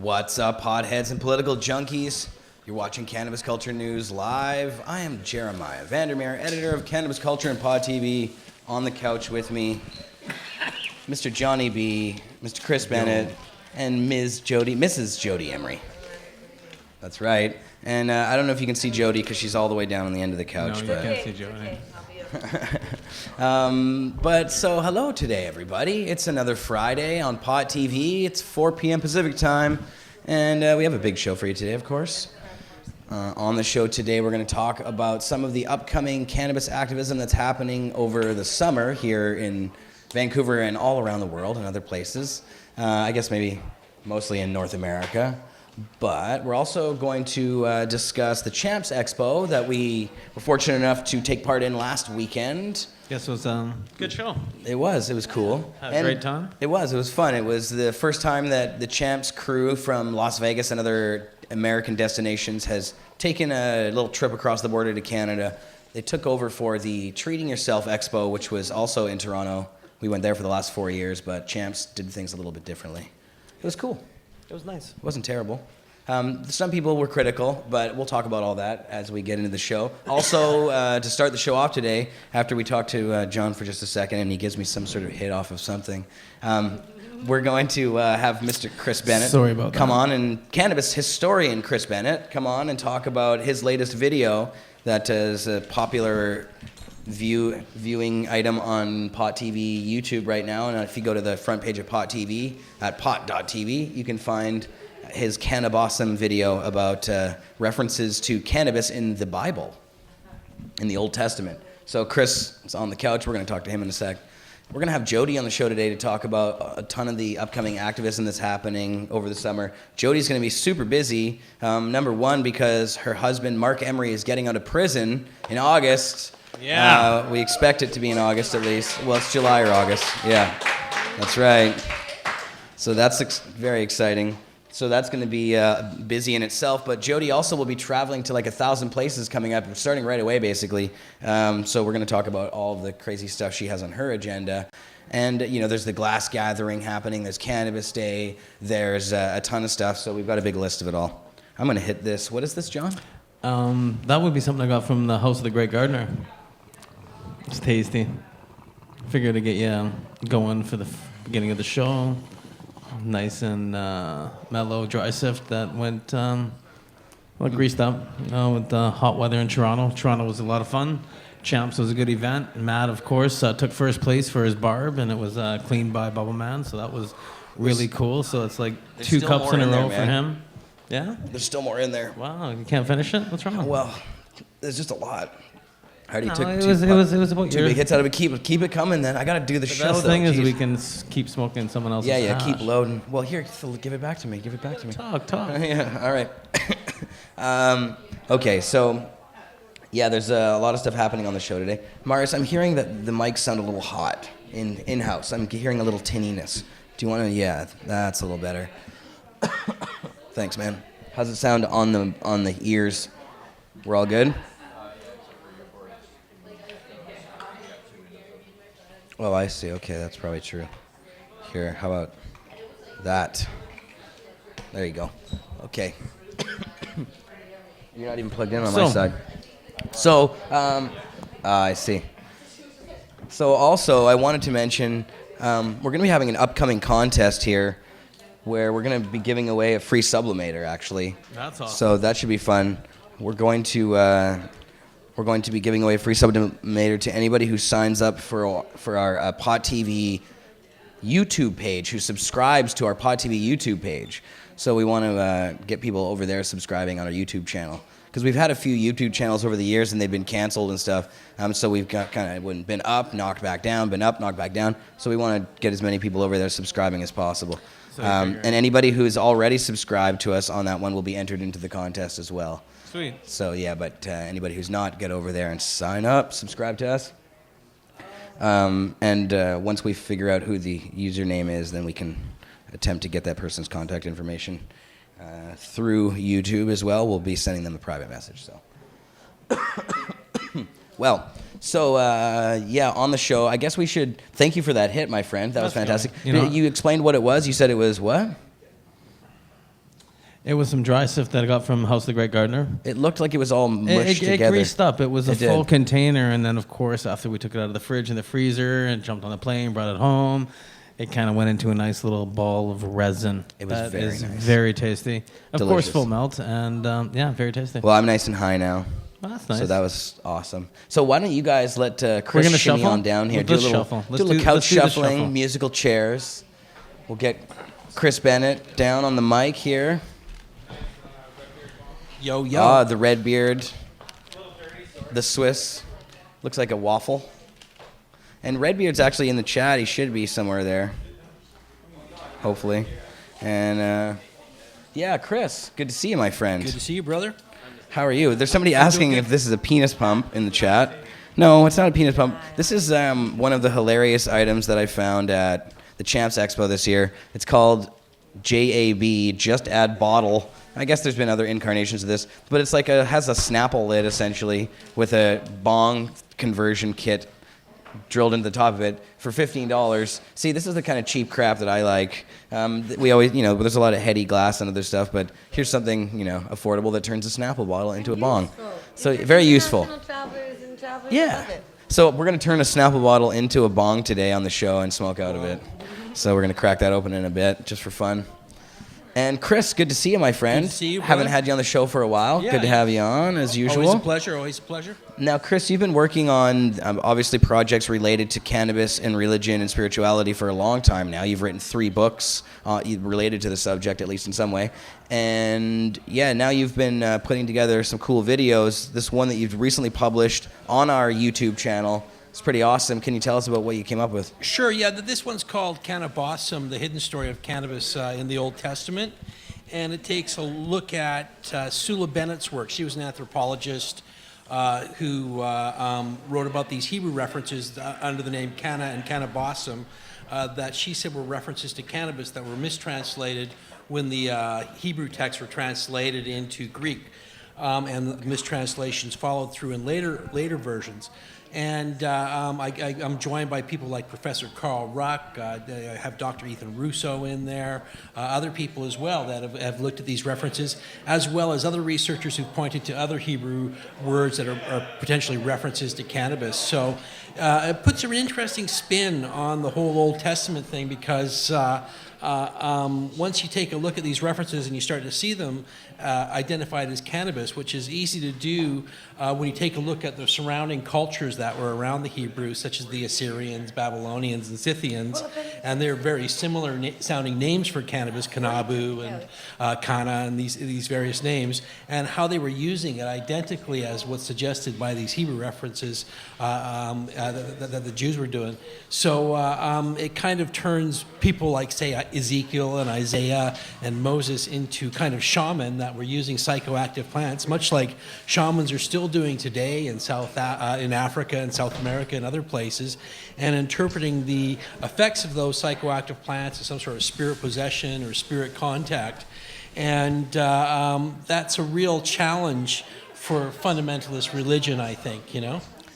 What's up, potheads and political junkies? You're watching Cannabis Culture News live. I am Jeremiah Vandermeer, editor of Cannabis Culture and Pot TV. On the couch with me, Mr. Johnny B, Mr. Chris Bennett, and Mrs. Jodie Emery. That's right. And I don't know if you can see Jodie because she's all the way down on the end of the couch. No, you can't see Jodie. But so hello today, everybody. It's another Friday on Pot TV. It's 4 p.m. Pacific time, and we have a big show for you today, of course. On the show today, we're going to talk about some of the upcoming cannabis activism that's happening over the summer here in Vancouver and all around the world and other places. I guess maybe mostly in North America. But we're also going to discuss the Champs Expo that we were fortunate enough to take part in last weekend. Yes, it was a good show. It was cool. Had a great time. It was fun. It was the first time that the Champs crew from Las Vegas and other American destinations has taken a little trip across the border to Canada. They took over for the Treating Yourself Expo, which was also in Toronto. We went there for the last 4 years, but Champs did things a little bit differently. It was cool. It was nice. It wasn't terrible. Some people were critical, but we'll talk about all that as we get into the show. Also, to start the show off today, after we talk to John for just a second and he gives me some sort of hit off of something, we're going to have Mr. Chris Bennett come on, and cannabis historian Chris Bennett come on and talk about his latest video that is a popular viewing item on Pot TV YouTube right now. And if you go to the front page of Pot TV at pot.tv, you can find his Cannabism video about references to cannabis in the Bible, in the Old Testament. So Chris is on the couch. We're going to talk to him in a sec. We're going to have Jodie on the show today to talk about a ton of the upcoming activism that's happening over the summer. Jodie's going to be super busy, number one, because her husband, Marc Emery, is getting out of prison in August. Yeah. We expect it to be in August at least. Well, it's July or August. Yeah, that's right. So that's very exciting. So that's going to be busy in itself. But Jodie also will be traveling to like 1,000 places coming up, starting right away, basically. So we're going to talk about all of the crazy stuff she has on her agenda. And, you know, there's the glass gathering happening. There's Cannabis Day. There's a ton of stuff. So we've got a big list of it all. I'm going to hit this. What is this, John? That would be something I got from the House of the Great Gardener. It's tasty. Figured to get you going for the beginning of the show. Nice and mellow dry sift that went greased up with the hot weather in Toronto. Toronto was a lot of fun. Champs was a good event. Matt, of course, took first place for his barb, and it was cleaned by Bubble Man, so that was really cool. So it's like 2 cups in a row for him. Yeah? There's still more in there. Wow, you can't finish it? What's wrong? Well, there's just a lot. I already took it was about two big hits out of it. Keep it coming, then. I got to do the show, The best thing is we can keep smoking someone else's hash. Keep loading. Well, here, give it back to me. Talk. Yeah, all right. Okay, so, yeah, there's a lot of stuff happening on the show today. Marius, I'm hearing that the mics sound a little hot in-house. I'm hearing a little tinniness. Do you want to? Yeah, that's a little better. Thanks, man. How's it sound on the ears? We're all good? Oh, I see. Okay, that's probably true. Here, how about that? There you go. Okay. You're not even plugged in on my side. So, I see. So also, I wanted to mention, we're going to be having an upcoming contest here where we're going to be giving away a free sublimator, actually. That's awesome. So that should be fun. We're going to be giving away a free sublimator to anybody who signs up for our Pot TV YouTube page, who subscribes to our Pot TV YouTube page. So we want to get people over there subscribing on our YouTube channel. Because we've had a few YouTube channels over the years and they've been canceled and stuff. So we've got been up, knocked back down, been up, knocked back down. So we want to get as many people over there subscribing as possible. And anybody who's already subscribed to us on that one will be entered into the contest as well. Sweet. So yeah, but anybody who's not, get over there and sign up, subscribe to us. And once we figure out who the username is, then we can attempt to get that person's contact information through YouTube as well. We'll be sending them a private message. So, well, So, on the show, I guess we should thank you for that hit, my friend. That was fantastic. You explained what it was. You said it was what? It was some dry stuff that I got from House of the Great Gardener. It looked like it was all mushed It together. greased up. It was a It did. full container, and then of course after we took it out of the fridge and the freezer and jumped on the plane, brought it home, it kind of went into a nice little ball of resin. It was very nice. Very tasty. Of course, Delicious. full melt, and yeah, very tasty. Well, I'm nice and high now. Well, that's nice. So that was awesome. So why don't you guys let We're Chris gonna shimmy shuffle? on down here, Let's do a little, shuffle. do a little Let's couch do the shuffling, shuffle. musical chairs. We'll get Chris Bennett down on the mic here. Yo, yo. Ah, the red beard, the Swiss, looks like a waffle. And Redbeard's actually in the chat. He should be somewhere there, hopefully. And yeah, Chris, good to see you, my friend. Good to see you, brother. How are you? There's somebody asking if this is a penis pump in the chat. No, it's not a penis pump. This is one of the hilarious items that I found at the Champs Expo this year. It's called JAB, Just Add Bottle. I guess there's been other incarnations of this, but it's like has a Snapple lid essentially with a bong conversion kit drilled into the top of it for $15. See, this is the kind of cheap crap that I like. We always, there's a lot of heady glass and other stuff, but here's something, affordable that turns a Snapple bottle into a bong. So very useful. Yeah. So we're going to turn a Snapple bottle into a bong today on the show and smoke out of it. So we're going to crack that open in a bit, just for fun. And Chris, good to see you, my friend. Good to see you, brother. Haven't had you on the show for a while. Yeah, Good to have you on, as usual. Always a pleasure, always a pleasure. Now, Chris, you've been working on, obviously, projects related to cannabis and religion and spirituality for a long time now. You've written 3 books related to the subject, at least in some way. And, yeah, now you've been putting together some cool videos. This one that you've recently published on our YouTube channel. It's pretty awesome. Can you tell us about what you came up with? Sure, yeah, this one's called Cannabis, the hidden story of cannabis in the Old Testament. And it takes a look at Sula Bennett's work. She was an anthropologist who wrote about these Hebrew references under the name Canna and Cannabosum that she said were references to cannabis that were mistranslated when the Hebrew texts were translated into Greek. And the mistranslations followed through in later versions. And I'm joined by people like Professor Carl Ruck. I have Dr. Ethan Russo in there, other people as well that have looked at these references, as well as other researchers who've pointed to other Hebrew words that are potentially references to cannabis. So it puts an interesting spin on the whole Old Testament thing because once you take a look at these references and you start to see them identified as cannabis, which is easy to do when you take a look at the surrounding cultures that were around the Hebrews, such as the Assyrians, Babylonians, and Scythians, and they're very similar sounding names for cannabis, Kanabu and Kana, and these various names, and how they were using it identically as what's suggested by these Hebrew references that the Jews were doing. So it kind of turns people like, say, Ezekiel and Isaiah and Moses into kind of shaman that were using psychoactive plants, much like shamans are still doing today in in Africa and South America and other places, and interpreting the effects of those psychoactive plants as some sort of spirit possession or spirit contact. And that's a real challenge for fundamentalist religion, I think,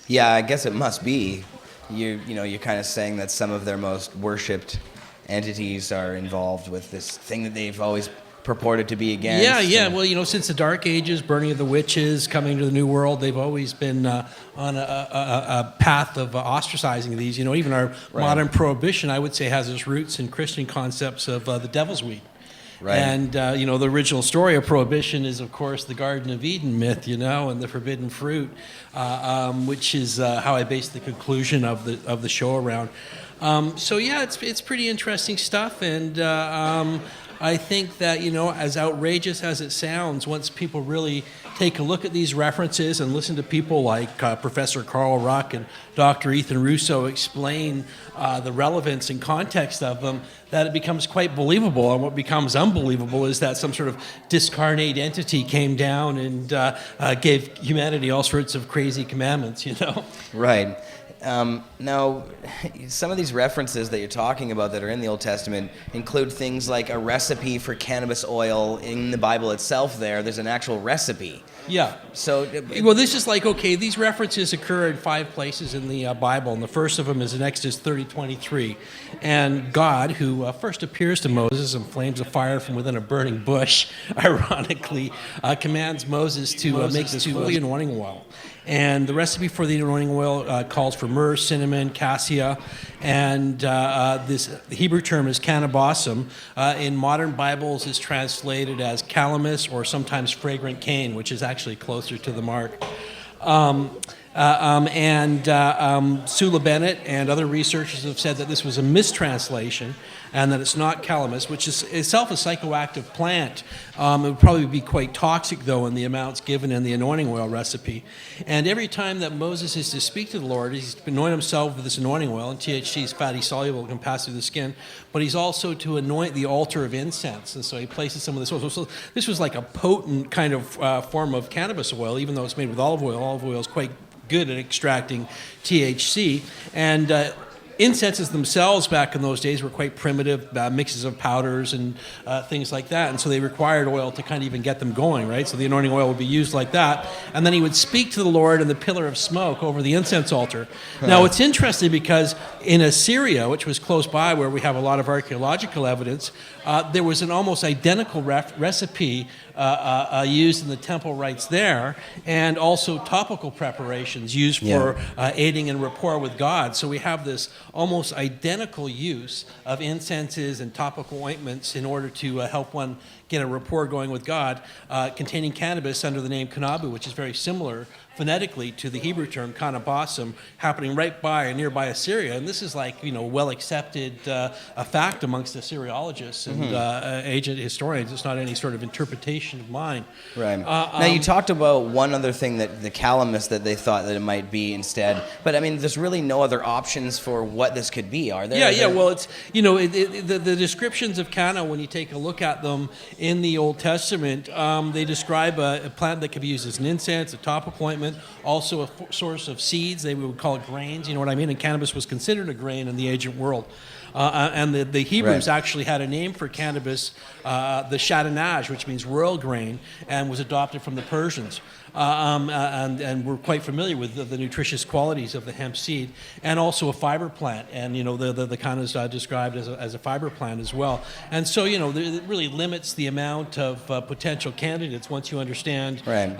Yeah, I guess it must be. You're kind of saying that some of their most worshipped entities are involved with this thing that they've always purported to be against. Yeah. Well, since the Dark Ages, burning of the witches, coming to the New World, they've always been on a path of ostracizing these. Even our modern prohibition, I would say, has its roots in Christian concepts of the devil's weed. Right. And, the original story of prohibition is, of course, the Garden of Eden myth, and the forbidden fruit, which is how I based the conclusion of the show around. So, yeah, it's pretty interesting stuff. And I think that, as outrageous as it sounds, once people really take a look at these references and listen to people like Professor Carl Ruck and Dr. Ethan Russo explain the relevance and context of them, that it becomes quite believable. And what becomes unbelievable is that some sort of discarnate entity came down and gave humanity all sorts of crazy commandments, Right. Now, some of these references that you're talking about that are in the Old Testament include things like a recipe for cannabis oil in the Bible itself. There's an actual recipe. Yeah. So, well, this is like, okay, these references occur in 5 places in the Bible, and the first of them is in Exodus 30:23. And God, who first appears to Moses in flames of fire from within a burning bush, ironically, commands Moses to make this holy anointing oil. And the recipe for the anointing oil calls for myrrh, cinnamon, cassia, and the Hebrew term is cannabisum. In modern Bibles is translated as calamus or sometimes fragrant cane, which is actually closer to the mark. Sula Bennett and other researchers have said that this was a mistranslation and that it's not calamus, which is itself a psychoactive plant. It would probably be quite toxic, though, in the amounts given in the anointing oil recipe. And every time that Moses is to speak to the Lord, he's to anoint himself with this anointing oil, and THC is fatty soluble, can pass through the skin, but he's also to anoint the altar of incense, and so he places some of this oil. So this was like a potent kind of form of cannabis oil, even though it's made with olive oil. Olive oil is quite good at extracting THC, and incenses themselves back in those days were quite primitive, mixes of powders and things like that, and so they required oil to kind of even get them going, right? So the anointing oil would be used like that, and then he would speak to the Lord in the pillar of smoke over the incense altar. Now it's interesting because in Assyria, which was close by where we have a lot of archaeological evidence, there was an almost identical recipe used in the temple rites there, and also topical preparations used for aiding in rapport with God. So we have this almost identical use of incenses and topical ointments in order to help one get a rapport going with God, containing cannabis under the name cannabu, which is very similar phonetically to the Hebrew term cannabisum, happening right by or nearby Assyria. And this is like, well accepted a fact amongst Assyriologists and ancient historians. It's not any sort of interpretation of mine. Right. Now, you talked about one other thing, that the calamus, that they thought that it might be instead. But, I mean, there's really no other options for what this could be, are there? Yeah. Well, it's, the descriptions of canna, when you take a look at them in the Old Testament, they describe a plant that could be used as an incense, a topical ointment, also a source of seeds. They would call it grains, you know what I mean? And cannabis was considered a grain in the ancient world. And the Hebrews actually had a name for cannabis, the shadanaj, which means royal grain, and was adopted from the Persians. And we're quite familiar with the nutritious qualities of the hemp seed, and also a fiber plant. And the canna is described as a fiber plant as well. And so it really limits the amount of potential candidates once you understand. Right.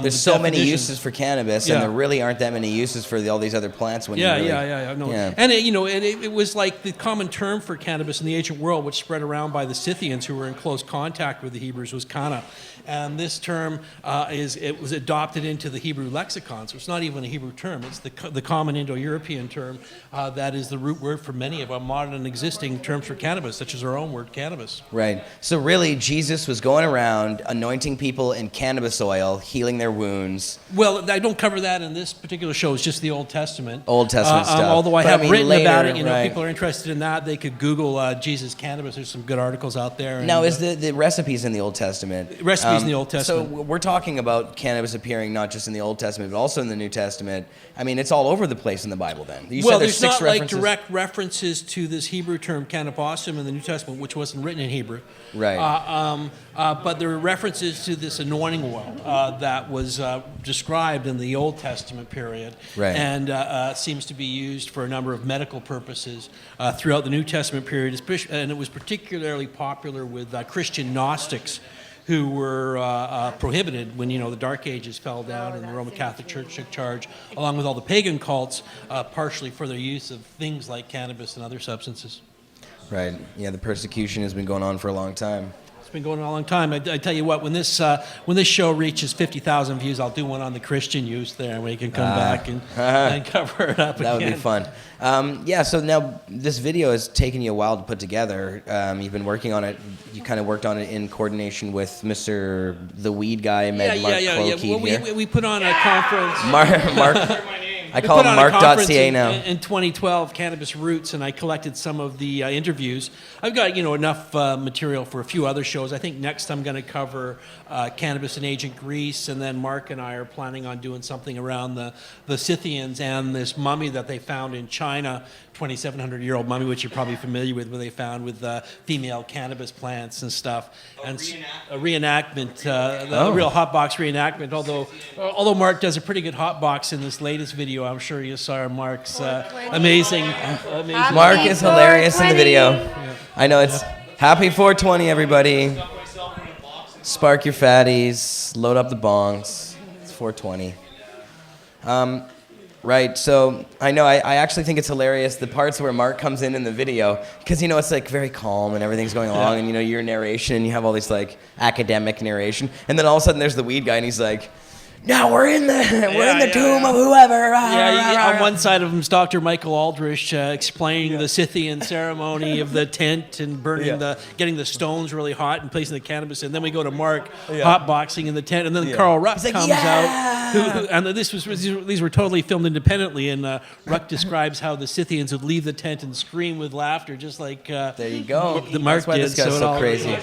There's so many uses for cannabis, and there really aren't that many uses for all these other plants. When No. Yeah. And it was like the common term for cannabis in the ancient world, which spread around by the Scythians, who were in close contact with the Hebrews, was canna. And this term it was adopted into the Hebrew lexicon, so it's not even a Hebrew term. It's the common Indo-European term that is the root word for many of our modern and existing terms for cannabis, such as our own word, cannabis. Right. So really, Jesus was going around anointing people in cannabis oil, healing their wounds. Well, I don't cover that in this particular show. It's just the Old Testament. Old Testament stuff. Although I have written later, about it. People are interested in that. They could Google Jesus cannabis. There's some good articles out there. Now, is the recipes in the Old Testament? Recipes in the Old Testament. So we're talking about cannabis appearing not just in the Old Testament, but also in the New Testament. I mean, it's all over the place in the Bible then. You said there's not references. like direct references to this Hebrew term cannabisum in the New Testament, which wasn't written in Hebrew. Right. But there are references to this anointing oil that was described in the Old Testament period, right. And seems to be used for a number of medical purposes throughout the New Testament period, and it was particularly popular with Christian Gnostics, who were prohibited when the Dark Ages fell down and the Roman Catholic Church took charge, along with all the pagan cults, partially for their use of things like cannabis and other substances. Right. Yeah, the persecution has been going on for a long time. It's been going on a long time. I tell you what, when this show reaches 50,000 views, I'll do one on the Christian use there, and we can come back and cover it up That again. would be fun. So now this video has taken you a while to put together. You've been working on it. You kind of worked on it in coordination with Mr. TheWeedGuy, Marc Klokeid Well, we put on a conference. Marc. I call put it on a conference mark.ca now. In 2012, Cannabis Roots, and I collected some of the interviews. I've got enough material for a few other shows. I think next I'm going to cover cannabis in ancient Greece, and then Mark and I are planning on doing something around the Scythians and this mummy that they found in China, 2,700-year-old mummy, which you're probably familiar with, where they found with female cannabis plants and stuff. And a reenactment, a real hotbox reenactment. Although Mark does a pretty good hotbox in this latest video, I'm sure you saw Mark's amazing. Mark is hilarious in the video. Yeah. I know it's happy 420, everybody. Spark your fatties, load up the bongs. It's 420. Right, so I know I actually think it's hilarious the parts where Mark comes in the video, because it's like very calm and everything's going along, and your narration, you have all this like academic narration, and then all of a sudden there's the weed guy and he's like, now we're in the tomb of whoever. On one side of him is Dr. Michael Aldrich explaining the Scythian ceremony of the tent and burning getting the stones really hot and placing the cannabis in. Then we go to Mark hotboxing in the tent, and then Carl Ruck comes out. And these were totally filmed independently, and Ruck describes how the Scythians would leave the tent and scream with laughter, just like there you go. The Mark That's why this guy's so crazy.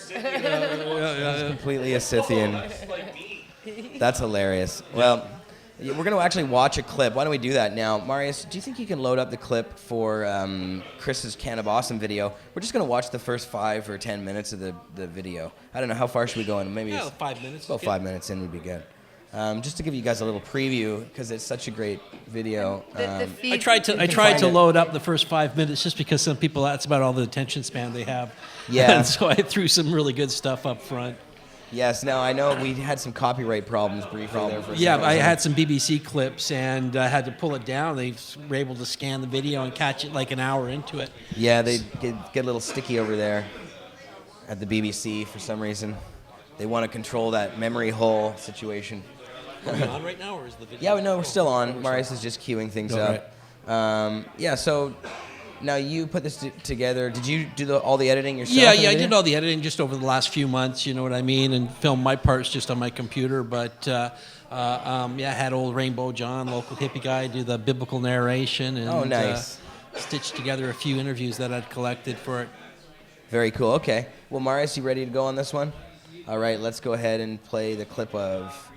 He's completely a Scythian. That's hilarious. Well, we're going to actually watch a clip. Why don't we do that now? Marius, do you think you can load up the clip for Chris's Cannabis video? We're just going to watch the first 5 or 10 minutes of the video. I don't know, how far should we go in? Maybe 5 minutes. About 5 minutes in would be good. Just to give you guys a little preview, because it's such a great video. I tried to load up the first 5 minutes just because some people, that's about all the attention span they have. Yeah. And so I threw some really good stuff up front. Yes, now I know we had some copyright problems briefly there for I had some BBC clips and I had to pull it down. They were able to scan the video and catch it like an hour into it. Yeah, they get a little sticky over there at the BBC for some reason. They want to control that memory hole situation. Are we on right now, or is the video? Yeah, no, we're still on. Marius is just queuing things up. Right. So now you put this together. Did you do all the editing yourself? Yeah, I did all the editing just over the last few months, you know what I mean, and filmed my parts just on my computer. But I had old Rainbow John, local hippie guy, do the biblical narration, and nice. Stitched together a few interviews that I'd collected for it. Very cool. Okay. Well, Marius, you ready to go on this one? All right, let's go ahead and play the clip of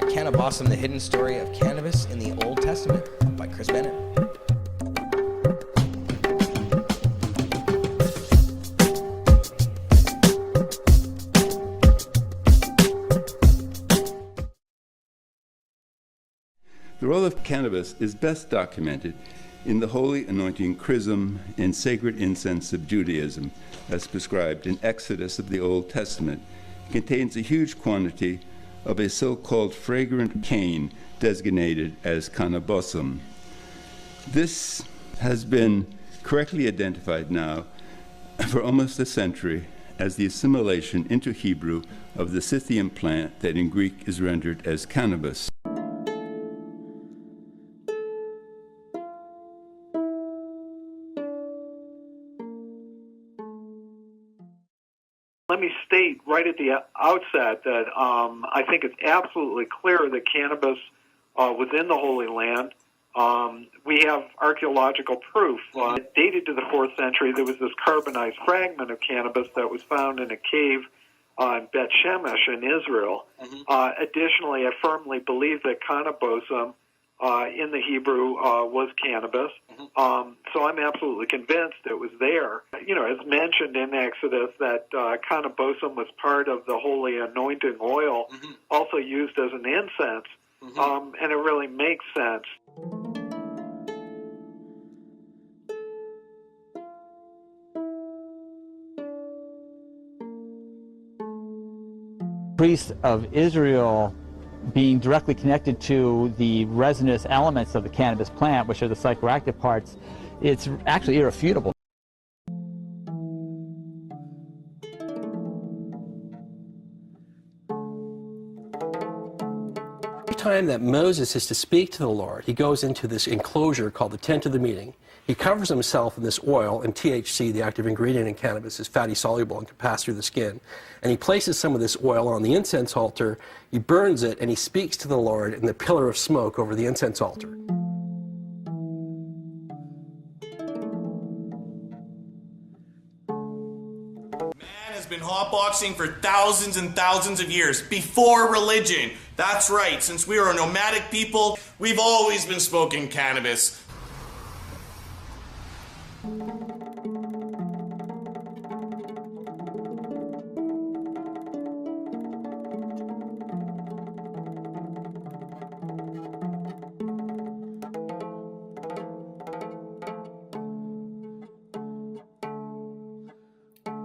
Cannabis, the hidden story of cannabis in the Old Testament by Chris Bennett. The role of cannabis is best documented in the holy anointing chrism and sacred incense of Judaism, as prescribed in Exodus of the Old Testament. It contains a huge quantity of a so-called fragrant cane designated as cannabosum. This has been correctly identified now for almost a century as the assimilation into Hebrew of the Scythian plant that in Greek is rendered as cannabis. Let me state right at the outset that I think it's absolutely clear that cannabis was in the Holy Land. We have archaeological proof. Dated to the 4th century, there was this carbonized fragment of cannabis that was found in a cave in Bet Shemesh in Israel. Additionally, I firmly believe that cannabosum in the Hebrew was cannabis. So I'm absolutely convinced it was there. You know, as mentioned in Exodus, that cannabosum was part of the holy anointing oil, also used as an incense, and it really makes sense. Priests of Israel being directly connected to the resinous elements of the cannabis plant, which are the psychoactive parts, it's actually irrefutable. Every time that Moses is to speak to the Lord, he goes into this enclosure called the tent of the meeting. He covers himself in this oil, and THC, the active ingredient in cannabis, is fatty soluble and can pass through the skin. And he places some of this oil on the incense altar, he burns it, and he speaks to the Lord in the pillar of smoke over the incense altar. has been hotboxing for thousands and thousands of years, before religion. That's right, since we are a nomadic people, we've always been smoking cannabis.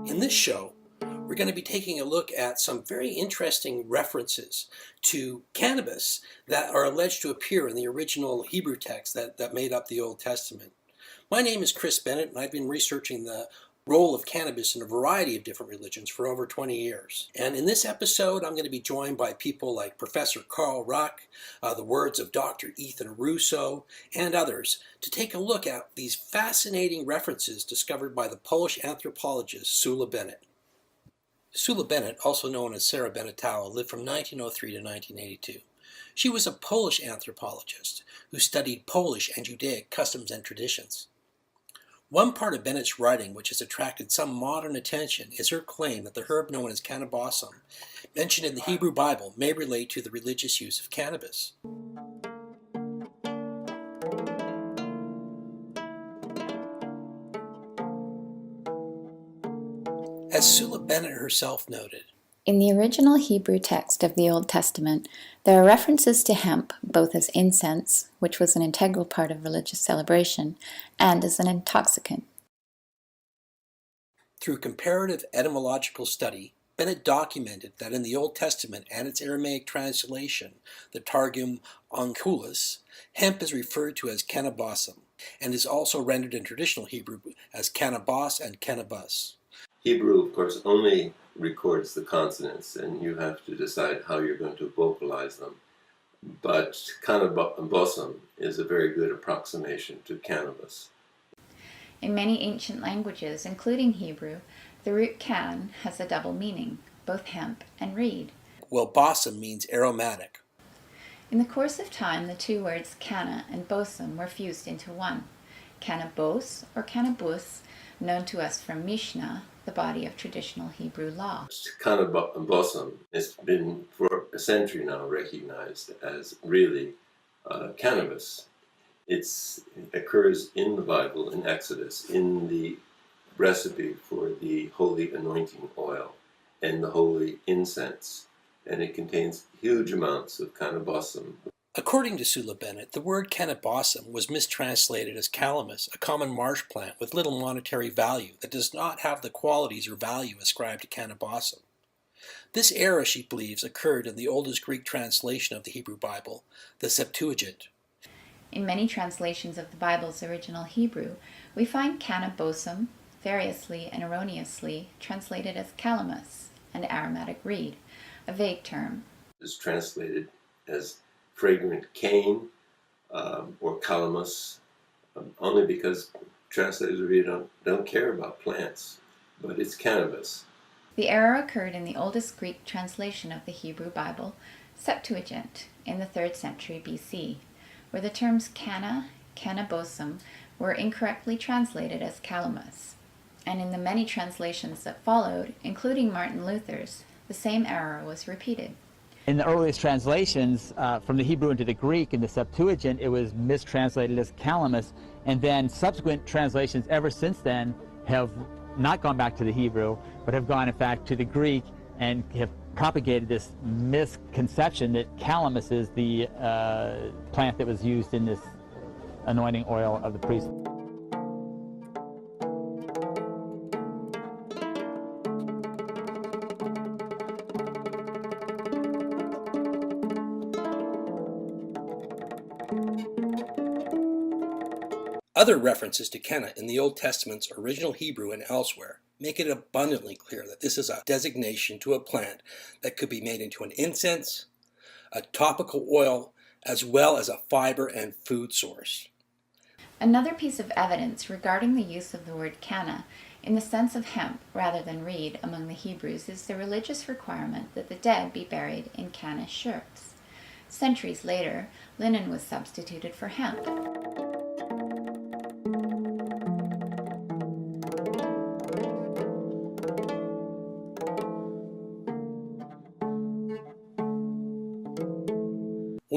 In this show, we're going to be taking a look at some very interesting references to cannabis that are alleged to appear in the original Hebrew text that made up the Old Testament. My name is Chris Bennett, and I've been researching the role of cannabis in a variety of different religions for over 20 years. And in this episode, I'm going to be joined by people like Professor Carl Ruck, the words of Dr. Ethan Russo, and others to take a look at these fascinating references discovered by the Polish anthropologist Sula Bennett. Sula Bennett, also known as Sarah Benetawa, lived from 1903 to 1982. She was a Polish anthropologist who studied Polish and Judaic customs and traditions. One part of Bennett's writing which has attracted some modern attention is her claim that the herb known as cannabis, mentioned in the Hebrew Bible, may relate to the religious use of cannabis. As Sula Bennett herself noted, in the original Hebrew text of the Old Testament, there are references to hemp both as incense, which was an integral part of religious celebration, and as an intoxicant. Through comparative etymological study, Bennett documented that in the Old Testament and its Aramaic translation, the Targum Onkelos, hemp is referred to as cannabis, and is also rendered in traditional Hebrew as cannabis and cannabis. Hebrew, of course, only records the consonants, and you have to decide how you're going to vocalize them. But cannabosum is a very good approximation to cannabis. In many ancient languages, including Hebrew, the root can has a double meaning, both hemp and reed. Well, bosom means aromatic. In the course of time, the two words canna and bosom were fused into one. Cannabos or cannabus, known to us from Mishnah, the body of traditional Hebrew law. Cannabosum has been for a century now recognized as really cannabis. It occurs in the Bible, in Exodus, in the recipe for the holy anointing oil and the holy incense, and it contains huge amounts of cannabosum. According to Sula Bennett, the word cannabosum was mistranslated as calamus, a common marsh plant with little monetary value that does not have the qualities or value ascribed to cannabosum. This error, she believes, occurred in the oldest Greek translation of the Hebrew Bible, the Septuagint. In many translations of the Bible's original Hebrew, we find cannabosum variously and erroneously translated as calamus, an aromatic reed, a vague term. It's translated as fragrant cane or calamus, only because translators really don't care about plants, but it's cannabis. The error occurred in the oldest Greek translation of the Hebrew Bible, Septuagint, in the 3rd century BC, where the terms canna, cannabosum were incorrectly translated as calamus. And in the many translations that followed, including Martin Luther's, the same error was repeated. In the earliest translations, from the Hebrew into the Greek, in the Septuagint, it was mistranslated as calamus, and then subsequent translations ever since then have not gone back to the Hebrew, but have gone, in fact, to the Greek and have propagated this misconception that calamus is the plant that was used in this anointing oil of the priest. Other references to canna in the Old Testament's original Hebrew and elsewhere make it abundantly clear that this is a designation to a plant that could be made into an incense, a topical oil, as well as a fiber and food source. Another piece of evidence regarding the use of the word canna in the sense of hemp rather than reed among the Hebrews is the religious requirement that the dead be buried in canna shirts. Centuries later, linen was substituted for hemp.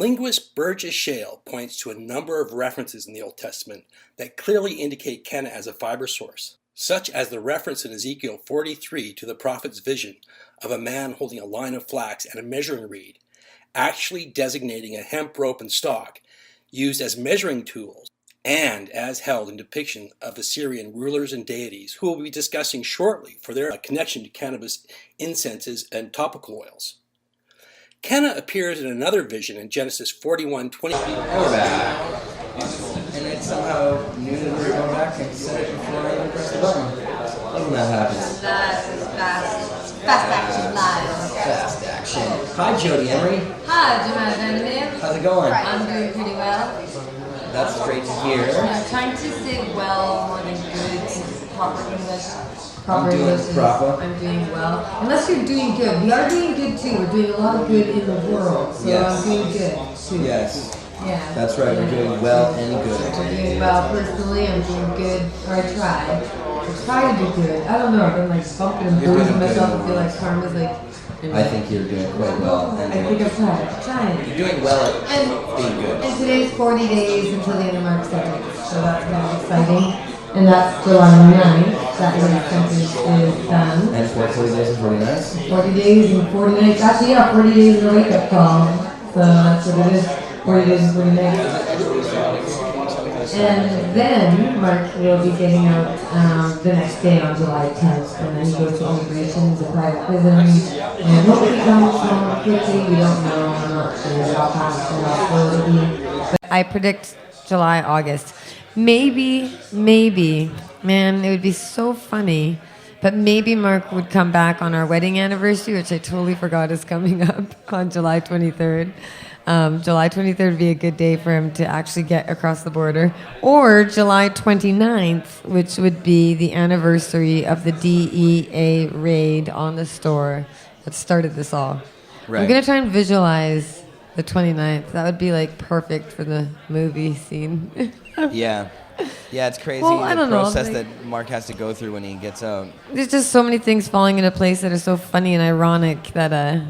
Linguist Burgess Shale points to a number of references in the Old Testament that clearly indicate Kenna as a fiber source, such as the reference in Ezekiel 43 to the prophet's vision of a man holding a line of flax and a measuring reed, actually designating a hemp rope and stalk used as measuring tools, and as held in depiction of Assyrian rulers and deities, who we'll be discussing shortly for their connection to cannabis incenses and topical oils. Kenna appears in another vision in Genesis 41:20. We're back. And then somehow knew that we were going back and said it before I even pressed the button. Love when that happens. Fast action live. Fast action. Hi, Jodie Emery. Hi, Jamal Vandermeer. How's it going? I'm doing pretty well. That's great to hear. I'm trying to say well more than good. Proper English. I'm doing proper. I'm doing well. Unless you're doing good. We are doing good too. We're doing a lot of good in the world. So Yes. I'm doing good too. Yes. Yeah. That's right. We're doing well and good. I'm doing well personally. I'm doing good. Or I try. I try to do good. I don't know. I've been like bumping and You're bruising doing myself. good. I feel like karma's like. I think you're doing quite well. I think I'm trying. You're doing well at being good. And today's 40 days until the end of March 2nd, so that's kind of exciting. And that's July 9th, that little sentence is done. And 40 days is 49. 40 days and 40 nights, actually yeah, 40 days is a wake-up call. So that's what it is, 40 days and 40 nights. And then Mark will be getting out the next day on July 10th, and then he goes to immigrations and private prisons, and hopefully comes home quickly, we don't know, I'm not sure how fast or how slow it'll be. But I predict July, August. Maybe, man, it would be so funny, but maybe Mark would come back on our wedding anniversary, which I totally forgot is coming up on July 23rd. July 23rd would be a good day for him to actually get across the border. Or July 29th, which would be the anniversary of the DEA raid on the store that started this all. Right. I'm going to try and visualize the 29th. That would be like perfect for the movie scene. Yeah. Yeah, it's crazy Well, I the don't know, process like- that Mark has to go through when he gets out. There's just so many things falling into place that are so funny and ironic that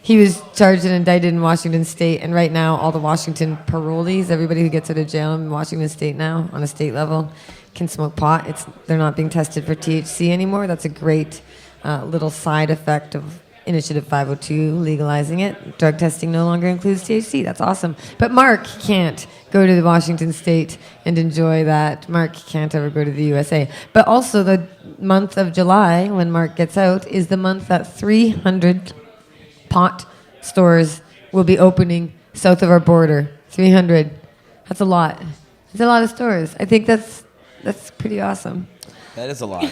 he was charged and indicted in Washington State, and right now all the Washington parolees, everybody who gets out of jail in Washington State now on a state level, can smoke pot. They're not being tested for THC anymore. That's a great little side effect of Initiative 502 legalizing it. Drug testing no longer includes THC. That's awesome. But Mark can't go to the Washington State and enjoy that. Mark can't ever go to the USA. But also the month of July, when Mark gets out, is the month that 300 pot stores will be opening south of our border. 300. That's a lot. That's a lot of stores. I think that's pretty awesome. That is a lot. So,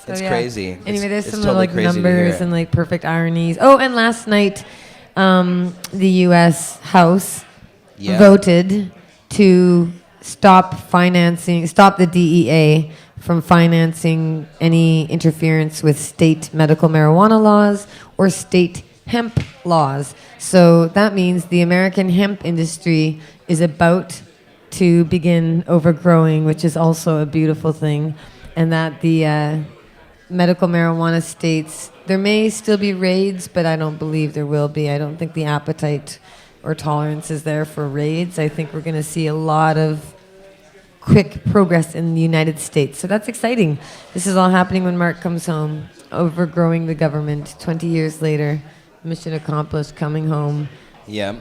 It's yeah. crazy. Anyway, there's It's some totally like crazy to hear numbers it. and like perfect ironies. Oh, and last night, the U.S. House voted to stop the DEA from financing any interference with state medical marijuana laws or state hemp laws. So that means the American hemp industry is about to begin overgrowing, which is also a beautiful thing, and that the medical marijuana states, there may still be raids, but I don't believe there will be. I don't think the appetite or tolerance is there for raids. I think we're going to see a lot of quick progress in the United States. So that's exciting. This is all happening when Mark comes home, overgrowing the government 20 years later. Mission accomplished, coming home. Yeah.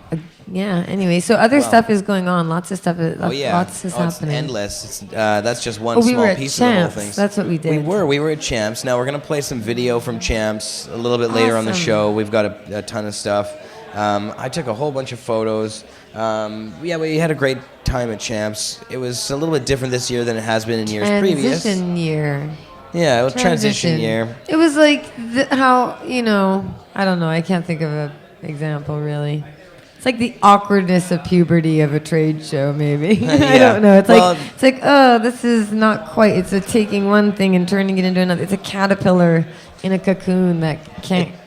Yeah, anyway, so other stuff is going on. Lots of stuff. Oh yeah. Lots is It's happening. endless. That's just one We small were at piece Champs. of the whole thing. That's what we did. We were at Champs. Now we're gonna play some video from Champs a little bit later on the Awesome. show. We've got a ton of stuff. I took a whole bunch of photos. We had a great time at Champs. It was a little bit different this year than it has been in years previous. Transition year. Yeah, it was transition year. It was like how, I don't know. I can't think of an example really. It's like the awkwardness of puberty of a trade show, maybe. I Yeah. don't know. It's Well, like, oh, this is not quite. It's a taking one thing and turning it into another. It's a caterpillar in a cocoon that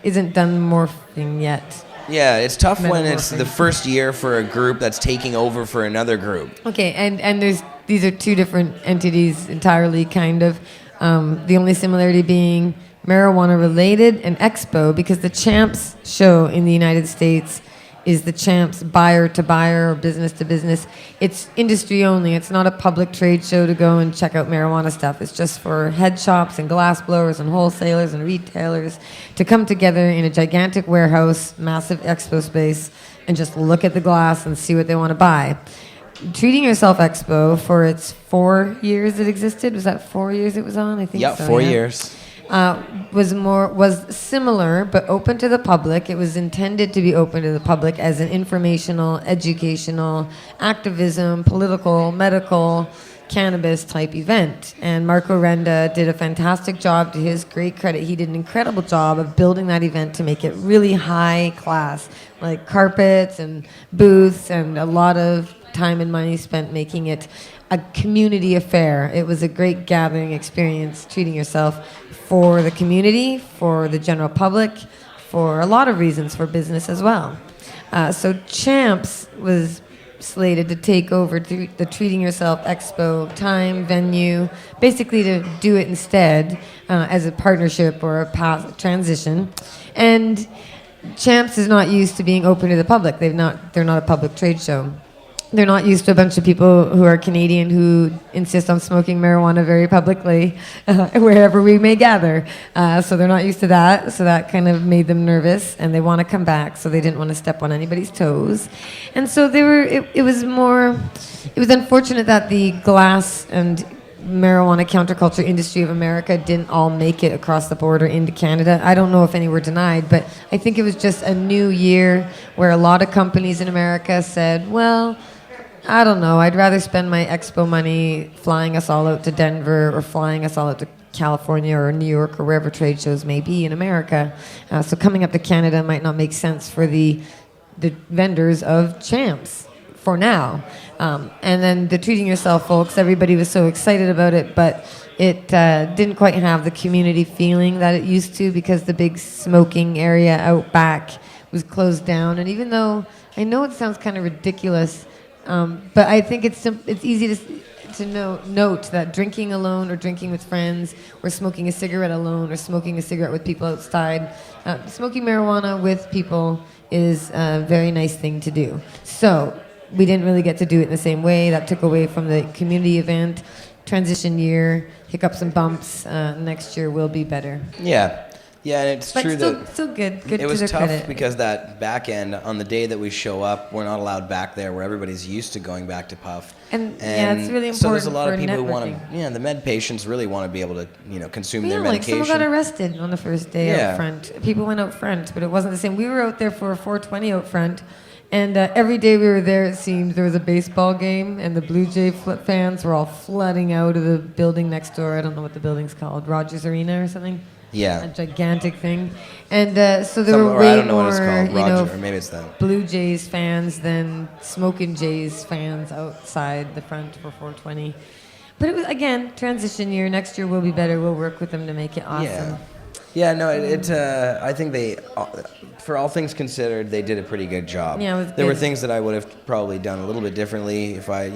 isn't done morphing yet. Yeah, it's tough when it's Metamorphing. the first year for a group that's taking over for another group. Okay, and these are two different entities entirely, kind of. The only similarity being marijuana related and expo, because the Champs show in the United States is the Champs buyer to buyer or business to business. It's industry only. It's not a public trade show to go and check out marijuana stuff. It's just for head shops and glass blowers and wholesalers and retailers to come together in a gigantic warehouse, massive expo space, and just look at the glass and see what they want to buy. Treating Yourself Expo, for its 4 years it existed, was that 4 years it was on? I think so. 4 years. Was similar but open to the public. It was intended to be open to the public as an informational, educational, activism, political, medical, cannabis type event. And Marco Renda did a fantastic job. To his great credit, he did an incredible job of building that event to make it really high class, like carpets and booths and a lot of time and money spent making it a community affair. It was a great gathering experience, Treating Yourself, for the community, for the general public, for a lot of reasons, for business as well. So Champs was slated to take over the Treating Yourself Expo time, venue, basically to do it instead as a partnership or a transition. And Champs is not used to being open to the public. They're not a public trade show. They're not used to a bunch of people who are Canadian who insist on smoking marijuana very publicly wherever we may gather. So they're not used to that. So that kind of made them nervous, and they want to come back. So they didn't want to step on anybody's toes. And so they were. It was unfortunate that the glass and marijuana counterculture industry of America didn't all make it across the border into Canada. I don't know if any were denied, but I think it was just a new year where a lot of companies in America said, well, I don't know, I'd rather spend my expo money flying us all out to Denver or flying us all out to California or New York or wherever trade shows may be in America. So coming up to Canada might not make sense for the vendors of Champs for now. And then the Treating Yourself folks, everybody was so excited about it, but it didn't quite have the community feeling that it used to because the big smoking area out back was closed down. And even though I know it sounds kind of ridiculous, but I think it's easy to note that drinking alone or drinking with friends or smoking a cigarette alone or smoking a cigarette with people outside, smoking marijuana with people is a very nice thing to do. So we didn't really get to do it in the same way. That took away from the community event. Transition year, hiccups and bumps. Next year will be better. Yeah. Yeah, and it's true that still good. Good it was to their tough credit. because that back end, on the day that we show up, we're not allowed back there where everybody's used to going back to Puff. And yeah, it's really important. So there's a lot of people who networking. want to, the med patients really want to be able to, consume their like medication. someone got arrested on the first day out front. People went out front, but it wasn't the same. We were out there for a 420 out front. And every day we were there, it seemed there was a baseball game, and the Blue Jay fans were all flooding out of the building next door. I don't know what the building's called, Rogers Arena or something. Yeah. A gigantic thing. And so there were way I don't know more, what it's called, Roger, or maybe it's that. Blue Jays fans than Smokin' Jays fans outside the front for 420. But it was, again, transition year. Next year will be better. We'll work with them to make it awesome. Yeah, no, I think they, for all things considered, they did a pretty good job. Yeah, it was there were good. things that I would have probably done a little bit differently if I,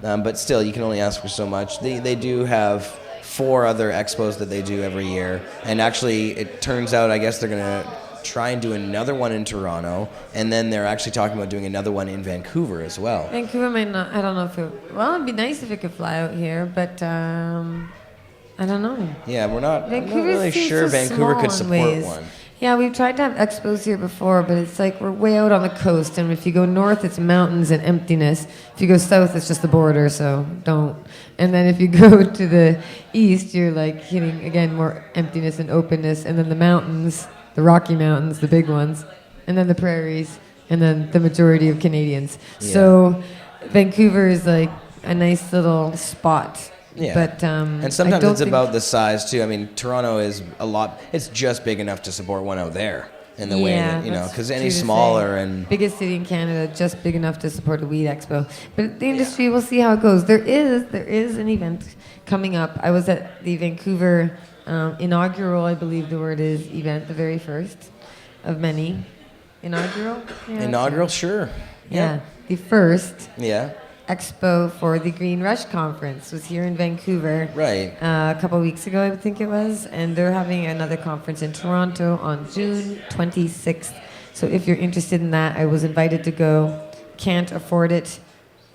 but still, you can only ask for so much. They do have 4 other expos that they do every year, and actually, it turns out, I guess they're going to try and do another one in Toronto, and then they're actually talking about doing another one in Vancouver as well. Vancouver might not, I don't know if it, well, it'd be nice if it could fly out here, but I don't know. Yeah, I'm not Vancouver really seems sure so Vancouver small could in support ways. one. Yeah, we've tried to have expos here before, but it's like we're way out on the coast, and if you go north, it's mountains and emptiness. If you go south, it's just the border, so don't. And then if you go to the east, you're like hitting, again, more emptiness and openness, and then the mountains, the Rocky Mountains, the big ones, and then the prairies, and then the majority of Canadians. Yeah. So Vancouver is like a nice little spot. Yeah, but and sometimes it's about the size too. I mean, Toronto is a lot. It's just big enough to support one out there in the way that because any smaller and biggest city in Canada, just big enough to support a weed expo. But the industry, we'll see how it goes. There is an event coming up. I was at the Vancouver inaugural, I believe the word is, event, the very first of many. Inaugural? Yeah, inaugural, sure. Yeah, the first. Yeah. Expo for the Green Rush Conference was here in Vancouver. Right. A couple of weeks ago, I think it was. And they're having another conference in Toronto on June 26th So if you're interested in that, I was invited to go. Can't afford it.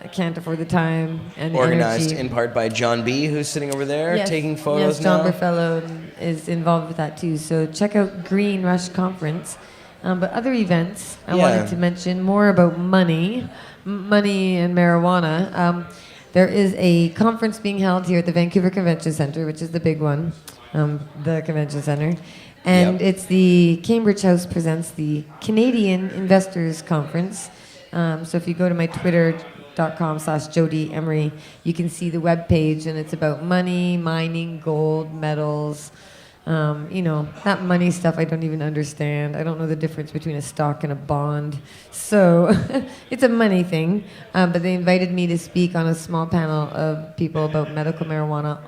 I can't afford the time and the Organized energy. in part by John B., who's sitting over there taking photos yes, John now. Berfelo is involved with that too. So check out Green Rush Conference. But other events, I wanted to mention more about money and marijuana. There is a conference being held here at the Vancouver Convention Centre, which is the big one, the convention centre. And it's the Cambridge House presents the Canadian Investors Conference. So if you go to my twitter.com/Jodie Emery, you can see the webpage, and it's about money, mining, gold, metals. That money stuff I don't even understand. I don't know the difference between a stock and a bond. So it's a money thing. But they invited me to speak on a small panel of people about medical marijuana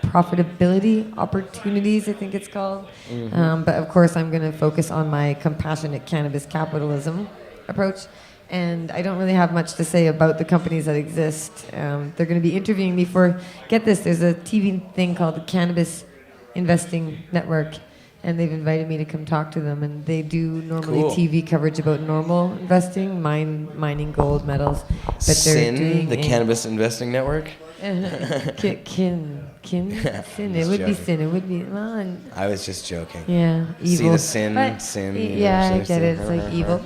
profitability opportunities, I think it's called. But of course, I'm going to focus on my compassionate cannabis capitalism approach. And I don't really have much to say about the companies that exist. They're going to be interviewing me for, get this, there's a TV thing called the Cannabis Investing Network, and they've invited me to come talk to them, and they do normally TV coverage about normal investing, mining gold, metals, but they're doing the Cannabis Investing Network. Sin. It would be sin. It would be I was just joking. Yeah, evil. See the sin, but, sin. Yeah, I get it. It's like evil.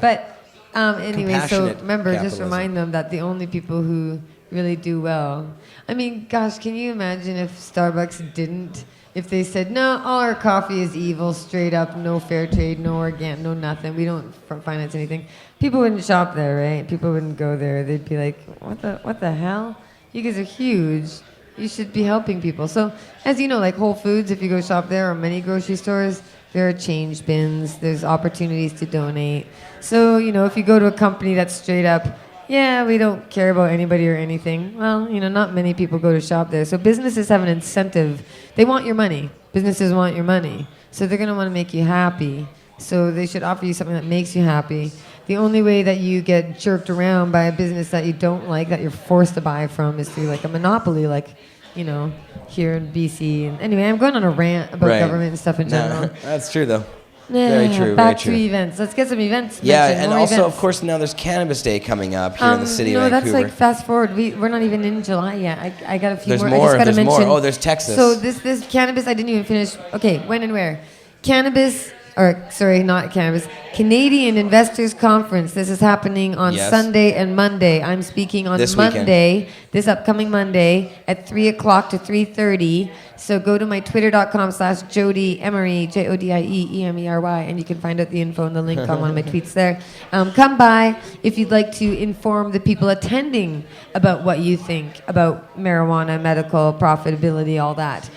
But anyway, so remember, just remind them that the only people who really do well. I mean, gosh, can you imagine if Starbucks didn't? If they said, no, all our coffee is evil, straight up, no fair trade, no organic, no nothing, we don't finance anything, people wouldn't shop there, right? People wouldn't go there. They'd be like, what the hell? You guys are huge. You should be helping people. So, as you know, like Whole Foods, if you go shop there, or many grocery stores, there are change bins. There's opportunities to donate. So, if you go to a company that's straight up, yeah, we don't care about anybody or anything. Well, not many people go to shop there. So businesses have an incentive. They want your money. Businesses want your money. So they're going to want to make you happy. So they should offer you something that makes you happy. The only way that you get jerked around by a business that you don't like, that you're forced to buy from, is through like a monopoly, like, here in BC. And anyway, I'm going on a rant about government and stuff in general. That's true, though. Very true. Back to events. Let's get some events. Yeah, and also, of course, now there's Cannabis Day coming up here in the city of Vancouver. No, that's like fast forward. We're not even in July yet. I got a few more. There's more. I just got to mention. Oh, there's Texas. So this Cannabis, I didn't even finish. Okay, when and where? Not Cannabis. Canadian Investors Conference. This is happening on Sunday and Monday. I'm speaking on Monday, this upcoming Monday at 3 o'clock to 3:30. So go to my twitter.com/Jodie Emery, JodieEmery, and you can find out the info and the link on one of my tweets there. Come by if you'd like to inform the people attending about what you think about marijuana, medical, profitability, all that.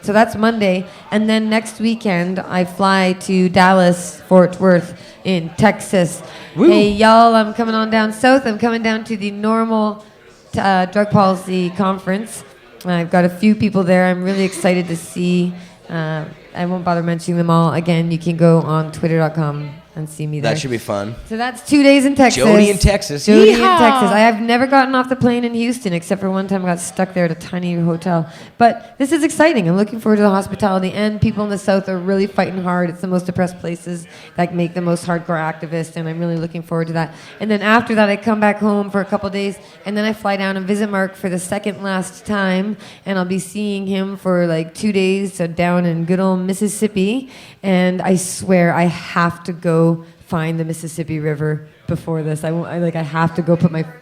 So that's Monday. And then next weekend, I fly to Dallas, Fort Worth in Texas. Woo. Hey, y'all, I'm coming on down south. I'm coming down to the normal drug policy conference. I've got a few people there I'm really excited to see. I won't bother mentioning them all. Again, you can go on twitter.com and see me there. That should be fun. So that's 2 days in Texas. Jodie in Texas. Jodie in Texas. I have never gotten off the plane in Houston, except for one time I got stuck there at a tiny hotel. But this is exciting. I'm looking forward to the hospitality, and people in the South are really fighting hard. It's the most depressed places that make the most hardcore activists, and I'm really looking forward to that. And then after that, I come back home for a couple days, and then I fly down and visit Marc for the second last time, and I'll be seeing him for like 2 days down in good old Mississippi. And I swear I have to go find the Mississippi River before this. I have to go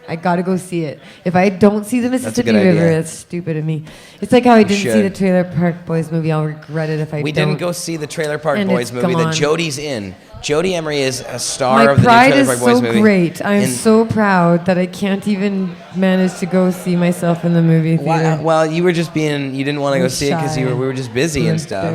I gotta go see it. If I don't see the Mississippi River, that's stupid of me. It's like how I didn't see the Trailer Park Boys movie. I'll regret it if I don't. We didn't go see the Trailer Park Boys movie that Jodie's in. Jodie Emery is a star of the new Trailer Park Boys movie. My pride is so great. I'm so proud that I can't even manage to go see myself in the movie theater. Well, you were just being, you didn't want to go see it because we were just busy and stuff.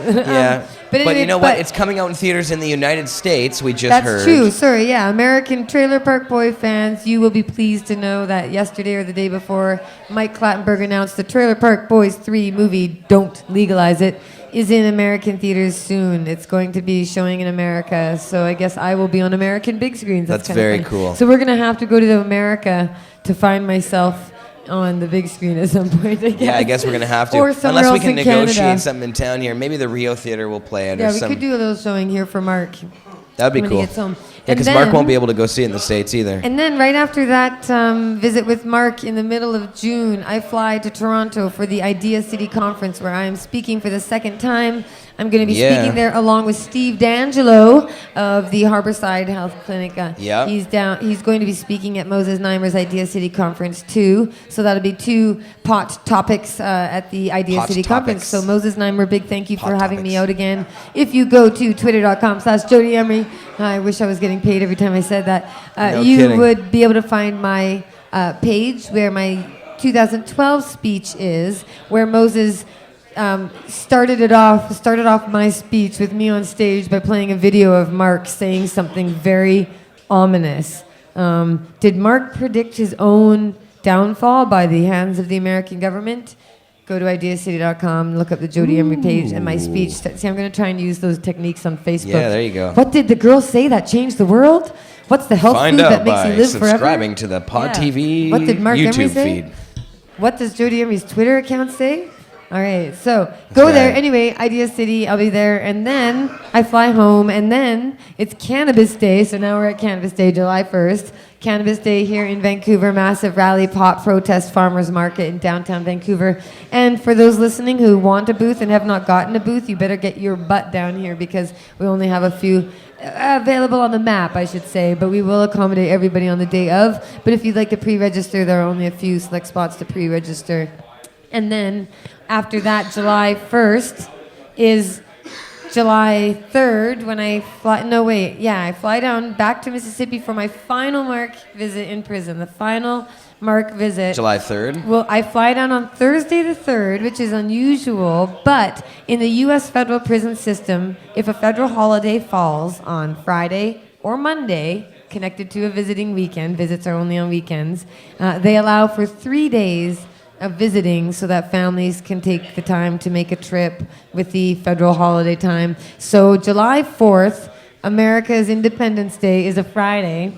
Yeah. But anyway, you know what? It's coming out in theaters in the United States, we just heard. That's true. Sorry, yeah. American Trailer Park Boy fans, you will be pleased to know that yesterday or the day before, Mike Clattenburg announced the Trailer Park Boys 3 movie, Don't Legalize It, is in American theaters soon. It's going to be showing in America, so I guess I will be on American big screens. That's very cool. So we're going to have to go to America to find myself on the big screen at some point, I guess. Yeah, I guess we're going to have to. Or somewhere Unless we else can in negotiate Canada. something in town here. Maybe the Rio Theater will play it. Yeah, or we some, could do a little showing here for Mark. That'd be when cool. he gets home. Yeah, And because Mark then- won't be able to go see it in the States either. And then right after that visit with Mark in the middle of June, I fly to Toronto for the Idea City Conference where I am speaking for the second time. I'm going to be Yeah. speaking there along with Steve D'Angelo of the Harborside Health Clinic. Yep. He's going to be speaking at Moses Neimer's Idea City Conference too. So that'll be 2 pot topics at the Idea Pot City Conference. topics. So Moses Neimer, big thank you Pot for having me topics. out again. If you go to twitter.com/Jodie Emery, I wish I was getting paid every time I said that. No You kidding. would be able to find my page where my 2012 speech is, where Moses started off my speech with me on stage by playing a video of Mark saying something very ominous. Did Mark predict his own downfall by the hands of the American government? Go to ideacity.com, look up the Jodie Emery page and my speech. See, I'm going to try and use those techniques on Facebook. Yeah, there you go. What did the girl say that changed the world? What's the health Find food out that makes by you live forever? subscribing to the Pot Yeah. TV What did Marc Emery YouTube say? feed. What does Jodie Emery's Twitter account say? All right, so go there. right. Anyway, Idea City, I'll be there. And then I fly home, and then it's Cannabis Day. So now we're at Cannabis Day, July 1st. Cannabis Day here in Vancouver, massive rally, pot protest, farmers market in downtown Vancouver. And for those listening who want a booth and have not gotten a booth, you better get your butt down here because we only have a few available on the map, I should say, but we will accommodate everybody on the day of. But if you'd like to pre-register, there are only a few select spots to pre-register. And then after that, July 1st is July 3rd when I fly. No, wait. Yeah, I fly down back to Mississippi for my final Mark visit in prison. The final Mark visit. July 3rd? Well, I fly down on Thursday the 3rd, which is unusual, but in the U.S. federal prison system, if a federal holiday falls on Friday or Monday, connected to a visiting weekend, visits are only on weekends, they allow for 3 days of visiting so that families can take the time to make a trip with the federal holiday time. So July 4th, America's Independence Day, is a Friday.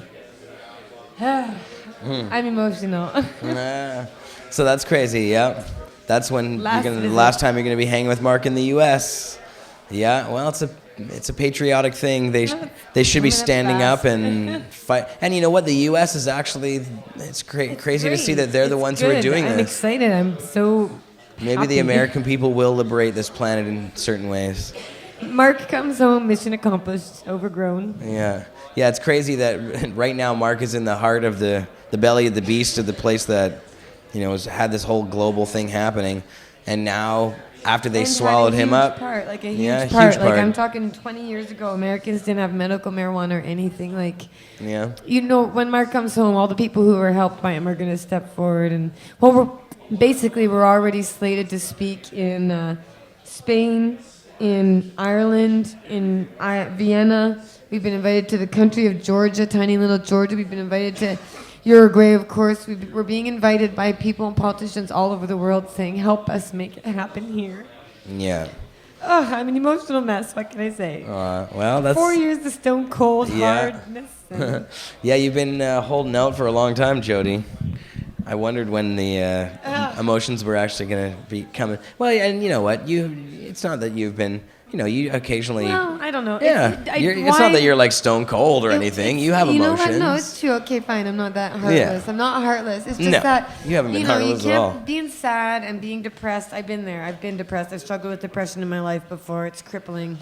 I'm emotional. So that's crazy, yeah. That's when the last time you're going to be hanging with Mark in the U.S. Yeah, well, it's a patriotic thing. They should be standing up and fight. And you know what? The U.S. is actually, it's crazy to see that they're the ones who are doing I'm this. excited. I'm so Maybe happy. the American people will liberate this planet in certain ways. Mark comes home, mission accomplished, overgrown. Yeah. Yeah, it's crazy that right now Mark is in the heart of the belly of the beast of the place that, had this whole global thing happening. And now, after they And swallowed had a him huge up. part, like a huge Yeah, part. huge Like part. I'm talking 20 years ago, Americans didn't have medical marijuana or anything. Like, Yeah. when Mark comes home, all the people who were helped by him are going to step forward. And, well, we're already slated to speak in Spain, in Ireland, in Vienna. We've been invited to the country of Georgia, tiny little Georgia. We've been invited to Uruguay, of course. We're being invited by people and politicians all over the world saying, help us make it happen here. Yeah. Oh, I'm an emotional mess. What can I say? Well, that's 4 years of stone cold Yeah. hardness. and- Yeah, you've been holding out for a long time, Jodie. I wondered when the emotions were actually going to be coming. Well, and you know what? It's not that you've been, you occasionally. Well, I don't know. Yeah, it's not that you're like stone cold or anything. You have You know emotions. what? No, it's true. Okay, fine. I'm not that heartless. I'm not heartless. It's just No, that you haven't been heartless you at can't all. being sad and being depressed. I've been there. I've been depressed. I've struggled with depression in my life before. It's crippling.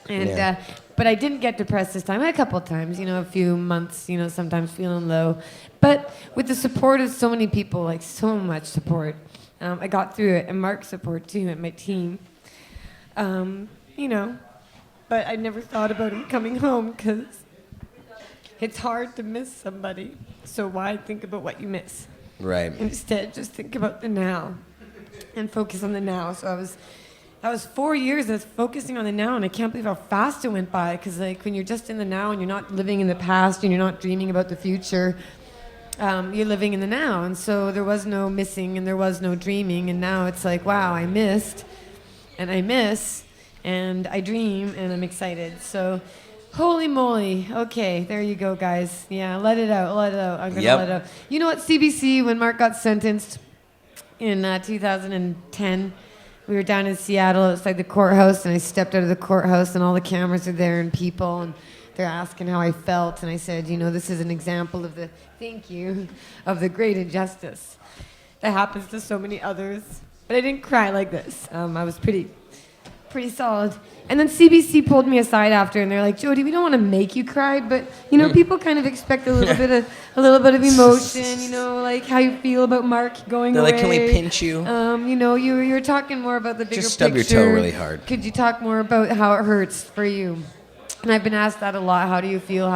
And Yeah. but I didn't get depressed this time. A couple of times, a few months, sometimes feeling low. But with the support of so many people, like so much support, I got through it. And Mark's support too, and my team. But I never thought about him coming home because it's hard to miss somebody. So why think about what you miss? Right. Instead, just think about the now and focus on the now. So that was 4 years of focusing on the now, and I can't believe how fast it went by. Because when you're just in the now and you're not living in the past and you're not dreaming about the future, you're living in the now. And so there was no missing and there was no dreaming. And now it's like, wow, I missed and I miss and I dream and I'm excited. So Holy moly. Okay, there you go, guys. Yeah, let it out. I'm going to Yep. let it out. You know what, CBC, when Mark got sentenced in 2010, we were down in Seattle outside the courthouse, and I stepped out of the courthouse, and all the cameras are there and people, and they're asking how I felt, and I said, this is an example of the great injustice that happens to so many others. But I didn't cry like this. I was pretty solid. And then CBC pulled me aside after, and they're like, Jodie, we don't want to make you cry, but people kind of expect a little bit of emotion, like how you feel about Mark going They're away. like, can we pinch you? You're talking more about the bigger Just stub picture. your toe really hard. Could you talk more about how it hurts for you? And I've been asked that a lot. How do you feel?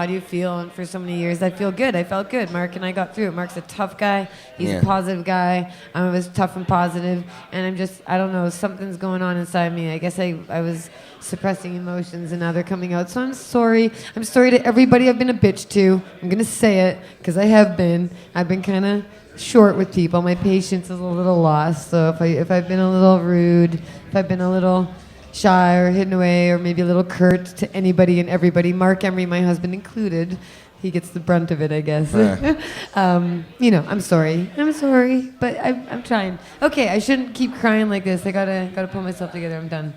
And for so many years, I feel good. I felt good. Mark and I got through it. Mark's a tough guy. He's a positive guy. I was tough and positive. And I don't know, something's going on inside me. I guess I was suppressing emotions, and now they're coming out. So I'm sorry. I'm sorry to everybody I've been a bitch to. I'm going to say it, because I have been. I've been kind of short with people. My patience is a little lost. So if I've been a little rude, if I've been a little shy or hidden away or maybe a little curt to anybody and everybody, Marc Emery, my husband included, he gets the brunt of it, I guess. I'm sorry, but I'm trying. Okay, I shouldn't keep crying like this. I gotta pull myself together. I'm done.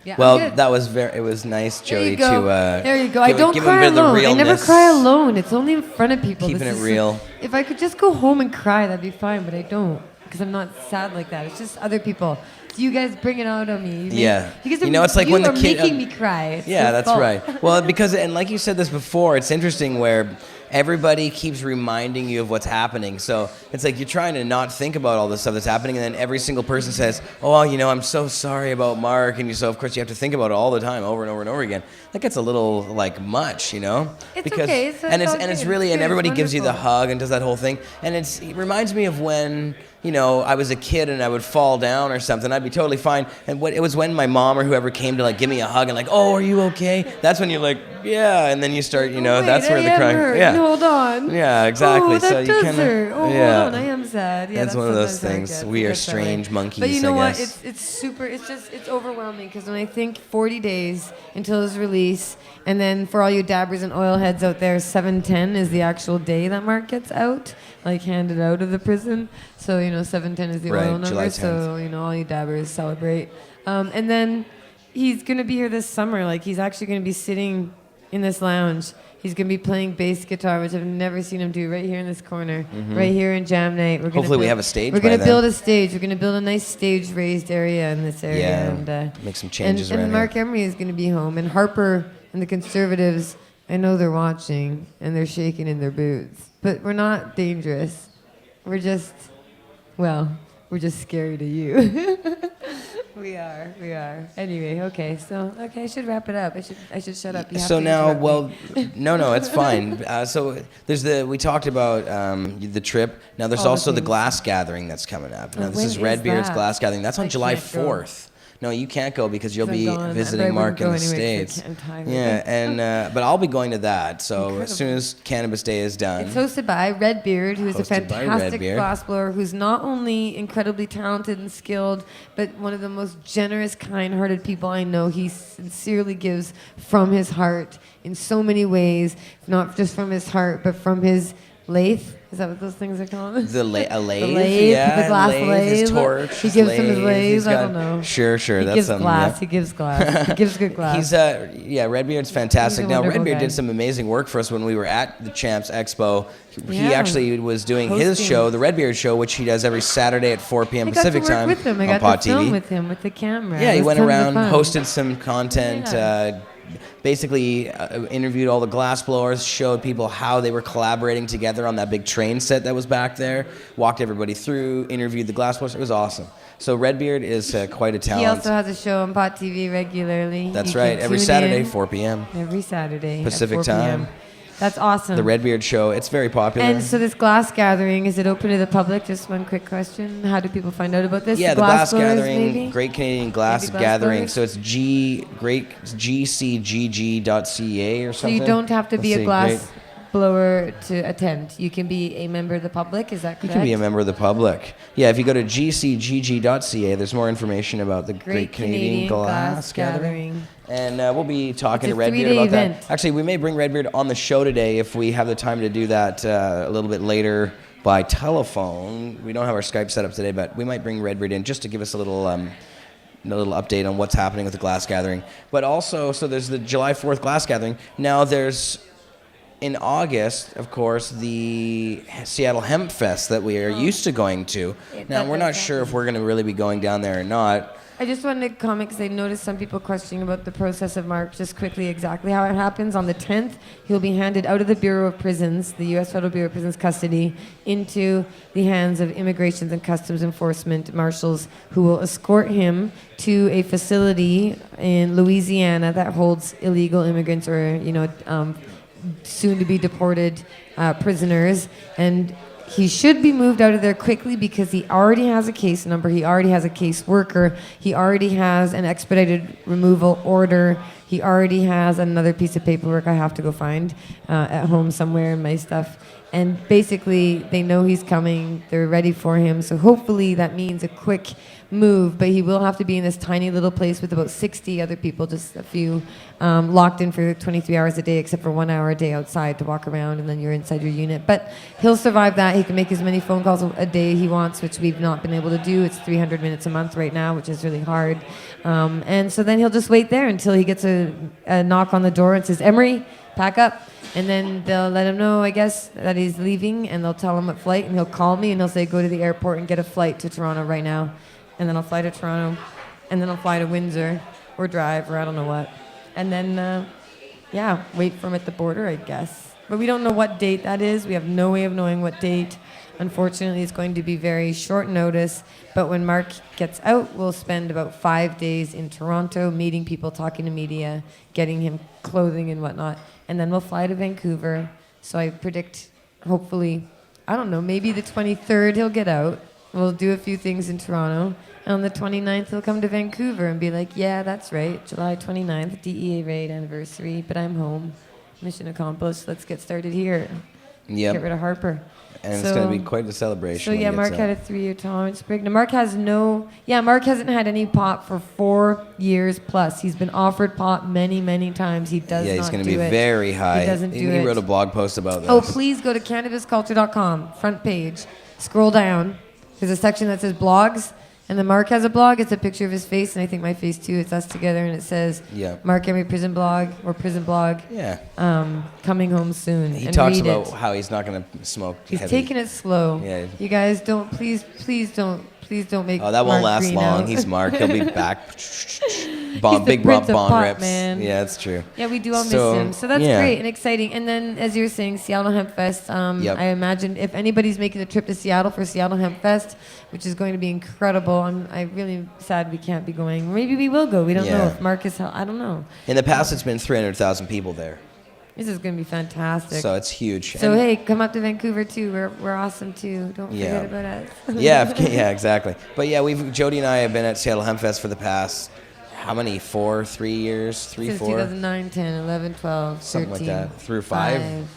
Yeah, Well, I'm good. that was it was nice, There Jodie, you go. to there you go. I don't give him a cry bit of the alone. I never realness. cry alone. It's only in front of people. Keeping This it is- real. If I could just go home and cry, that'd be fine, but I don't, because I'm not sad like that. It's just other people. You guys bring it out on me. Yeah. You guys It's like when the kid. making me cry. It's Yeah, your that's fault. right. Well, because, and like you said this before, it's interesting where everybody keeps reminding you of what's happening. So it's like you're trying to not think about all this stuff that's happening, and then every single person says, "Oh, I'm so sorry about Mark," and so of course you have to think about it all the time, over and over and over again. That gets a little much, It's because okay. and it's all and it's good. really It's and good. everybody It's gives you the wonderful. hug and does that whole thing, and it reminds me of when I was a kid and I would fall down or something. I'd be totally fine, and it was when my mom or whoever came to give me a hug and "Oh, are you okay?" That's when you're like, "Yeah," and then you start, Wait, that's where I the am crying. hurt. Yeah. Hold on. Yeah, exactly. Oh, that So you does kinda, hurt. Oh, yeah. hold on. I am sad. Yeah, That's one of those sometimes how it things. gets. We It are gets that way. strange monkeys, But you know I what? guess. It's super. It's overwhelming, because when I think 40 days until his release, and then for all you dabbers and oil heads out there, 7/10 is the actual day that Mark gets out, handed out of the prison. So 7/10 is the Right, oil number. July 10th. So all you dabbers celebrate. And then he's gonna be here this summer. He's actually gonna be sitting in this lounge. He's going to be playing bass guitar, which I've never seen him do, right here in this corner, right here in Jam Night. We're gonna Hopefully we build- have a stage We're by going to then. build a stage. We're going to build a nice stage raised area in this area. Yeah, and make some changes and around Marc here. Emery is going to be home. And Harper and the Conservatives, I know they're watching, and they're shaking in their boots. But we're not dangerous. We're just scary to you. We are. Anyway, okay. So, I should wrap it up. I should shut up. You have So to now, interrupt me. no, it's fine. So we talked about the trip. Now there's All the also the things. glass gathering that's coming up. Now this when is is Redbeard's that? glass gathering. That's on I July can't go. 4th. No, you can't go because you'll I'm be gone. visiting I Mark in the wouldn't go anyway 'cause States. I'm tired. Yeah, and but I'll be going to that. So as soon as Cannabis Day is done. It's hosted by Redbeard, who is a Hosted by fantastic Redbeard. glassblower who's not only incredibly talented and skilled, but one of the most generous, kind-hearted people I know. He sincerely gives from his heart in so many ways, not just from his heart, but from his lathe. Is that what those things are called? A lathe, The lathe, yeah, the glass his lathe. torch, He his gives him his lathe, he's lathe. I got- don't know. Sure, He that's gives something. glass. Yeah. He gives glass. He gives good glass. He's Redbeard's fantastic. He's a Now wonderful Redbeard guy. did some amazing work for us when we were at the Champs Expo. He Yeah. actually was doing his Hosting. show, the Redbeard Show, which he does every Saturday at 4 p.m. I got Pacific to work time with him. I on got Pot to film TV. with him with the camera. Yeah, It he was went tons of around, fun. hosted some content, Yeah. basically interviewed all the glass blowers, showed people how they were collaborating together on that big train set that was back there, walked everybody through, interviewed the glass blowers. It was awesome. So Redbeard is quite a talent. He also has a show on Pot TV regularly. That's You right, can every tune Saturday, in 4 p.m. Every Saturday. at Pacific 4 p.m. time. That's awesome. The Redbeard Show. It's very popular. And so this glass gathering, is it open to the public? Just one quick question. How do people find out about this? Yeah, the glass blowers, gathering, maybe? Great Canadian Glass Maybe glass Gathering. blowers? So it's GCGG.ca or So something. you don't have to be Let's a see, glass blower to attempt. You can be a member of the public. Is that correct? You can be a member of the public. Yeah, if you go to gcgg.ca, there's more information about the Great Canadian Glass Gathering. And we'll be talking to Redbeard about that. Actually, we may bring Redbeard on the show today if we have the time to do that a little bit later by telephone. We don't have our Skype set up today, but we might bring Redbeard in just to give us a little update on what's happening with the Glass Gathering. But also, so there's the July 4th Glass Gathering. Now there's, in August, of course, the Seattle Hemp Fest that we are used to going to. Now, we're not sure if we're going to really be going down there or not. I just wanted to comment because I noticed some people questioning about the process of Marc. Just quickly, exactly how it happens. On the 10th, he'll be handed out of the Bureau of Prisons, the U.S. Federal Bureau of Prisons custody, into the hands of Immigration and Customs Enforcement marshals who will escort him to a facility in Louisiana that holds illegal immigrants or, soon to be deported prisoners. And he should be moved out of there quickly because he already has a case number, he already has a case worker, he already has an expedited removal order, he already has another piece of paperwork I have to go find at home somewhere in my stuff. And basically, they know he's coming, they're ready for him, so hopefully that means a quick move, but he will have to be in this tiny little place with about 60 other people, just a few, locked in for 23 hours a day, except for 1 hour a day outside to walk around, and then you're inside your unit. But he'll survive that. He can make as many phone calls a day he wants, which we've not been able to do. It's 300 minutes a month right now, which is really hard. And so then he'll just wait there until he gets a knock on the door and says, Emery, pack up. And then they'll let him know, I guess, that he's leaving, and they'll tell him what flight, and he'll call me, and he'll say, go to the airport and get a flight to Toronto right now. And then I'll fly to Toronto, and then I'll fly to Windsor, or drive, or I don't know what. And then, wait for him at the border, I guess. But we don't know what date that is. We have no way of knowing what date. Unfortunately, it's going to be very short notice. But when Marc gets out, we'll spend about 5 days in Toronto, meeting people, talking to media, getting him clothing and whatnot. And then we'll fly to Vancouver. So I predict, hopefully, I don't know, maybe the 23rd he'll get out. We'll do a few things in Toronto. And on the 29th, he'll come to Vancouver and be like, yeah, that's right, July 29th, DEA raid anniversary, but I'm home. Mission accomplished. Let's get started here. Yep. Get rid of Harper. And it's going to be quite a celebration. So, Marc had a 3-year tolerance break. Now, Marc hasn't had any pot for 4 years plus. He's been offered pot many, many times. He does not do it. Yeah, he's going to be very high. He doesn't do it. He wrote a blog post about this. Oh, please go to cannabisculture.com, front page. Scroll down. There's a section that says blogs. And then Marc has a blog. It's a picture of his face, and I think my face too. It's us together, and it says Marc Emery prison blog or prison blog. Yeah. Coming home soon. He talks about how he's not going to smoke. He's taking it slow. Yeah. You guys don't please don't make. Oh, that won't last long. Out. He's Marc. He'll be back. Big bond rips. Man. Yeah, that's true. Yeah, we do all miss him. So that's great and exciting. And then, as you were saying, Seattle Hemp Fest. I imagine if anybody's making the trip to Seattle for Seattle Hemp Fest, which is going to be incredible, I'm really sad we can't be going. Maybe we will go. We don't know if Marc is. I don't know. In the past, it's been 300,000 people there. This is going to be fantastic. So it's huge. So hey, come up to Vancouver too. We're awesome too. Don't forget about us. yeah, exactly. But yeah, Jodie and I have been at Seattle Hemp Fest for the past, how many? 3 years? Since 4? 2009, 10, 11, 12, something 13. like that. Through 5?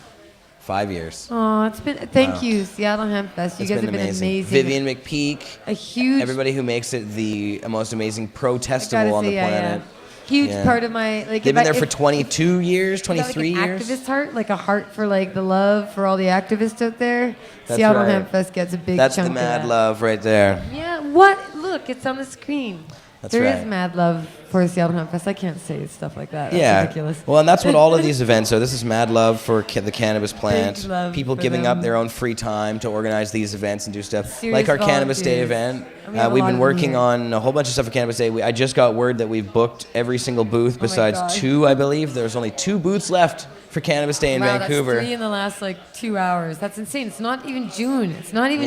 5 years. Oh, it's been. Thank you, Seattle Hemp Fest. You guys have been amazing. Vivian McPeak. A huge. Everybody who makes it the most amazing protestable on the planet. Huge part of my They've been there for 22 years, 23 years. Activist heart, like a heart for like the love for all the activists out there. That's Seattle right. Hemp Fest gets a big That's chunk the mad of that. love right there. Yeah. What? Look, it's on the screen. There right. is mad love for Seattle Hemp Fest. I can't say stuff like that. That's ridiculous. Well, and that's what all of these events are. This is mad love for the cannabis plant. People giving up their own free time to organize these events and do stuff. Serious like our volunteers. Cannabis Day event. We've been working on a whole bunch of stuff for Cannabis Day. I just got word that we've booked every single booth besides 2, I believe. There's only 2 booths left for Cannabis Day in Vancouver. That's 3 in the last 2 hours. That's insane. It's not even June.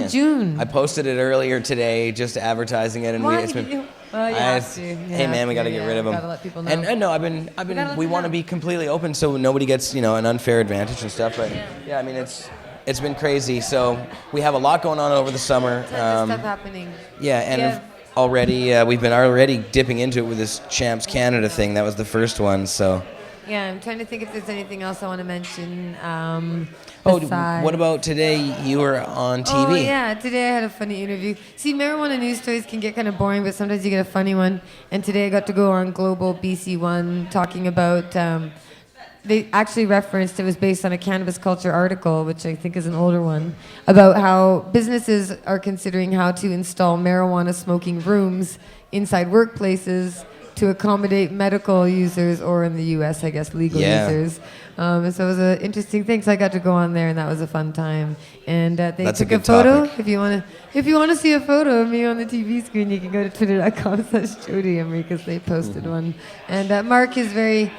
June. I posted it earlier today, just advertising it, and it's been. Well, you have to. Hey man, we got to get rid of them. Gotta let people know. And no, I've been. We want to be completely open, so nobody gets an unfair advantage and stuff. But yeah, I mean it's been crazy. So we have a lot going on over the summer. Tons of stuff happening. Yeah, and already we've been already dipping into it with this Champs Canada thing. That was the first one. So Yeah, I'm trying to think if there's anything else I want to mention. Oh, what about today? You were on TV. Oh, yeah. Today I had a funny interview. See, marijuana news stories can get kind of boring, but sometimes you get a funny one. And today I got to go on Global BC One talking about... they actually referenced, it was based on a Cannabis Culture article, which I think is an older one, about how businesses are considering how to install marijuana smoking rooms inside workplaces to accommodate medical users, or in the U.S., I guess, legal users. And so it was an interesting thing. So I got to go on there, and that was a fun time. And they took a photo. Topic. If you want to see a photo of me on the TV screen, you can go to twitter.com/Jodie Emery, because they posted one. And Marc is very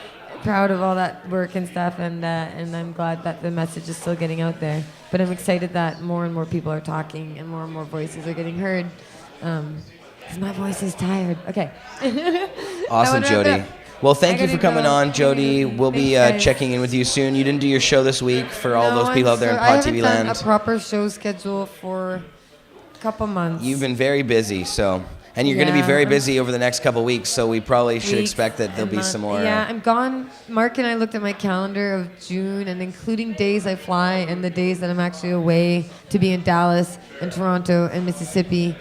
proud of all that work and stuff, and I'm glad that the message is still getting out there. But I'm excited that more and more people are talking and more voices are getting heard. Because my voice is tired. Okay. Awesome, Jodie. Well, thank you for coming on, Jodie. We'll be checking in with you soon. You didn't do your show this week for all those people out there in Pot TV land. I haven't done a proper show schedule for a couple months. You've been very busy, so... And you're going to be very busy over the next couple weeks, so we probably should expect that there'll be some more. Yeah, I'm gone. Marc and I looked at my calendar of June, and including days I fly and the days that I'm actually away to be in Dallas and Toronto and Mississippi.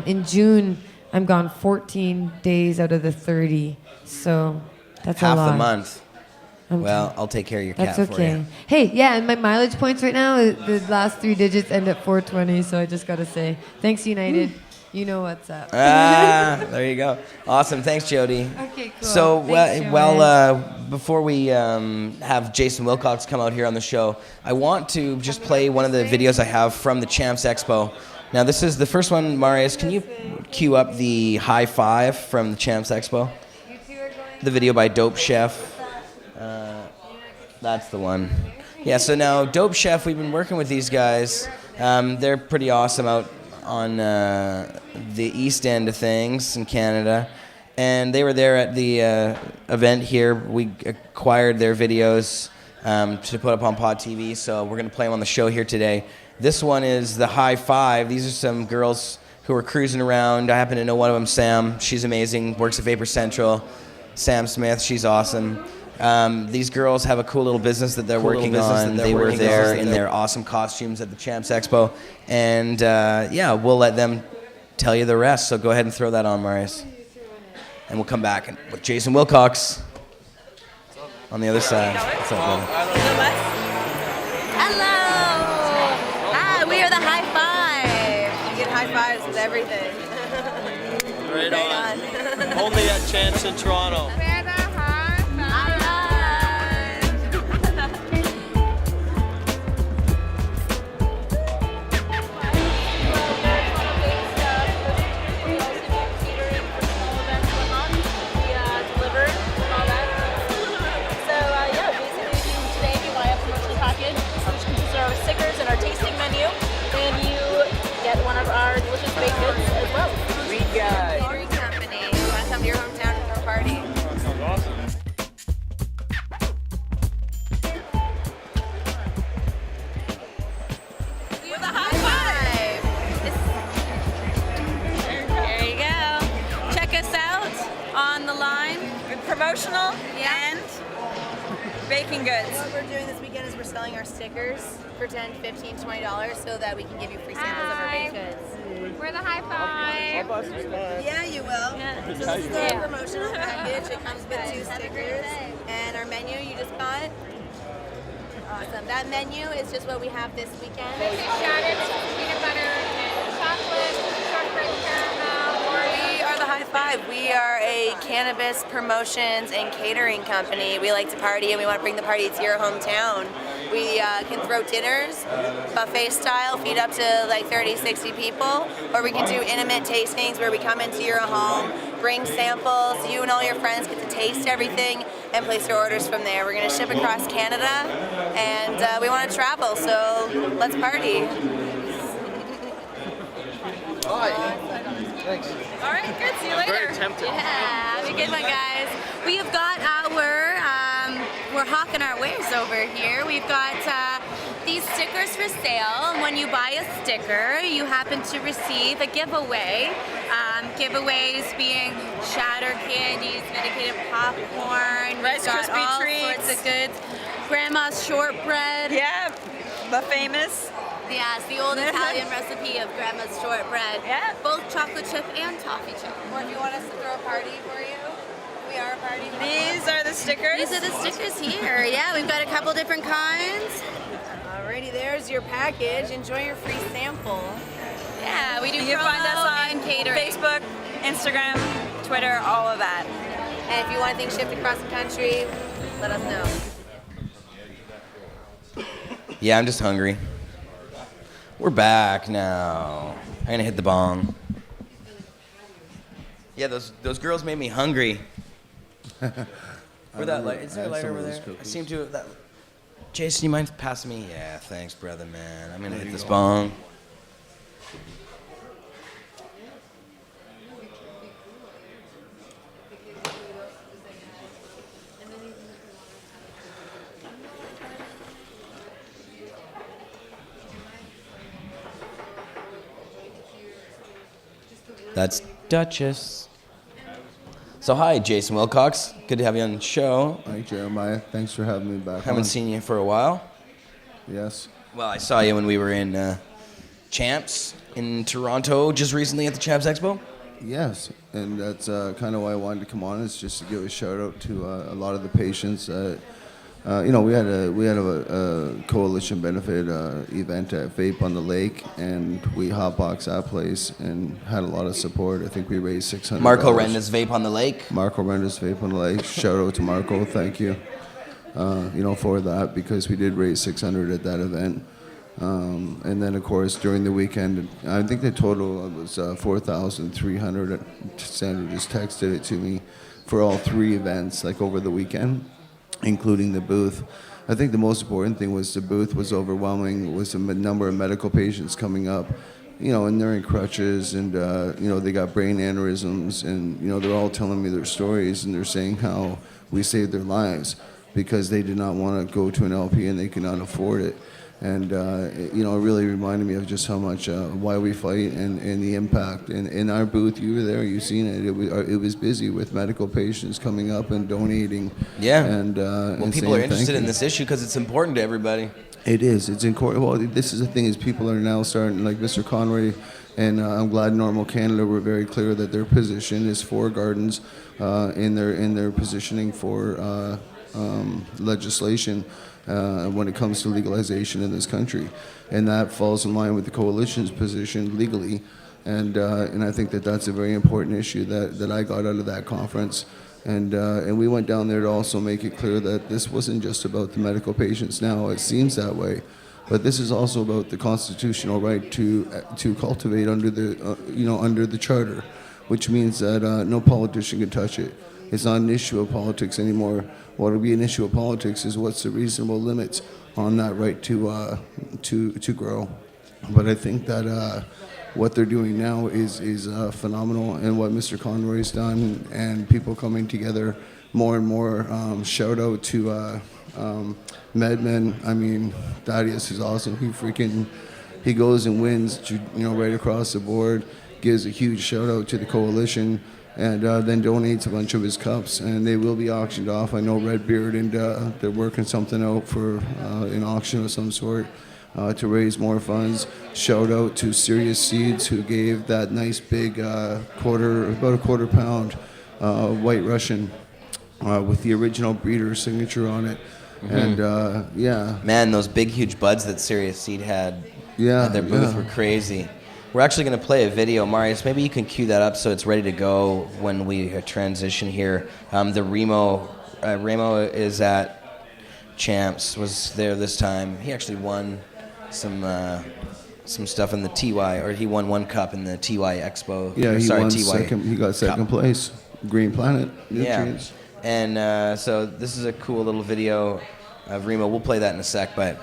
In June, I'm gone 14 days out of the 30, so that's a lot. Half the month. Well, I'll take care of your cat for you. Hey, yeah, and my mileage points right now, the last 3 digits end at 420, so I just got to say, thanks, United. You know what's up. There you go. Awesome. Thanks, Jodie. Okay, cool. So, before we have Jason Wilcox come out here on the show, I want to just play one of the videos I have from the Champs Expo. Now, this is the first one. Marius, can you cue up the high five from the Champs Expo? The video by Dope Chef. That's the one. Yeah, so now Dope Chef, we've been working with these guys. They're pretty awesome out on the east end of things in Canada, and they were there at the event here. We acquired their videos to put up on Pot TV, so we're going to play them on the show here today. This one is the high five. These are some girls who are cruising around. I happen to know one of them, Sam. She's amazing, works at Vapor Central. Sam Smith, she's awesome. These girls have a cool little business that they're working on. They were there in their awesome costumes at the Champs Expo. And we'll let them tell you the rest. So go ahead and throw that on, Marius. And we'll come back with Jason Wilcox on the other side. What's up, brother? Hello! We are the High Five. You get high fives with everything. Right on. Only at Champs in Toronto. One of our delicious baked goods as well. TheWeedGuy. Catering company. You want to come to your hometown and throw a party? That sounds awesome. We're the High Five. There you go. Check us out on the line. Promotional and baking goods. What we're doing this weekend is we're selling our stickers for $10, $15, $20 so that we can give you free samples of our baked goods. We're the High Five. Yeah, you will. Yeah. So this is the promotional package. It comes with 2 stickers. And our menu you just got. Awesome. That menu is just what we have this weekend. Peanut butter and chocolate, shortbread caramel. We are the High Five. We are a cannabis promotions and catering company. We like to party and we want to bring the party to your hometown. We can throw dinners, buffet style, feed up to like 30, 60 people, or we can do intimate tastings where we come into your home, bring samples, you and all your friends get to taste everything and place your orders from there. We're going to ship across Canada and we want to travel, so let's party. Thanks. All right, good. See you later. Very tempting. Yeah, have a good one, guys. We have got we're hawking our wares over here. We've got these stickers for sale. When you buy a sticker, you happen to receive a giveaway. Giveaways being shatter candies, medicated popcorn, and we've Rice got Krispie all treats. sorts of goods. Grandma's shortbread. Yeah, the famous. Yeah, it's the old Italian recipe of Grandma's shortbread. Yeah. Both chocolate chip and toffee chip. Or if you want us to throw a party for you, we are a party. These are the stickers. These are the stickers here. Yeah, we've got a couple different kinds. Alrighty, there's your package. Enjoy your free sample. Yeah, we do You can find us promo on and catering. Facebook, Instagram, Twitter, all of that. And if you want things shipped across the country, let us know. Yeah, I'm just hungry. We're back now. I'm gonna hit the bong. Yeah, those girls made me hungry. Where that light? Is there a light over there? I seem to. That. Jason, you mind passing me? Yeah, thanks, brother, man. I'm gonna hit this bong. That's Duchess. So hi, Jason Wilcox. Good to have you on the show. Hi, Jeremiah. Thanks for having me back. Haven't seen you for a while. Yes. Well, I saw you when we were in Champs in Toronto just recently at the Champs Expo. Yes, and that's kind of why I wanted to come on, is just to give a shout out to a lot of the patients. We had a coalition benefit event at Vape on the Lake, and we hotboxed that place and had a lot of support. I think we raised $600. Marco Renda's Vape on the Lake. Marco Renda's Vape on the Lake. Shout out to Marco. Thank you. For that, because we did raise $600 at that event. And then, of course, during the weekend, I think the total was 4,300. Sandra just texted it to me for all three events, like over the weekend, including the booth. I think the most important thing was the booth was overwhelming. It was a number of medical patients coming up, and they're in crutches, and they got brain aneurysms, and they're all telling me their stories, and they're saying how we saved their lives because they did not want to go to an LP and they could not afford it. And it really reminded me of just how much why we fight and the impact. And in our booth, you were there, you seen it. It was busy with medical patients coming up and donating. Yeah. And well, people are interested in this issue because it's important to everybody. It is. It's important. Well, this is the thing: is people are now starting, like Mr. Conroy, and I'm glad Normal Canada were very clear that their position is for gardens, in their positioning for legislation. When it comes to legalization in this country, and that falls in line with the coalition's position legally, and I think that's a very important issue that I got out of that conference, and we went down there to also make it clear that this wasn't just about the medical patients. Now it seems that way, but this is also about the constitutional right to cultivate under the charter, which means that no politician can touch it. It's not an issue of politics anymore. What will be an issue of politics is what's the reasonable limits on that right to grow. But I think that what they're doing now is phenomenal, and what Mr. Conroy's done, and people coming together more and more. Shout out to MedMen. I mean, Thaddeus is awesome. He goes and wins, right across the board. Gives a huge shout out to the coalition. And then donates a bunch of his cups, and they will be auctioned off. I know Redbeard, and they're working something out for an auction of some sort to raise more funds. Shout out to Serious Seeds, who gave that nice big about a quarter pound White Russian with the original breeder signature on it. Mm-hmm. And yeah. Man, those big, huge buds that Serious Seed had at their booth were crazy. We're actually going to play a video. Marius, maybe you can cue that up so it's ready to go when we transition here. The Remo is at Champs, was there this time. He actually won some stuff in the TY, or he won one cup in the TY Expo. Yeah, he got second cup. place. Green Planet. Nutrients. Yeah, and so this is a cool little video of Remo. We'll play that in a sec, but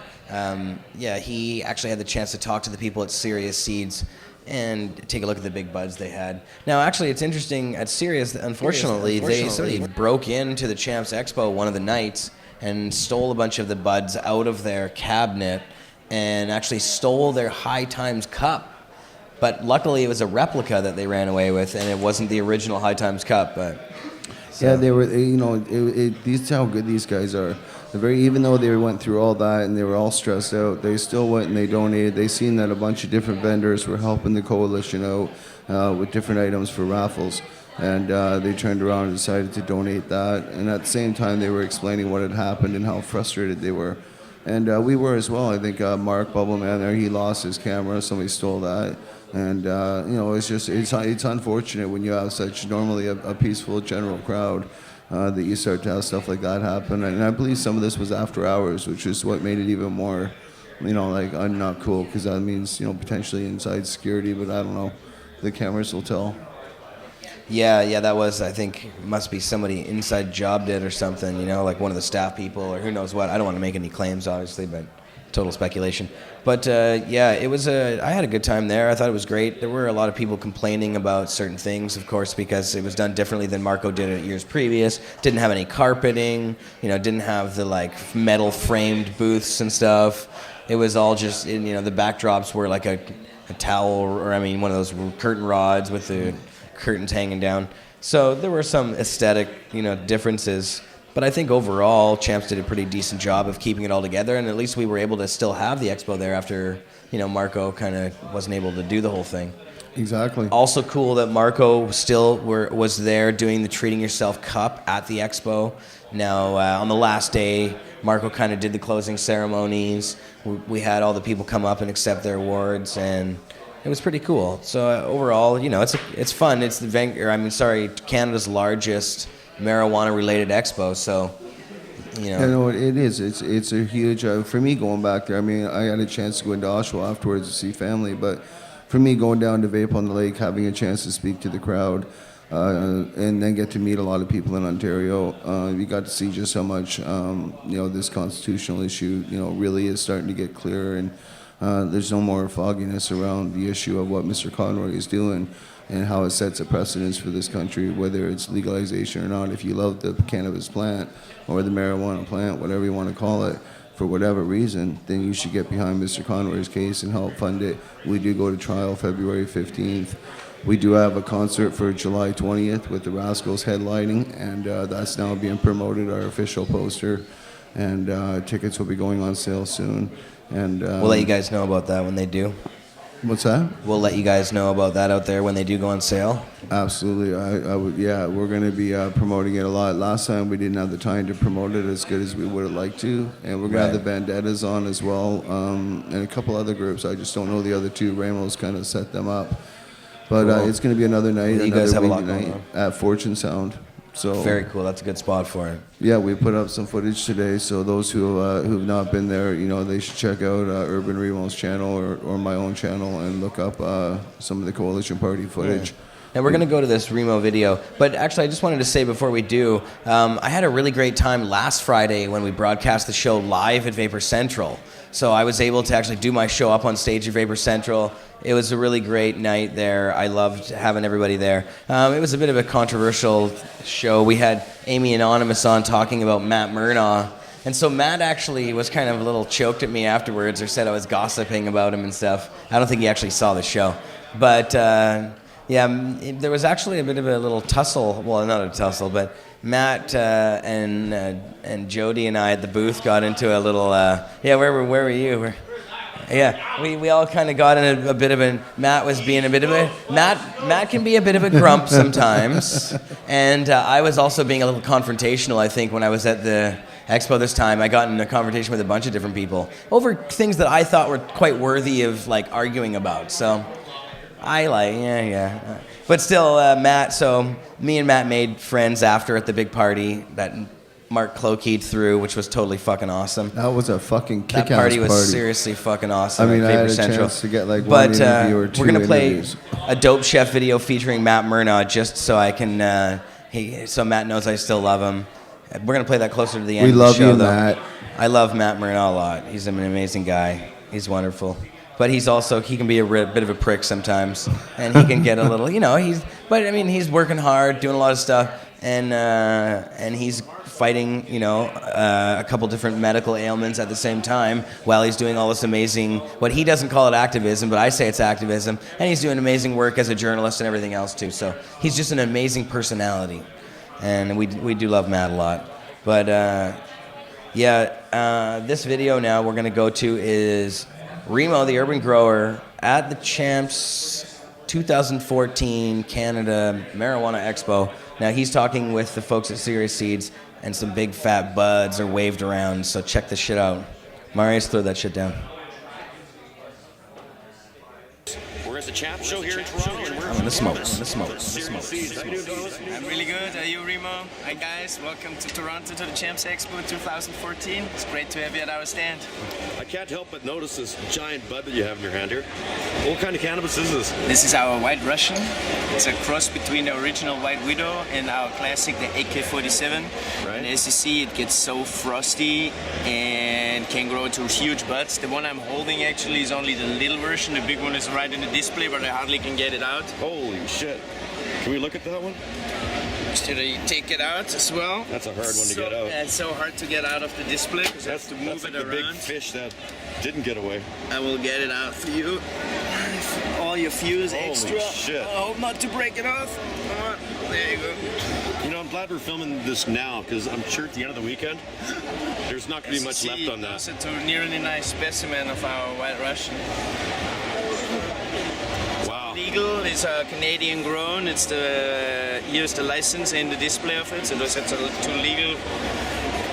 he actually had the chance to talk to the people at Serious Seeds and take a look at the big buds they had. Now, actually, it's interesting, at Serious, unfortunately, somebody broke into the Champs Expo one of the nights and stole a bunch of the buds out of their cabinet and actually stole their High Times cup. But luckily, it was a replica that they ran away with, and it wasn't the original High Times cup. But So. Yeah, they were. These how good these guys are. Even though they went through all that and they were all stressed out, they still went and they donated. They seen that a bunch of different vendors were helping the coalition out with different items for raffles, and they turned around and decided to donate that. And at the same time, they were explaining what had happened and how frustrated they were, and we were as well. I think Mark Bubbleman there, he lost his camera. Somebody stole that. And it's unfortunate when you have such normally a peaceful general crowd that you start to have stuff like that happen. And I believe some of this was after hours, which is what made it even more, not cool, because that means potentially inside security. But I don't know, the cameras will tell. Yeah, that was, I think, must be somebody inside jobbed it or something, like one of the staff people or who knows what. I don't want to make any claims, obviously, but total speculation. But it was I had a good time there. I thought it was great. There were a lot of people complaining about certain things, of course, because it was done differently than Marco did it years previous. Didn't have any carpeting, didn't have the metal framed booths and stuff. It was all just, the backdrops were like a towel or one of those curtain rods with the curtains hanging down. So there were some aesthetic, differences. But I think overall, Champs did a pretty decent job of keeping it all together, and at least we were able to still have the expo there after, Marco kind of wasn't able to do the whole thing. Exactly. Also cool that Marco still was there doing the Treating Yourself Cup at the expo. Now, on the last day, Marco kind of did the closing ceremonies. We had all the people come up and accept their awards, and it was pretty cool. So overall, it's fun. It's Canada's largest marijuana-related expo, so it is. It's a huge. For me, going back there, I had a chance to go into Oshawa afterwards to see family, but for me, going down to Vape on the Lake, having a chance to speak to the crowd, and then get to meet a lot of people in Ontario, you got to see just how much this constitutional issue really is starting to get clearer, and there's no more fogginess around the issue of what Mr. Conroy is doing and how it sets a precedence for this country, whether it's legalization or not. If you love the cannabis plant or the marijuana plant, whatever you want to call it, for whatever reason, then you should get behind Mr. Conroy's case and help fund it. We do go to trial February 15th. We do have a concert for July 20th with the Rascals headlining, and that's now being promoted, our official poster, and tickets will be going on sale soon. And we'll let you guys know about that when they do. What's that? We'll let you guys know about that out there when they do go on sale. Absolutely. I would. Yeah, we're going to be promoting it a lot. Last time we didn't have the time to promote it as good as we would have liked to, and we're going to have the Vendettas on as well, and a couple other groups. I just don't know the other two. Ramos kind of set them up, but it's going to be another night. You guys have a lot going on at Fortune Sound. So very cool. That's a good spot for it. Yeah, we put up some footage today, so those who've not been there, they should check out Urban Remo's channel or my own channel and look up some of the Coalition Party footage. Yeah. And we're going to go to this Remo video. But actually, I just wanted to say before we do, I had a really great time last Friday when we broadcast the show live at Vapor Central. So I was able to actually do my show up on stage at Vapor Central. It was a really great night there. I loved having everybody there. It was a bit of a controversial show. We had Amy Anonymous on talking about Matt Murnaugh. And so Matt actually was kind of a little choked at me afterwards or said I was gossiping about him and stuff. I don't think he actually saw the show. But there was actually a bit of a little tussle. Well, not a tussle, but Matt and Jodie and I at the booth got into a little, where were you? We all kind of got in a bit of a, Matt was being a bit of a, Matt can be a bit of a grump sometimes. And I was also being a little confrontational, I think, when I was at the expo this time. I got in a conversation with a bunch of different people over things that I thought were quite worthy of arguing about. So but still, Matt, so me and Matt made friends after at the big party that Marc Klokeid threw, which was totally fucking awesome. That was a fucking kick-ass party. That party was seriously fucking awesome. I had a Central. chance to get one interview or two. We're gonna play interviews. a Dope Chef video featuring Matt Murnaugh, just so I can, so Matt knows I still love him. We're gonna play that closer to the end. We of the love show, you, though. Matt. I love Matt Murnaugh a lot. He's an amazing guy. He's wonderful. But he can be a bit of a prick sometimes, and he can get a little, he's working hard, doing a lot of stuff, and he's fighting, a couple different medical ailments at the same time while he's doing all this amazing, what he doesn't call it activism, but I say it's activism, and he's doing amazing work as a journalist and everything else too. So he's just an amazing personality. and we do love Matt a lot. But this video now we're gonna go to is Remo, the urban grower, at the Champs 2014 Canada Marijuana Expo. Now he's talking with the folks at Serious Seeds, and some big fat buds are waved around. So check this shit out. Marius, throw that shit down. We're at the Champ Show here in Toronto, and we're I'm gonna smoke. I'm really good. Are you, Remo? Hi, guys. Welcome to Toronto to the Champs Expo 2014. It's great to have you at our stand. I can't help but notice this giant bud that you have in your hand here. What kind of cannabis is this? This is our White Russian. It's a cross between the original White Widow and our classic, the AK-47. Right. And as you see, it gets so frosty and can grow to huge buds. The one I'm holding actually is only the little version. The big one is right in the display, but I hardly can get it out. Holy shit. Can we look at that one? Should I take it out as well? That's a hard one to get out. Yeah, it's so hard to get out of the display because I have to move like it the around. big fish that didn't get away. I will get it out for you. All your fuse Holy extra. shit. I hope not to break it off. Come on. There you go. You know, I'm glad we're filming this now because I'm sure at the end of the weekend, there's not going to be much left on that. It's a nearly nice specimen of our White Russian. Wow. Legal. It's Canadian grown. It's here's the license and the display of it. So those are two legal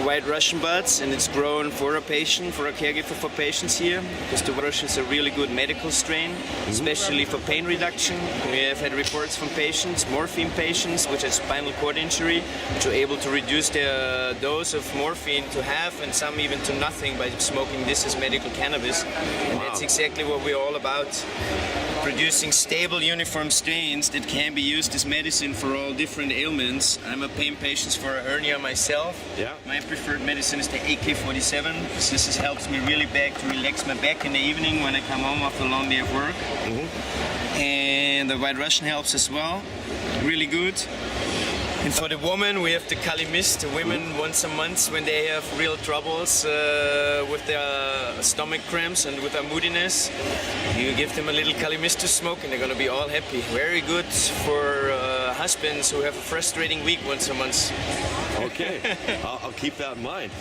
White Russian buds, and it's grown for a patient, for a caregiver for patients here, because the White Russian is a really good medical strain, especially for pain reduction. We have had reports from patients, morphine patients, which has spinal cord injury, which are able to reduce their dose of morphine to half, and some even to nothing by smoking this as medical cannabis. And that's exactly what we're all about. Producing stable, uniform strains that can be used as medicine for all different ailments. I'm a pain patient for a hernia myself. Yeah. My preferred medicine is the AK-47. This helps me really to relax my back in the evening when I come home after a long day of work. And the White Russian helps as well. Really good. And for the woman, we have the Cannabis. The women once a month when they have real troubles with their stomach cramps and with their moodiness, you give them a little Cannabis to smoke and they're going to be all happy. Very good for husbands who have a frustrating week once a month. Okay, I'll keep that in mind.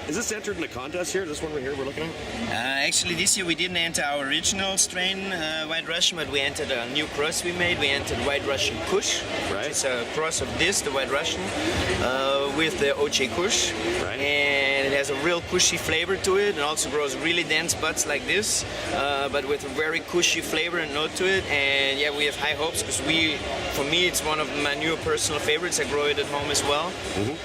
Is this entered in a contest here? This one right here we're looking at? Actually, this year we didn't enter our original strain, White Russian, but we entered a new cross we made. We entered White Russian Kush, which is a cross of this, the White Russian, with the OJ Kush. Right. And it has a real cushy flavor to it, and also grows really dense buds like this, but with a very cushy flavor and note to it. And yeah, we have high hopes because for me, it's one of my new personal favorites. I grow it at home as well.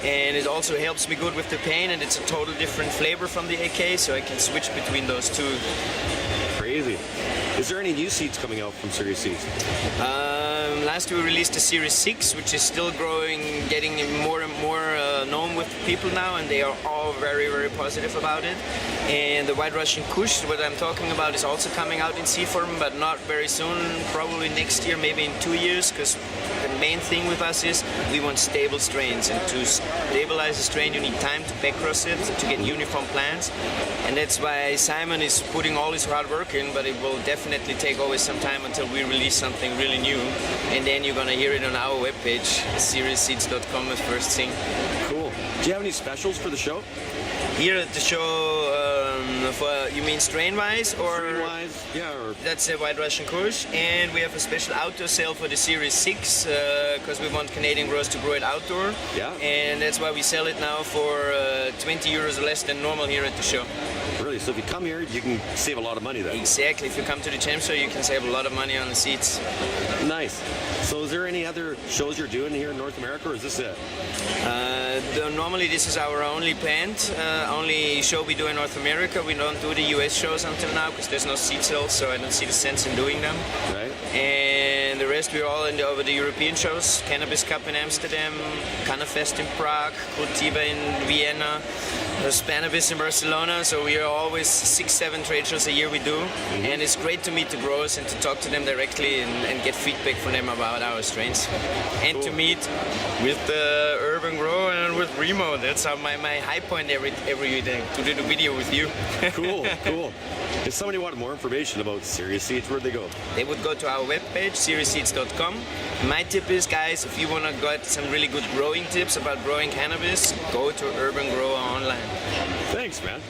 And it also helps me good with the pain, and it's a total different flavor from the AK, so I can switch between those two. Crazy. Is there any new seeds coming out from Serious Seeds? Last year we released the Series 6, which is still growing, getting more and more known with people now, and they are all very, very positive about it. And the White Russian Kush, what I'm talking about, is also coming out in seed form, but not very soon, probably next year, maybe in 2 years, because the main thing with us is we want stable strains, and to stabilize a strain you need time to backcross it, to get uniform plants, and that's why Simon is putting all his hard work in, but it will definitely take always some time until we release something really new, and then you're gonna hear it on our webpage, seriousseeds.com as first thing. Cool. Do you have any specials for the show? Here at the show, you mean strain-wise, or? Strain-wise, yeah. Or that's a White Russian Kush, and we have a special outdoor sale for the Series 6 because we want Canadian growers to grow it outdoor. Yeah. And that's why we sell it now for 20 euros less than normal here at the show. Really? So if you come here, you can save a lot of money then? Exactly. If you come to the Champ Show, you can save a lot of money on the seats. Nice. So is there any other shows you're doing here in North America, or is this it? Normally this is our only plant, only show we do in North America. We don't do the US shows until now because there's no seed sales, so I don't see the sense in doing them. Right. And the rest we're all over the European shows, Cannabis Cup in Amsterdam, Cannafest in Prague, Pot TV in Vienna, There's Cannabis in Barcelona, so we are always 6-7 trade shows a year we do, and it's great to meet the growers and to talk to them directly and get feedback from them about our strains, and to meet with the urban grower and with Remo. That's how my high point every day, to do the video with you. Cool. If somebody wanted more information about Serious Seeds, where'd they go? They would go to our webpage, seriousseeds.com. My tip is, guys, if you want to get some really good growing tips about growing cannabis, go to Urban Grower Online. Thanks, man.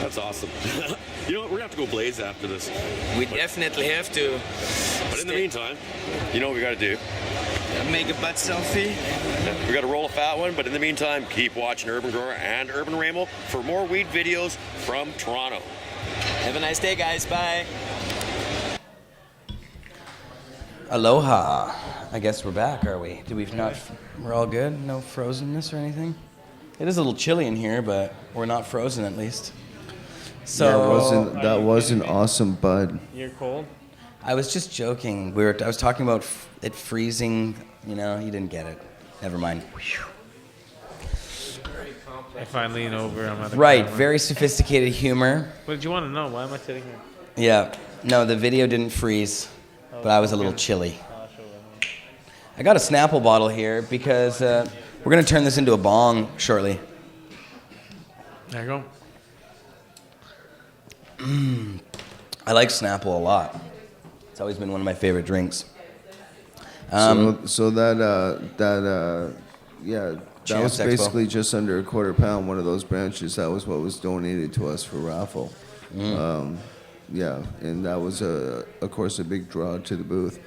That's awesome. You know what? We're going to have to go blaze after this. We definitely have to. But in the meantime, you know what we got to do? Make a butt selfie. We got to roll a fat one, but in the meantime, keep watching Urban Grower and Urban Ramo for more weed videos from Toronto. Have a nice day, guys. Bye. Aloha. I guess we're back, are we? We're all good? No frozenness or anything? It is a little chilly in here, but we're not frozen at least. So that was an awesome bud. You're cold? I was just joking. I was talking about it freezing. You know, you didn't get it. Never mind. If I lean over, I'm at the Right, camera. very sophisticated humor. What did you want to know? Why am I sitting here? Yeah. No, the video didn't freeze, but I was a little chilly. I got a Snapple bottle here because we're going to turn this into a bong shortly. There you go. I like Snapple a lot. It's always been one of my favorite drinks. That was Expo. basically just under a quarter pound, one of those branches. That was what was donated to us for raffle. And that was, of course, a big draw to the booth.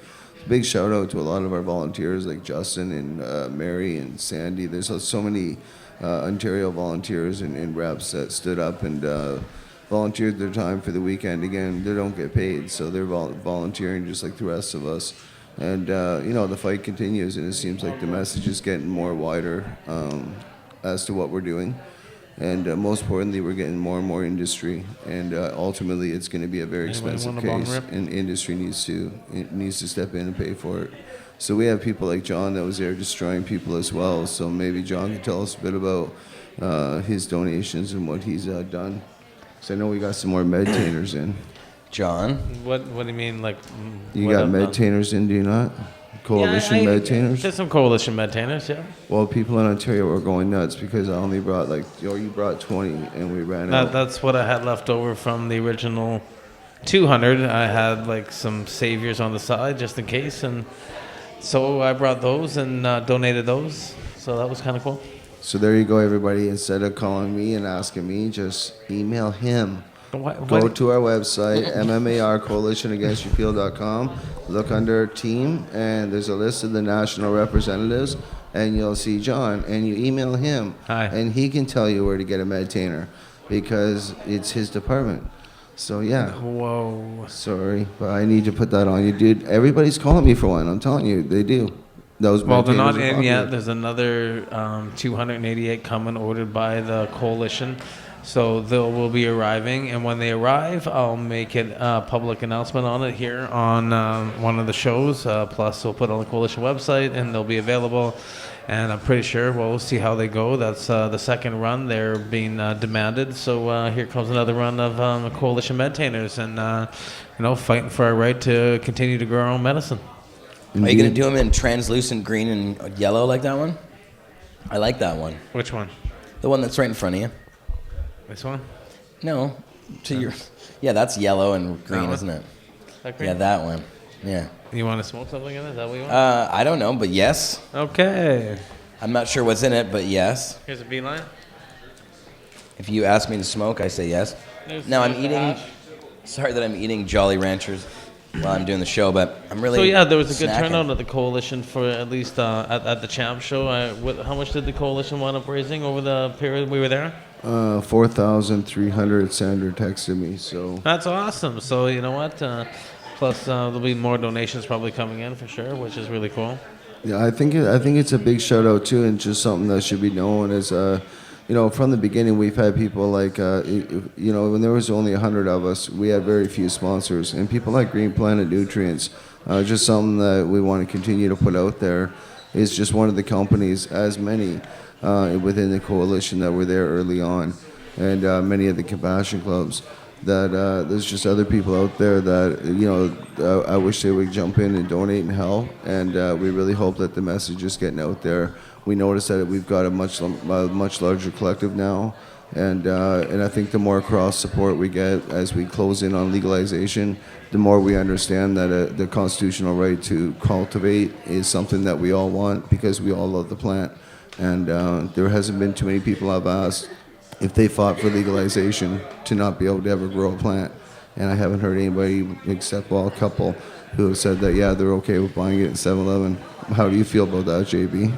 Big shout out to a lot of our volunteers like Justin and Mary and Sandy. There's so many Ontario volunteers and reps that stood up and volunteered their time for the weekend. Again, they don't get paid, so they're volunteering just like the rest of us. And, the fight continues, and it seems like the message is getting more wider as to what we're doing. And most importantly, we're getting more and more industry. And ultimately, it's going to be a very expensive case, and industry needs to step in and pay for it. So we have people like John that was there destroying people as well. So maybe John can tell us a bit about his donations and what he's done. So I know we got some more meditainers in. John? What do you mean, like? You got meditainers in, do you not? Coalition meditainers? There's some coalition meditainers, yeah. Well, people in Ontario were going nuts because I only brought you brought 20 and we ran out. That's what I had left over from the original 200. I had like some saviors on the side just in case, and so I brought those and donated those. So that was kind of cool. So there you go, everybody. Instead of calling me and asking me, just email him. Go to our website, mmarcoalitionagainstrepeal.com, look under team, and there's a list of the national representatives, and you'll see John, and you email him. Hi. And he can tell you where to get a meditainer because it's his department. So, yeah. Whoa. Sorry, but I need to put that on you, dude. Everybody's calling me for one. I'm telling you, they do. Well, they're not in yet. There's another 288 coming, ordered by the coalition. So they will be arriving, and when they arrive, I'll make it a public announcement on it here on one of the shows. Plus, we'll put it on the coalition website, and they'll be available. And I'm pretty sure we'll see how they go. That's the second run. They're being demanded. So here comes another run of coalition meditainers, and fighting for our right to continue to grow our own medicine. Are you going to do them in translucent green and yellow like that one? I like that one. Which one? The one that's right in front of you. This one? No, yeah, that's yellow and green, isn't it? That green? Yeah, that one. Yeah. You want to smoke something in it? Is that what you want? I don't know, but yes. Okay. I'm not sure what's in it, but yes. Here's a beeline. If you ask me to smoke, I say yes. Now I'm eating. Sorry that I'm eating Jolly Ranchers while I'm doing the show, but I'm really. So yeah, there was a good snacking. turnout at the coalition for at least at the Champ show. How much did the coalition wind up raising over the period we were there? 4,300. Sandra texted me, so. That's awesome. So you know what? Plus there'll be more donations probably coming in for sure, which is really cool. Yeah, I think it's a big shout out too, and just something that should be known as from the beginning we've had people like when there was only 100 of us, we had very few sponsors, and people like Green Planet Nutrients, just something that we want to continue to put out there. is just one of the companies, as many within the coalition that were there early on, and many of the compassion clubs. That there's just other people out there that, you know, I wish they would jump in and donate and help, and we really hope that the message is getting out there. We notice that we've got a much larger collective now, and I think the more cross support we get as we close in on legalization, the more we understand that the constitutional right to cultivate is something that we all want because we all love the plant. And there hasn't been too many people I've asked if they fought for legalization to not be able to ever grow a plant. And I haven't heard anybody except, well, a couple who have said that, yeah, they're okay with buying it at 7-Eleven. How do you feel about that, JB?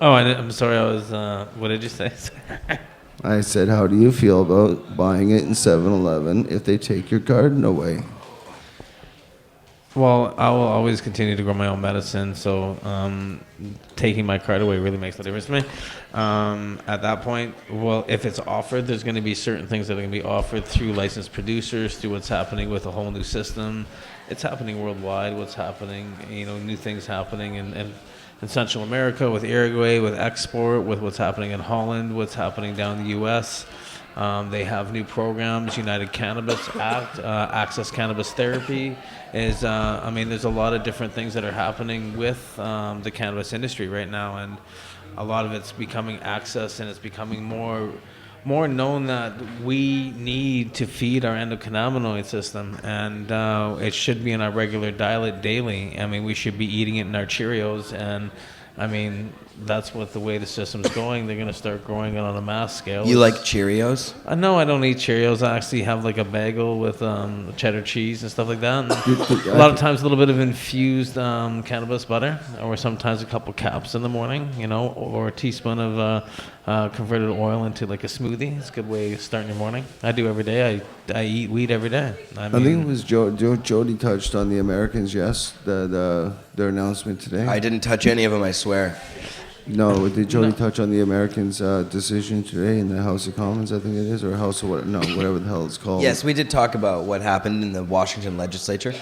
Oh, I'm sorry, I was, what did you say? I said, how do you feel about buying it in 7-Eleven if they take your garden away? Well, I will always continue to grow my own medicine, so taking my card away really makes no difference to me. At that point, well, if it's offered, there's going to be certain things that are going to be offered through licensed producers, through what's happening with a whole new system. It's happening worldwide, what's happening, you know, new things happening in Central America, with Uruguay, with export, with what's happening in Holland, what's happening down in the U.S., they have new programs, United Cannabis Act, Access Cannabis Therapy is, I mean, there's a lot of different things that are happening with the cannabis industry right now, and a lot of it's becoming access, and it's becoming more known that we need to feed our endocannabinoid system, and it should be in our regular diet daily. I mean, we should be eating it in our Cheerios, and I mean, that's what the way the system's going. They're going to start growing it on a mass scale. You like Cheerios? No, I don't eat Cheerios. I actually have like a bagel with cheddar cheese and stuff like that. And a lot of times a little bit of infused cannabis butter, or sometimes a couple caps in the morning, you know, or a teaspoon of converted oil into like a smoothie. It's a good way of starting your morning. I do every day. I eat weed every day. I think it was Jodie touched on the Americans, yes, their announcement today. I didn't touch any of them, I swear. No, did Jodie touch on the Americans' decision today in the House of Commons, I think it is, or House of what? No, whatever the hell it's called. Yes, we did talk about what happened in the Washington legislature.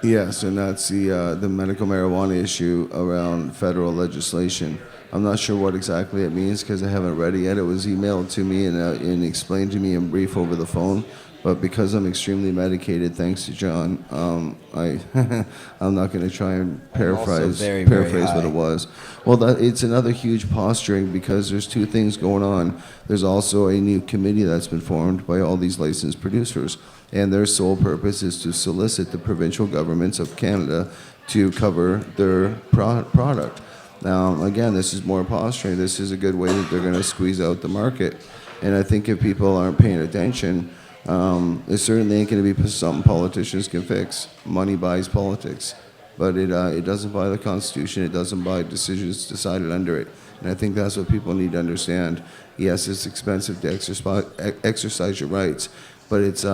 Yes, and that's the medical marijuana issue around federal legislation. I'm not sure what exactly it means because I haven't read it yet. It was emailed to me and explained to me in brief over the phone. But because I'm extremely medicated, thanks to John, I'm not going to try and paraphrase what it was. Well, it's another huge posturing because there's two things going on. There's also a new committee that's been formed by all these licensed producers, and their sole purpose is to solicit the provincial governments of Canada to cover their product. Now, again, this is more posturing. This is a good way that they're going to squeeze out the market. And I think if people aren't paying attention, it certainly ain't going to be something politicians can fix. Money buys politics, but it doesn't buy the Constitution. It doesn't buy decisions decided under it. And I think that's what people need to understand. Yes, it's expensive to exercise your rights, but it's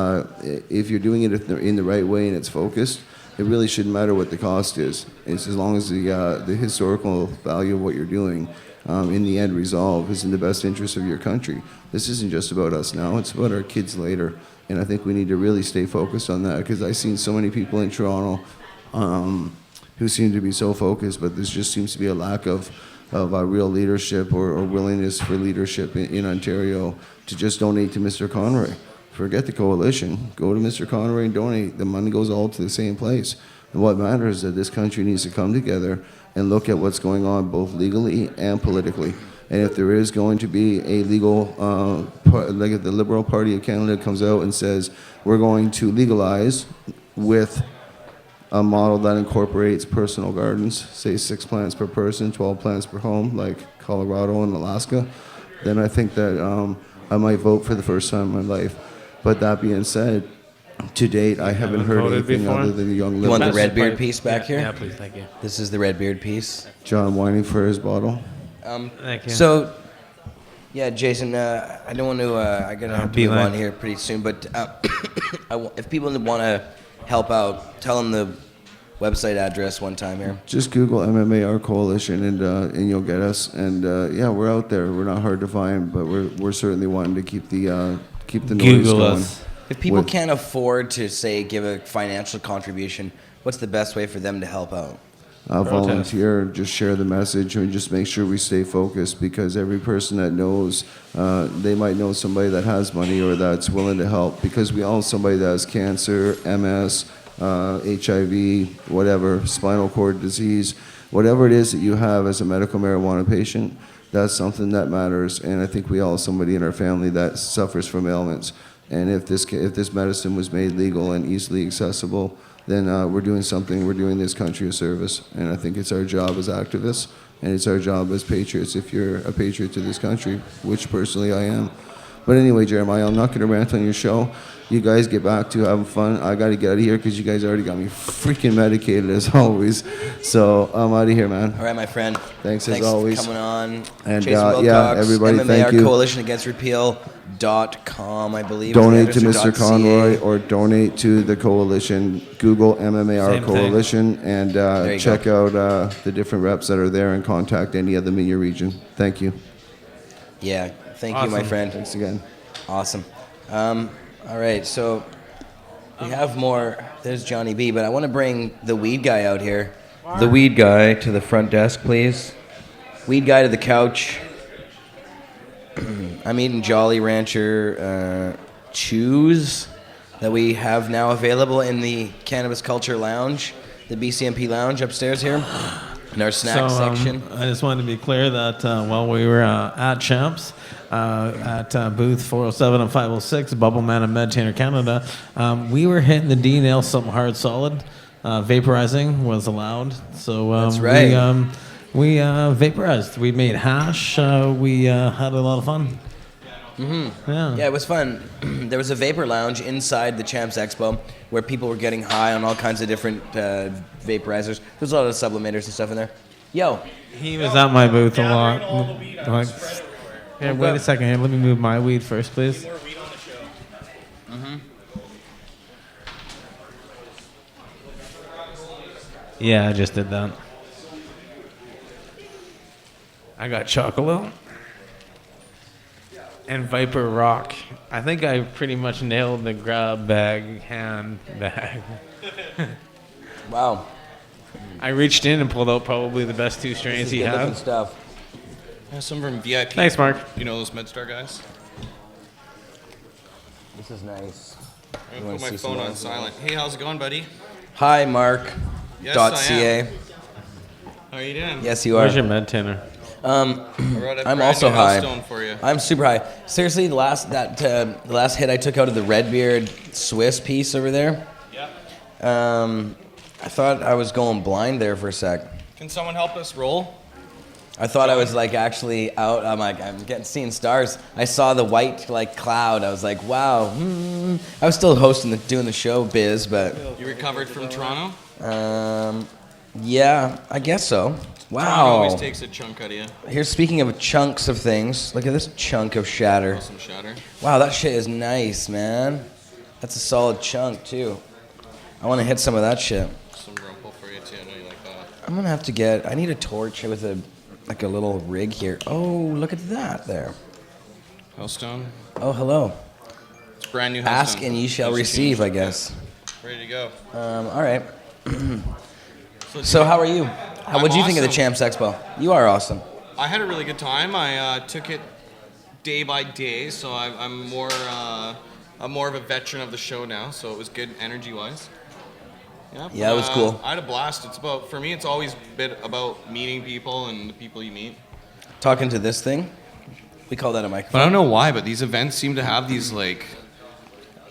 if you're doing it in the right way and it's focused, it really shouldn't matter what the cost is. It's as long as the historical value of what you're doing in the end resolve is in the best interest of your country. This isn't just about us now, it's about our kids later. And I think we need to really stay focused on that because I've seen so many people in Toronto who seem to be so focused, but there just seems to be a lack of real leadership or willingness for leadership in Ontario to just donate to Mr. Conroy. Forget the coalition. Go to Mr. Conroy and donate. The money goes all to the same place. And what matters is that this country needs to come together and look at what's going on both legally and politically. And if there is going to be a legal, like if the Liberal Party of Canada comes out and says, we're going to legalize with a model that incorporates personal gardens, say 6 plants per person, 12 plants per home, like Colorado and Alaska, then I think that I might vote for the first time in my life. But that being said, to date, I haven't heard anything other than the young You want the liberals. Redbeard piece back here? Yeah, please, thank you. This is the Redbeard piece. John whining for his bottle. Thank you. So, yeah, Jason, I don't want to. I'm gonna have to move on here pretty soon. But if people want to help out, tell them the website address one time here. Just Google MMAR Coalition and you'll get us. And yeah, we're out there. We're not hard to find, but we're certainly wanting to keep the noise Google going. us. If people can't afford to, say, give a financial contribution, what's the best way for them to help out? volunteer, just share the message, and just make sure we stay focused, because every person that knows, they might know somebody that has money or that's willing to help, because we all know somebody that has cancer, MS, HIV, whatever, spinal cord disease, whatever it is that you have as a medical marijuana patient, that's something that matters. And I think we all have somebody in our family that suffers from ailments. And if this medicine was made legal and easily accessible, then we're doing this country a service. And I think it's our job as activists, and it's our job as patriots, if you're a patriot to this country, which personally I am. But anyway, Jeremiah, I'm not going to rant on your show. You guys get back to having fun. I got to get out of here because you guys already got me freaking medicated as always. So I'm out of here, man. All right, my friend. Thanks as always. For coming on. And Jason Wilcox, yeah, everybody, MMAR thank you. Coalition Against Repeal.com, I believe. Donate to Mr. Conroy or donate to the coalition. Google MMAR Same Coalition and check out the different reps that are there, and contact any of them in your region. Thank you. Yeah, thank you, my friend. Thanks again. Awesome. All right, so we have more. There's Johnny B, but I want to bring the weed guy out here. The weed guy to the front desk, please. Weed guy to the couch. I'm eating Jolly Rancher chews that we have now available in the Cannabis Culture Lounge, the BCMP Lounge upstairs here, in our snack section. I just wanted to be clear that while we were at Champs, at booth 407 and 506, Bubbleman and Meditainer Canada, we were hitting the D nail something hard solid. Vaporizing was allowed. So That's right. We vaporized. We made hash. We had a lot of fun. Mm-hmm. Yeah, it was fun. There was a vapor lounge inside the Champs Expo where people were getting high on all kinds of different vaporizers. There's a lot of sublimators and stuff in there. Yo. He was at my booth a lot. Here, wait a second here. Let me move my weed first, please. Mm-hmm. Yeah, I just did that. I got chocolate and Viper Rock. I think I pretty much nailed the grab bag, hand bag. Wow. I reached in and pulled out probably the best two strains he had. Stuff. I have some from VIP. Thanks, Mark. You know those MedStar guys? This is nice. I'm going to put my phone on silent. Hey, how's it going, buddy? Hi, Mark. Yes, I .ca. am. How are you doing? Yes, you are. Where's your med tenor? I'm also high. For you. I'm super high. Seriously, the last hit I took out of the Redbeard Swiss piece over there. Yeah. I thought I was going blind there for a sec. Can someone help us roll? I thought I was like actually out. I'm like, I'm seeing stars. I saw the white like cloud. I was like, wow. I was still doing the show biz, but. You recovered from Toronto? Yeah, I guess so. Wow. Toronto always takes a chunk out of you. Here's speaking of chunks of things. Look at this chunk of shatter. Some shatter. Wow, that shit is nice, man. That's a solid chunk too. I want to hit some of that shit. Some rumple for you too. I know you like that. I'm gonna have to I need a torch with a little rig here. Oh, look at that there. Hellstone. Oh, hello. It's brand new Hellstone. Ask and ye shall receive, I guess. Ready to go. All right. So how are you? What do you think of the Champs Expo? You are awesome. I had a really good time. I took it day by day, so I'm more of a veteran of the show now. So it was good energy-wise. Yeah, it was cool. I had a blast. For me, it's always been about meeting people and the people you meet. Talking to this thing? We call that a microphone. But I don't know why, but these events seem to have these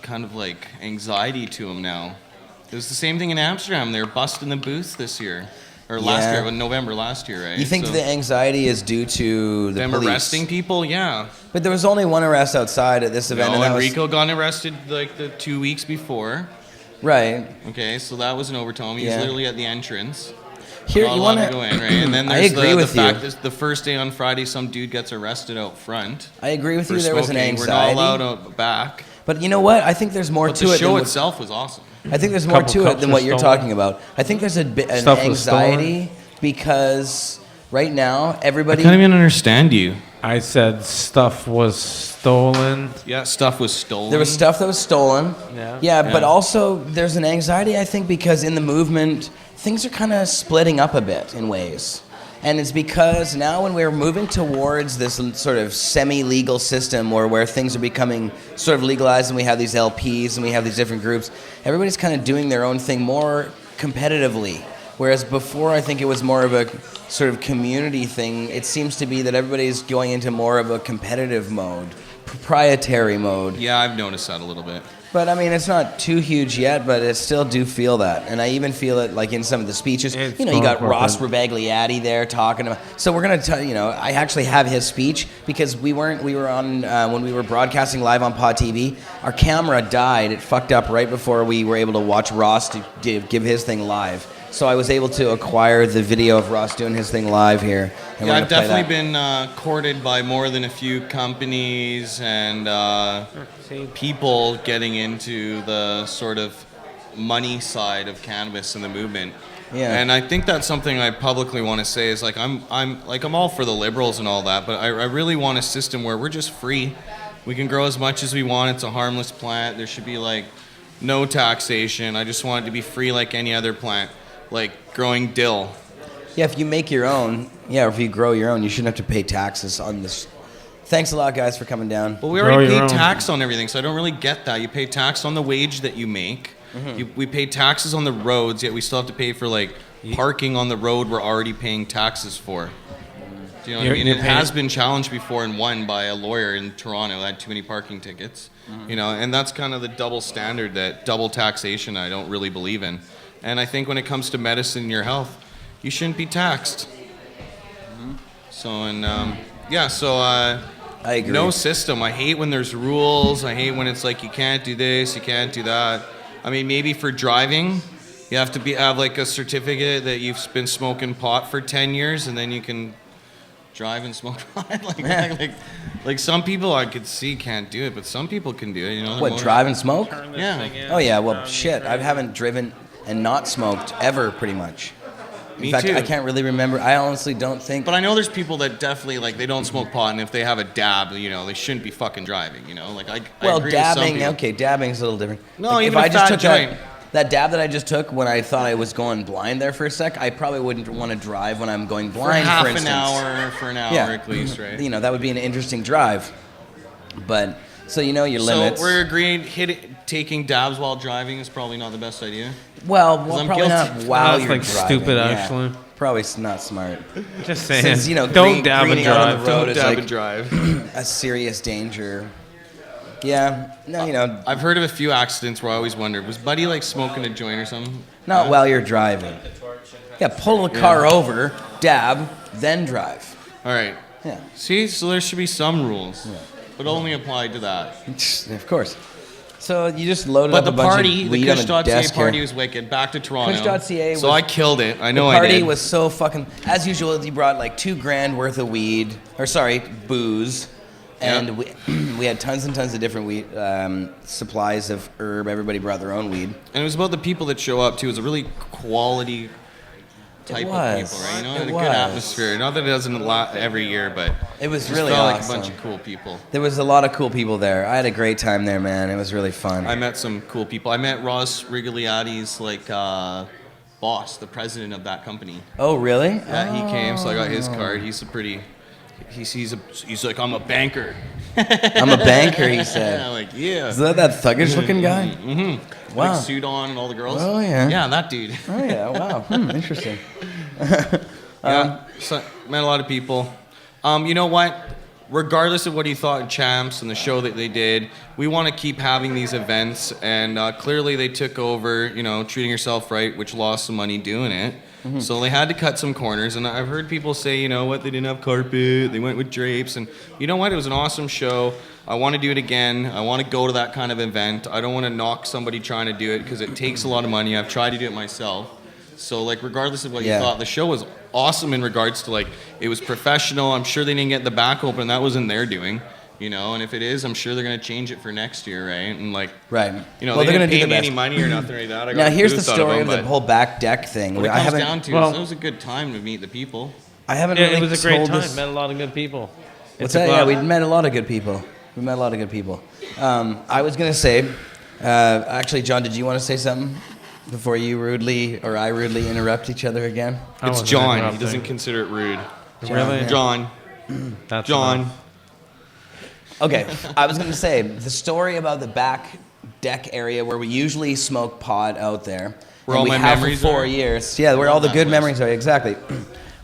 kind of anxiety to them now. It was the same thing in Amsterdam. They were busting the booths this year. Or last year, in November last year, right? You think the anxiety is due to the them police? Arresting people? Yeah. But there was only one arrest outside at this event. No, and Enrico got arrested the 2 weeks before. Right. Okay, so that was an overtone. He was literally at the entrance. Here, not you allowed want to go in, right? And then there's the fact that the first day on Friday, some dude gets arrested out front. I agree with you. There was an anxiety. We're not allowed out back. But you know what? I think there's more to it. The show itself was awesome. I think there's more to it than what you're talking about. I think there's an anxiety because right now everybody. I can't even understand you. I said stuff was stolen. Yeah, stuff was stolen. There was stuff that was stolen. Yeah. Yeah, but Yeah. also there's an anxiety, I think, because in the movement, things are kind of splitting up a bit in ways. And it's because now when we're moving towards this sort of semi-legal system where things are becoming sort of legalized and we have these LPs and we have these different groups, everybody's kind of doing their own thing more competitively. Whereas before, I think it was more of a sort of community thing. It seems to be that everybody's going into more of a competitive mode, proprietary mode. Yeah, I've noticed that a little bit. But I mean, it's not too huge yet, but I still do feel that. And I even feel it like in some of the speeches. It's You got more Ross important. Rebagliati there talking about. So we're going to tell, I actually have his speech because we were on, when we were broadcasting live on Pot TV, our camera died. It fucked up right before we were able to watch Ross give his thing live. So I was able to acquire the video of Ross doing his thing live here. And Yeah, we're I've gonna play definitely that. been courted by more than a few companies and people getting into the sort of money side of cannabis and the movement. Yeah. And I think that's something I publicly want to say is like I'm all for the liberals and all that, but I really want a system where we're just free. We can grow as much as we want. It's a harmless plant. There should be like no taxation. I just want it to be free like any other plant, like growing dill. Yeah, if you make your own, or if you grow your own, you shouldn't have to pay taxes on this. Thanks a lot, guys, for coming down. Well, we already pay tax on everything, so I don't really get that. You pay tax on the wage that you make. Mhm. We pay taxes on the roads, yet we still have to pay for like parking on the road we're already paying taxes for. Do you know what I mean? It has been challenged before and won by a lawyer in Toronto who had too many parking tickets. And that's kind of the double standard, that double taxation I don't really believe in. And I think when it comes to medicine and your health, you shouldn't be taxed. So, I agree. No system. I hate when there's rules. I hate when it's like you can't do this, you can't do that. I mean, maybe for driving, you have to have like a certificate that you've been smoking pot for 10 years, and then you can drive and smoke pot. like some people I could see can't do it, but some people can do it. What, drive and smoke? Yeah. Oh yeah. Well, shit. I haven't driven and not smoked ever, pretty much. Me In fact, too. I can't really remember. I honestly don't think. But I know there's people that definitely like they don't smoke pot, and if they have a dab, they shouldn't be fucking driving. I Well, agree with some dabbing. people. Okay, dabbing's a little different. No, even if a I just fat took joint. that dab that I just took when I thought I was going blind there for a sec, I probably wouldn't want to drive when I'm going blind. half for an instance. hour, for an hour at least, right? That would be an interesting drive. But so your limits. So we're agreed. Taking dabs while driving is probably not the best idea. Well, 'Cause I'm probably guilty. not while That's you're like driving. stupid, yeah. actually. Probably not smart. Just saying. Since, Don't dab and greening out on drive. the road Don't is dab like and drive. a serious danger. Yeah. No, I've heard of a few accidents where I always wondered, was Buddy like smoking a joint or something? not while you're driving. Yeah, pull the car over, dab, then drive. All right. Yeah. See, so there should be some rules, but only applied to that. Of course. So you just loaded But up the a bunch party, of the weed on the Kush.ca desk party here. was wicked. Back to Toronto. Kush.ca So was- I killed it. I know the party I did. was so fucking. As usual, you brought like $2,000 worth of weed, booze, and we had tons and tons of different weed supplies of herb. Everybody brought their own weed. And it was about the people that show up too. It was a really quality type of was. people, right? It And a was. good atmosphere. Not that it doesn't every year, but It was just really felt like a awesome. bunch of cool people. There was a lot of cool people there. I had a great time there, man. It was really fun. I met some cool people. I met Ross Rigogliati's boss, the president of that company. Oh, really? Yeah, he came, so I got his card. He's a pretty. He's like, I'm a banker. I'm a banker, he said. Yeah, like, yeah. Is that thuggish looking guy? Mm-hmm. Wow. Like suit on and all the girls. Oh, yeah. Yeah, that dude. Oh, yeah. Wow. Interesting. So met a lot of people. You know what? Regardless of what you thought of Champs and the show that they did, we want to keep having these events. And clearly they took over, treating yourself right, which lost some money doing it. Mm-hmm. So they had to cut some corners. And I've heard people say, they didn't have carpet. They went with drapes. And you know what? It was an awesome show. I want to do it again. I want to go to that kind of event. I don't want to knock somebody trying to do it because it takes a lot of money. I've tried to do it myself. So, regardless of what you thought, the show was awesome in regards to, it was professional. I'm sure they didn't get the back open. That wasn't their doing, and if it is, I'm sure they're going to change it for next year, right? And, right. Well, Well, they they're didn't gonna do pay the me best. any money or nothing like that. I Now, got here's the boost out story them, of the but whole back deck thing. What it I comes haven't. down to is it was a good time to meet the people. I haven't Yeah, really it was a great told time. this- Met a lot of good people. What's that? Yeah, we met a lot of good people. I was going to say, actually, John, did you want to say something before you rudely or I rudely interrupt each other again? It's John. He doesn't consider it rude. Really? John. That's John. enough. Okay, I was going to say, the story about the back deck area where we usually smoke pot out there. Where all we my have memories for 4 are? years. Yeah, where all the good memories are, exactly.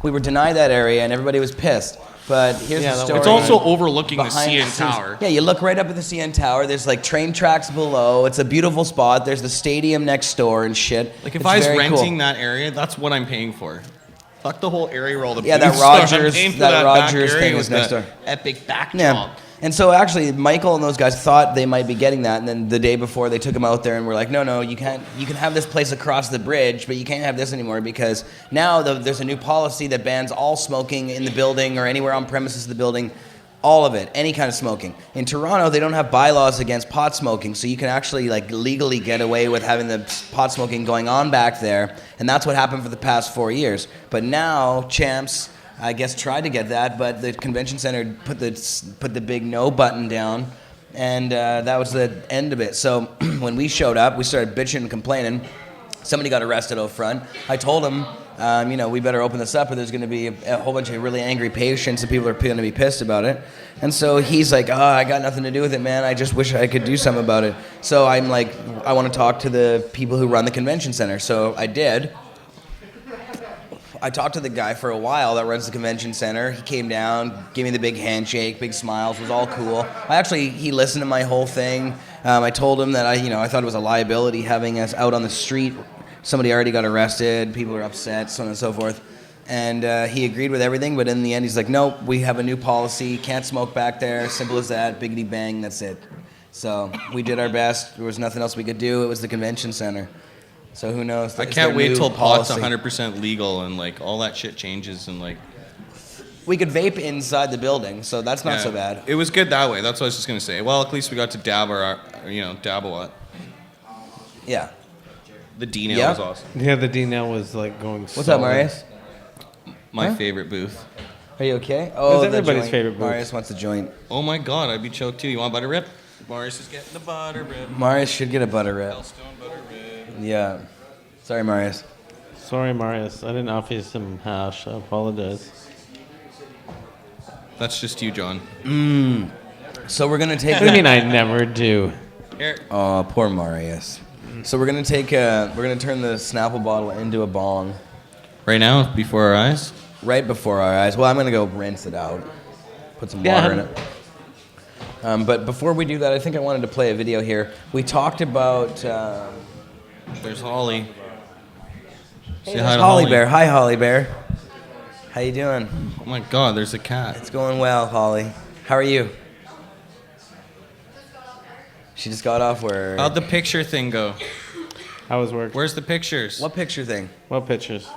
We were denied that area and everybody was pissed. But here's the story. It's also overlooking the behind CN scenes. Tower. Yeah, you look right up at the CN Tower. There's like train tracks below. It's a beautiful spot. There's the stadium next door and shit. Like if It's I was very renting cool. that area, that's what I'm paying for. Fuck the whole area where all the Yeah, that booths are. I'm Rogers, paying for that back Rogers area thing with is next the door. Epic backdrop. Yeah. And so actually, Michael and those guys thought they might be getting that, and then the day before they took him out there and were like, no, you can't. You can have this place across the bridge, but you can't have this anymore because now there's a new policy that bans all smoking in the building or anywhere on premises of the building. All of it, any kind of smoking. In Toronto, they don't have bylaws against pot smoking, so you can actually like legally get away with having the pot smoking going on back there, and that's what happened for the past 4 years. But now, Champs, I guess, tried to get that, but the convention center put the big no button down, and that was the end of it. So when we showed up, we started bitching and complaining. Somebody got arrested out front. I told him, we better open this up or there's going to be a whole bunch of really angry patients and people are going to be pissed about it. And so he's like, I got nothing to do with it, man. I just wish I could do something about it. So I'm like, I want to talk to the people who run the convention center. So I did. I talked to the guy for a while that runs the convention center. He came down, gave me the big handshake, big smiles, was all cool. He listened to my whole thing. I told him that I thought it was a liability having us out on the street. Somebody already got arrested, people are upset, so on and so forth. And he agreed with everything, but in the end he's like, nope, we have a new policy, can't smoke back there, simple as that, biggity bang, that's it. So we did our best, there was nothing else we could do, it was the convention center. So who knows? I can't wait till pot's 100% legal and like all that shit changes and like. We could vape inside the building, so that's not so bad. It was good that way. That's what I was just gonna say. Well, at least we got to dab a lot. Yeah. The D-nail was awesome. Yeah, the D-nail was like going. What's up, Marius? My favorite booth. Are you okay? Oh, it's everybody's favorite booth. Marius wants a joint. Oh my God, I'd be choked too. You want butter rip? Marius is getting the butter rip. Marius should get a butter rip. Hellstone butter rip. Yeah. Sorry, Marius. Sorry, Marius. I didn't offer you some hash. I apologize. That's just you, John. So we're gonna take. What do you mean I never do? Here. Oh, poor Marius. So we're gonna turn the Snapple bottle into a bong. Right now, before our eyes. Right before our eyes. Well, I'm gonna go rinse it out. Put some water in it. But before we do that, I think I wanted to play a video here. We talked about. There's Holly. Hey, there's Holly Bear. Hi, Holly Bear. How you doing? Oh my God, there's a cat. It's going well, Holly. How are you? She just got off work. How'd the picture thing go? How was work? Where's the pictures? What picture thing? What pictures?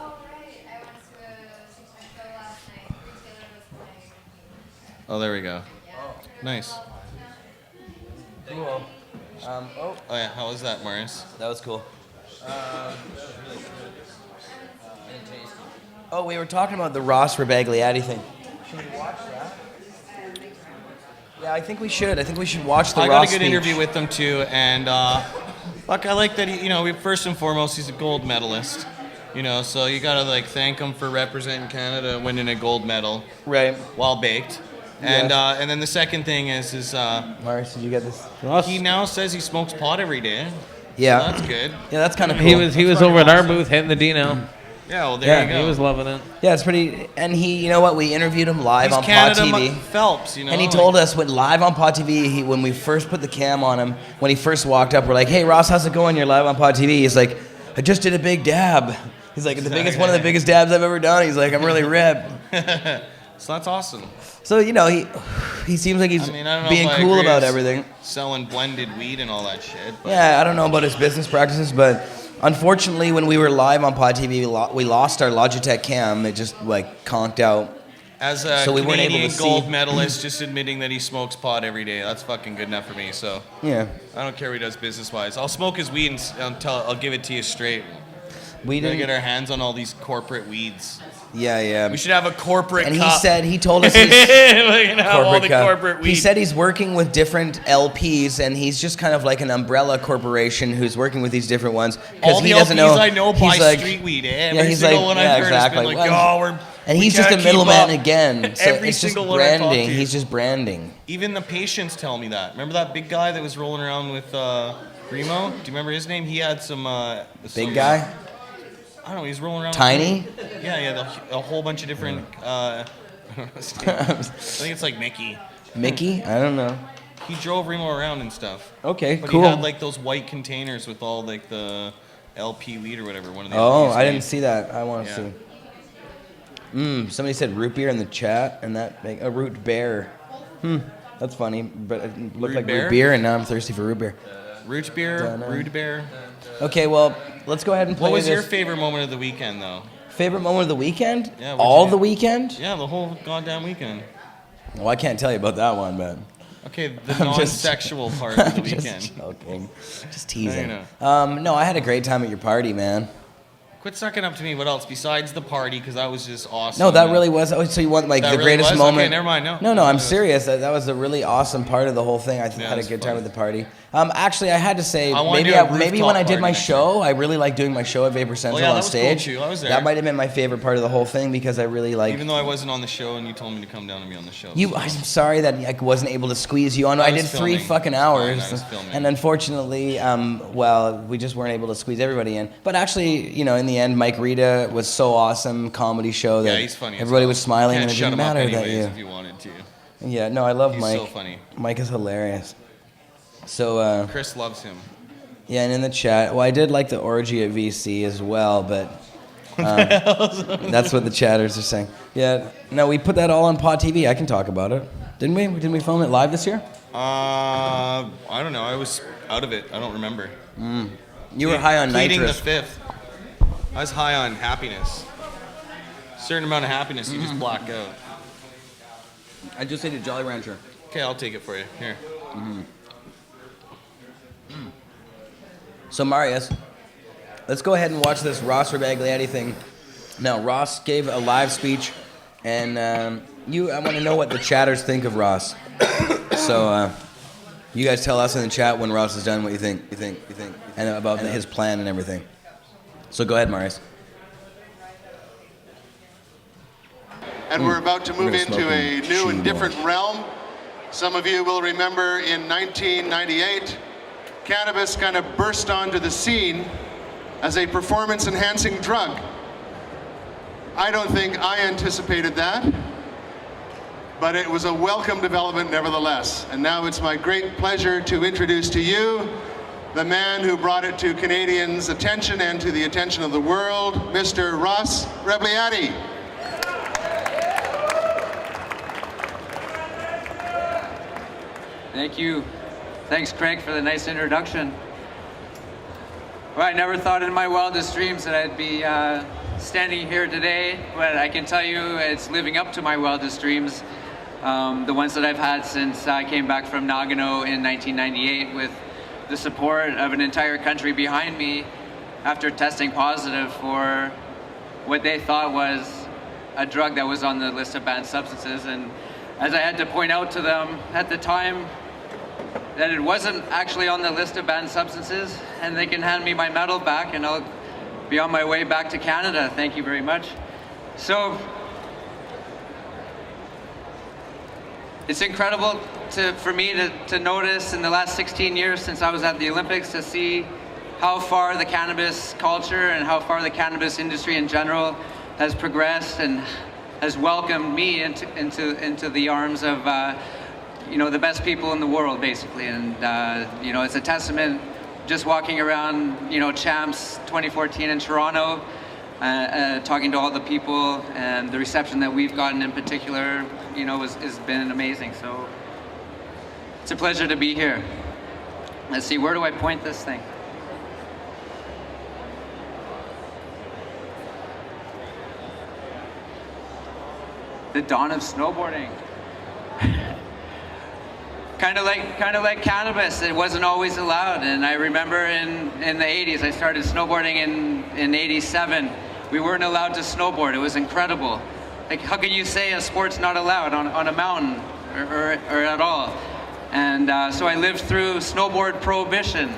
Oh, there we go. Nice. Cool. Oh yeah, how was that, Marius? That was cool. Oh, we were talking about the Ross Rebagliati thing. Should we watch that? Yeah, I think we should. I think we should watch the Ross I got a good speech. interview with him too, and look, I like that he, first and foremost, he's a gold medalist. So you gotta thank him for representing Canada, winning a gold medal. Right. While baked. And and then the second thing is Marius, did you get this? He now says he smokes pot every day. Yeah. So that's good. Yeah, that's kind of cool. He was over at our booth hitting the D-nail. Yeah, well, there you go. He was loving it. Yeah, it's pretty. And he, you know what? We interviewed him live He's on Canada Pot TV. Phelps, And he told us live on Pot TV, when we first put the cam on him, when he first walked up, we're like, "Hey, Ross, how's it going? You're live on Pot TV." He's like, "I just did a big dab." He's like, one of the biggest dabs I've ever done. He's like, "I'm really ripped." So that's awesome. So he seems like he's I don't know being if I cool agree about with everything. Selling blended weed and all that shit. But. Yeah, I don't know about his business practices, but unfortunately, when we were live on Pod TV, we lost our Logitech cam. It just conked out. As a so we weren't able Canadian to gold see. medalist, just admitting that he smokes pot every day, that's fucking good enough for me. So yeah, I don't care what he does business-wise. I'll smoke his weed until I'll give it to you straight. We gotta didn't get our hands on all these corporate weeds. Yeah. We should have a corporate And cup. he told us he's We can have all the cup. corporate weed. He said he's working with different LPs, and he's just kind of like an umbrella corporation who's working with these different ones. All he the doesn't LPs know. I know buy he's like, street weed. Yeah, he's like, one yeah, I've heard exactly. has been like, Well, and we he's just a can't keep middleman up. again. So Every it's just single one I talk branding. to. He's just branding. Even the patients tell me that. Remember that big guy that was rolling around with Remo? Do you remember his name? He had some... Big guy? I don't know, he's rolling around. Tiny? With a whole bunch of different... I don't know his name. I think it's like Mickey. Mickey? I don't know. He drove Remo around and stuff. Okay, but cool. He had like those white containers with all like the LP weed or whatever. One of the Oh, LPs I didn't made. see that. I want to see. Somebody said root beer in the chat, and that a root beer. That's funny, but it looked Root like beer? root beer, and now I'm thirsty for root beer. Root beer, root beer. Okay, well, let's go ahead and play What was this. your favorite moment of the weekend, though? Favorite moment of the weekend? Yeah, what'd All you the do? weekend? Yeah, the whole goddamn weekend. Well, I can't tell you about that one, but. Okay, the I'm just- non-sexual part of the I'm weekend. Just joking. Just teasing. I No, I had a great time at your party, man. Quit sucking up to me. What else besides the party? Because that was just awesome. No, that really was. Oh, so you want like That the really greatest was? moment? Okay, never mind. No. I'm serious. That was a really awesome part of the whole thing. I had a that's good time at the party. Actually, I had to say, I wanna maybe do a maybe rooftop when I did party my next show, I really liked doing my show at Vapor Central yeah, on that was cool stage. too. I was there. That might have been my favorite part of the whole thing because I really like. Even though I wasn't on the show and you told me to come down and be on the show. I'm sorry that I wasn't able to squeeze you on. I was did 3 filming. fucking It's fine, hours, I was filming. and unfortunately, we just weren't able to squeeze everybody in. But actually, in the end, Mike Rita was so awesome, comedy show that Yeah, he's funny as everybody hell. was smiling, You and can't it shut didn't him up matter that anyways you. if you wanted to. Yeah, no, I love He's Mike. so funny. Mike is hilarious. So. Chris loves him. Yeah, and in the chat, well, I did like the orgy at VC as well, but that's what the chatters are saying. Yeah, no, we put that all on Pot TV. I can talk about it. Didn't we? Didn't we film it live this year? I don't know. I was out of it. I don't remember. You were high on Pleading nitrous. the fifth. I was high on happiness. Certain amount of happiness, you just black out. I just ate a Jolly Rancher. Okay, I'll take it for you. Here. So, Marius, let's go ahead and watch this Ross Rebagliati thing. Now, Ross gave a live speech, and I want to know what the chatters think of Ross. So, you guys tell us in the chat when Ross is done what you think, and about his plan and everything. So, go ahead, Marius. And we're about to move into a new and different realm. Some of you will remember in 1998, cannabis kind of burst onto the scene as a performance-enhancing drug. I don't think I anticipated that, but it was a welcome development nevertheless. And now it's my great pleasure to introduce to you the man who brought it to Canadians' attention and to the attention of the world, Mr. Ross Rebagliati. Thank you. Thanks, Craig, for the nice introduction. Well, I never thought in my wildest dreams that I'd be standing here today, but I can tell you it's living up to my wildest dreams, the ones that I've had since I came back from Nagano in 1998 with the support of an entire country behind me after testing positive for what they thought was a drug that was on the list of banned substances. And as I had to point out to them at the time that it wasn't actually on the list of banned substances, and they can hand me my medal back and I'll be on my way back to Canada. Thank you very much. So, it's incredible for me to notice in the last 16 years since I was at the Olympics to see how far the cannabis culture and how far the cannabis industry in general has progressed and has welcomed me into the arms of the best people in the world, basically. And it's a testament just walking around Champs 2014 in Toronto, talking to all the people, and the reception that we've gotten in particular has been amazing. So it's a pleasure to be here. Let's see, where do I point this thing? The dawn of snowboarding. Kind of like cannabis, it wasn't always allowed. And I remember in the 80s, I started snowboarding in 87. We weren't allowed to snowboard. It was incredible. Like, how can you say a sport's not allowed on a mountain or at all? And so I lived through snowboard prohibition.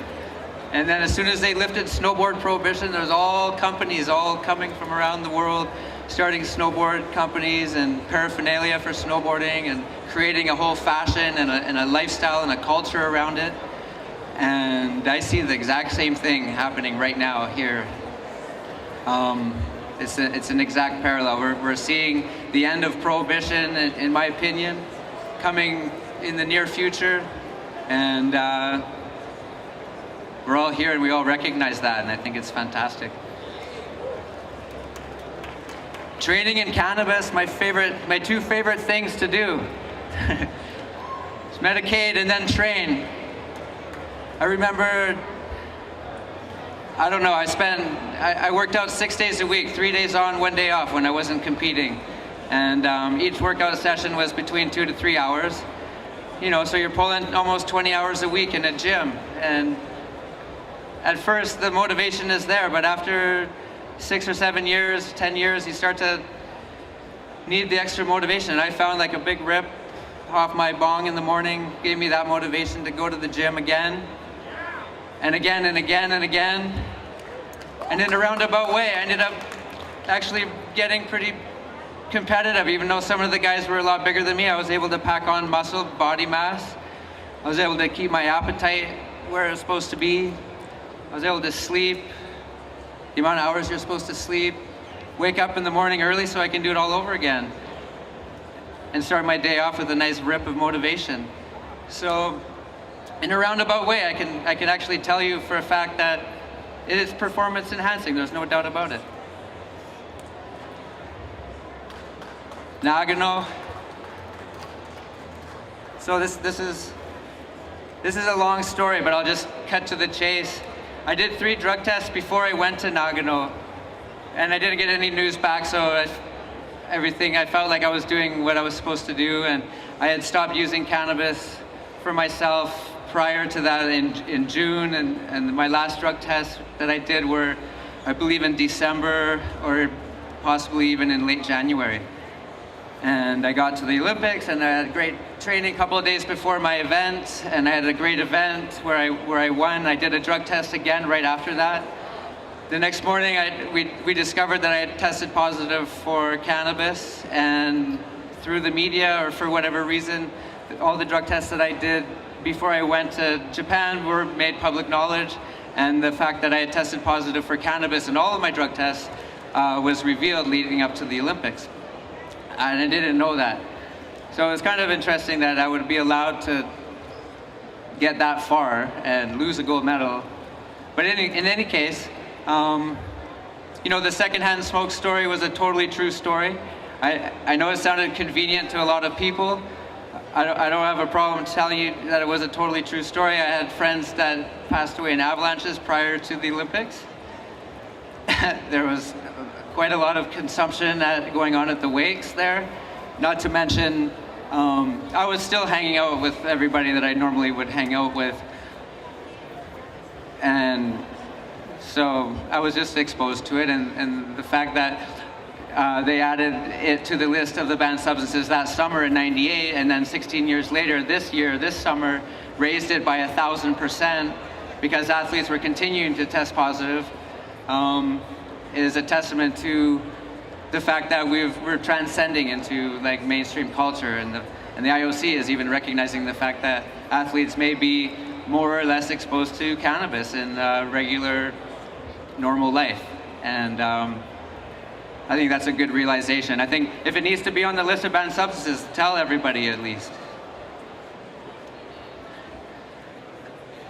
And then as soon as they lifted snowboard prohibition, there's all companies all coming from around the world, starting snowboard companies and paraphernalia for snowboarding and creating a whole fashion and a lifestyle and a culture around it. And I see the exact same thing happening right now here. It's an exact parallel. We're seeing the end of prohibition, in my opinion, coming in the near future. And we're all here and we all recognize that, and I think it's fantastic. Training in cannabis, my two favorite things to do. It's Medicaid and then train. I remember, I don't know, I worked out 6 days a week, 3 days on, 1 day off when I wasn't competing. And each workout session was between 2 to 3 hours. You know, so you're pulling almost 20 hours a week in a gym. And at first the motivation is there, but after 6 or 7 years, 10 years, you start to need the extra motivation. And I found like a big rip off my bong in the morning gave me that motivation to go to the gym again and again and again and again. And in a roundabout way, I ended up actually getting pretty competitive. Even though some of the guys were a lot bigger than me, I was able to pack on muscle, body mass. I was able to keep my appetite where it was supposed to be. I was able to sleep the amount of hours you're supposed to sleep, wake up in the morning early so I can do it all over again, and start my day off with a nice rip of motivation. So in a roundabout way, I can actually tell you for a fact that it is performance enhancing. There's no doubt about it. Nagano. So this is a long story, but I'll just cut to the chase. I did 3 drug tests before I went to Nagano, and I didn't get any news back, so I felt like I was doing what I was supposed to do, and I had stopped using cannabis for myself prior to that in June, and my last drug tests that I did were, I believe, in December or possibly even in late January. And I got to the Olympics, and I had great training a couple of days before my event, and I had a great event where I won. I did a drug test again right after that. The next morning, we discovered that I had tested positive for cannabis, and through the media or for whatever reason, all the drug tests that I did before I went to Japan were made public knowledge, and the fact that I had tested positive for cannabis in all of my drug tests was revealed leading up to the Olympics. And I didn't know that. So it was kind of interesting that I would be allowed to get that far and lose a gold medal. But in any case, you know, the secondhand smoke story was a totally true story. I know it sounded convenient to a lot of people. I don't have a problem telling you that it was a totally true story. I had friends that passed away in avalanches prior to the Olympics. There was quite a lot of consumption going on at the wakes there. Not to mention, I was still hanging out with everybody that I normally would hang out with. And so I was just exposed to it, and the fact that they added it to the list of the banned substances that summer in '98, and then 16 years later, this summer, raised it by 1,000% because athletes were continuing to test positive, is a testament to the fact that we're transcending into like mainstream culture, and the IOC is even recognizing the fact that athletes may be more or less exposed to cannabis in regular, normal life. And I think that's a good realization. I think if it needs to be on the list of banned substances, tell everybody at least.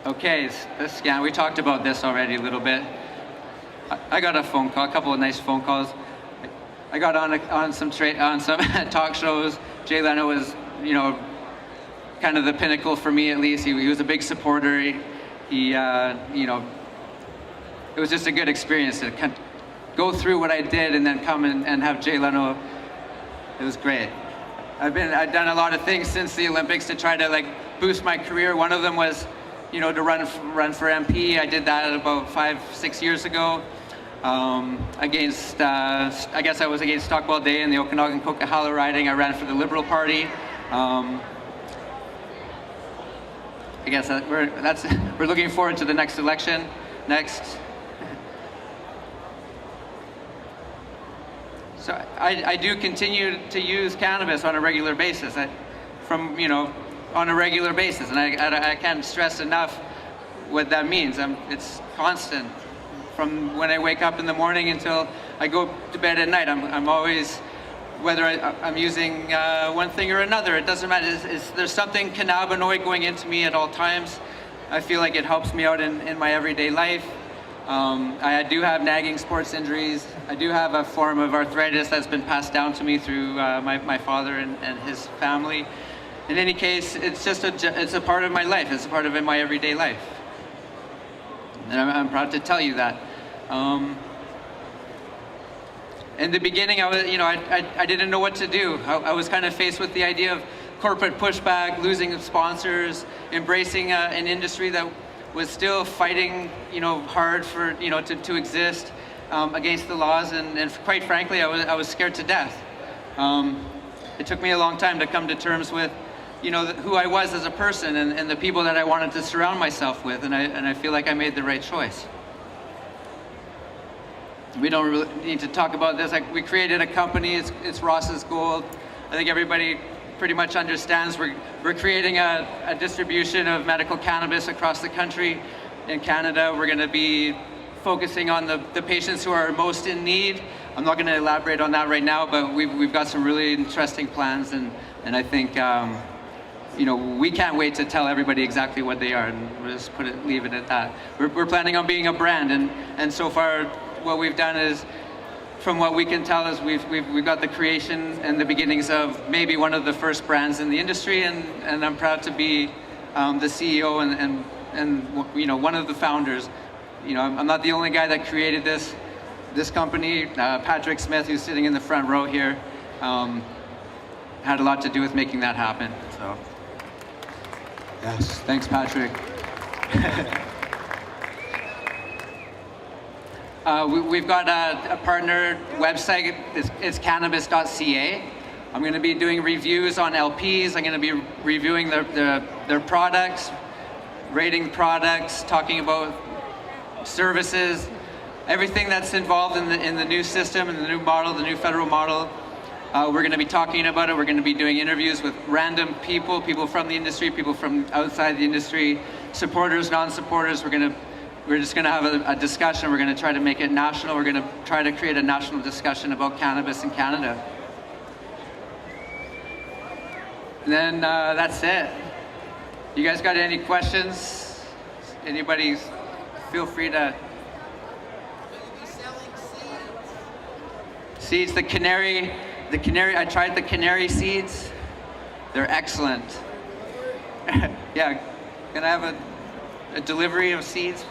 Okay, the scan. We talked about this already a little bit. I got a phone call, a couple of nice phone calls. I got on some talk shows. Jay Leno was, you know, kind of the pinnacle for me at least. He was a big supporter. He you know, it was just a good experience to go through what I did and then come and have Jay Leno. It was great. I've done a lot of things since the Olympics to try to like boost my career. One of them was, you know, to run for MP. I did that about 5-6 years ago. against, I guess I was against Stockwell Day in the Okanagan-Coquihalla riding. I ran for the Liberal Party. I guess we're looking forward to the next election. Next. So I do continue to use cannabis on a regular basis. On a regular basis, and I can't stress enough what that means. It's constant. From when I wake up in the morning until I go to bed at night, I'm always, whether I'm using one thing or another, it doesn't matter. There's something cannabinoid going into me at all times. I feel like it helps me out in my everyday life. I do have nagging sports injuries. I do have a form of arthritis that's been passed down to me through my father and his family. In any case, it's a part of my life. It's a part of my everyday life. And I'm proud to tell you that. In the beginning, I didn't know what to do. I was kind of faced with the idea of corporate pushback, losing sponsors, embracing an industry that was still fighting, hard for, to exist against the laws, and quite frankly, I was scared to death. It took me a long time to come to terms with, who I was as a person and the people that I wanted to surround myself with, and I feel like I made the right choice. We don't really need to talk about this. We created a company. It's Ross's Gold. I think everybody pretty much understands we're creating a distribution of medical cannabis across the country. In Canada, we're going to be focusing on the patients who are most in need. I'm not going to elaborate on that right now, but we've got some really interesting plans, and I think we can't wait to tell everybody exactly what they are, and we'll just leave it at that. We're planning on being a brand, and so far what we've done is, from what we can tell, is we've got the creation and the beginnings of maybe one of the first brands in the industry, and I'm proud to be the CEO and one of the founders. I'm not the only guy that created this company. Patrick Smith, who's sitting in the front row here, had a lot to do with making that happen. So, yes, thanks, Patrick. We've got a partner website. It's cannabis.ca. I'm going to be doing reviews on LPs. I'm going to be reviewing their products, rating products, talking about services, everything that's involved in the new system and the new model, the new federal model. We're going to be talking about it. We're going to be doing interviews with random people from the industry, people from outside the industry, supporters, non-supporters. We're just going to have a discussion. We're going to try to make it national. We're going to try to create a national discussion about cannabis in Canada. And then that's it. You guys got any questions? Anybody, feel free to. Seeds, the canary, I tried the canary seeds. They're excellent. Yeah, can I have a delivery of seeds?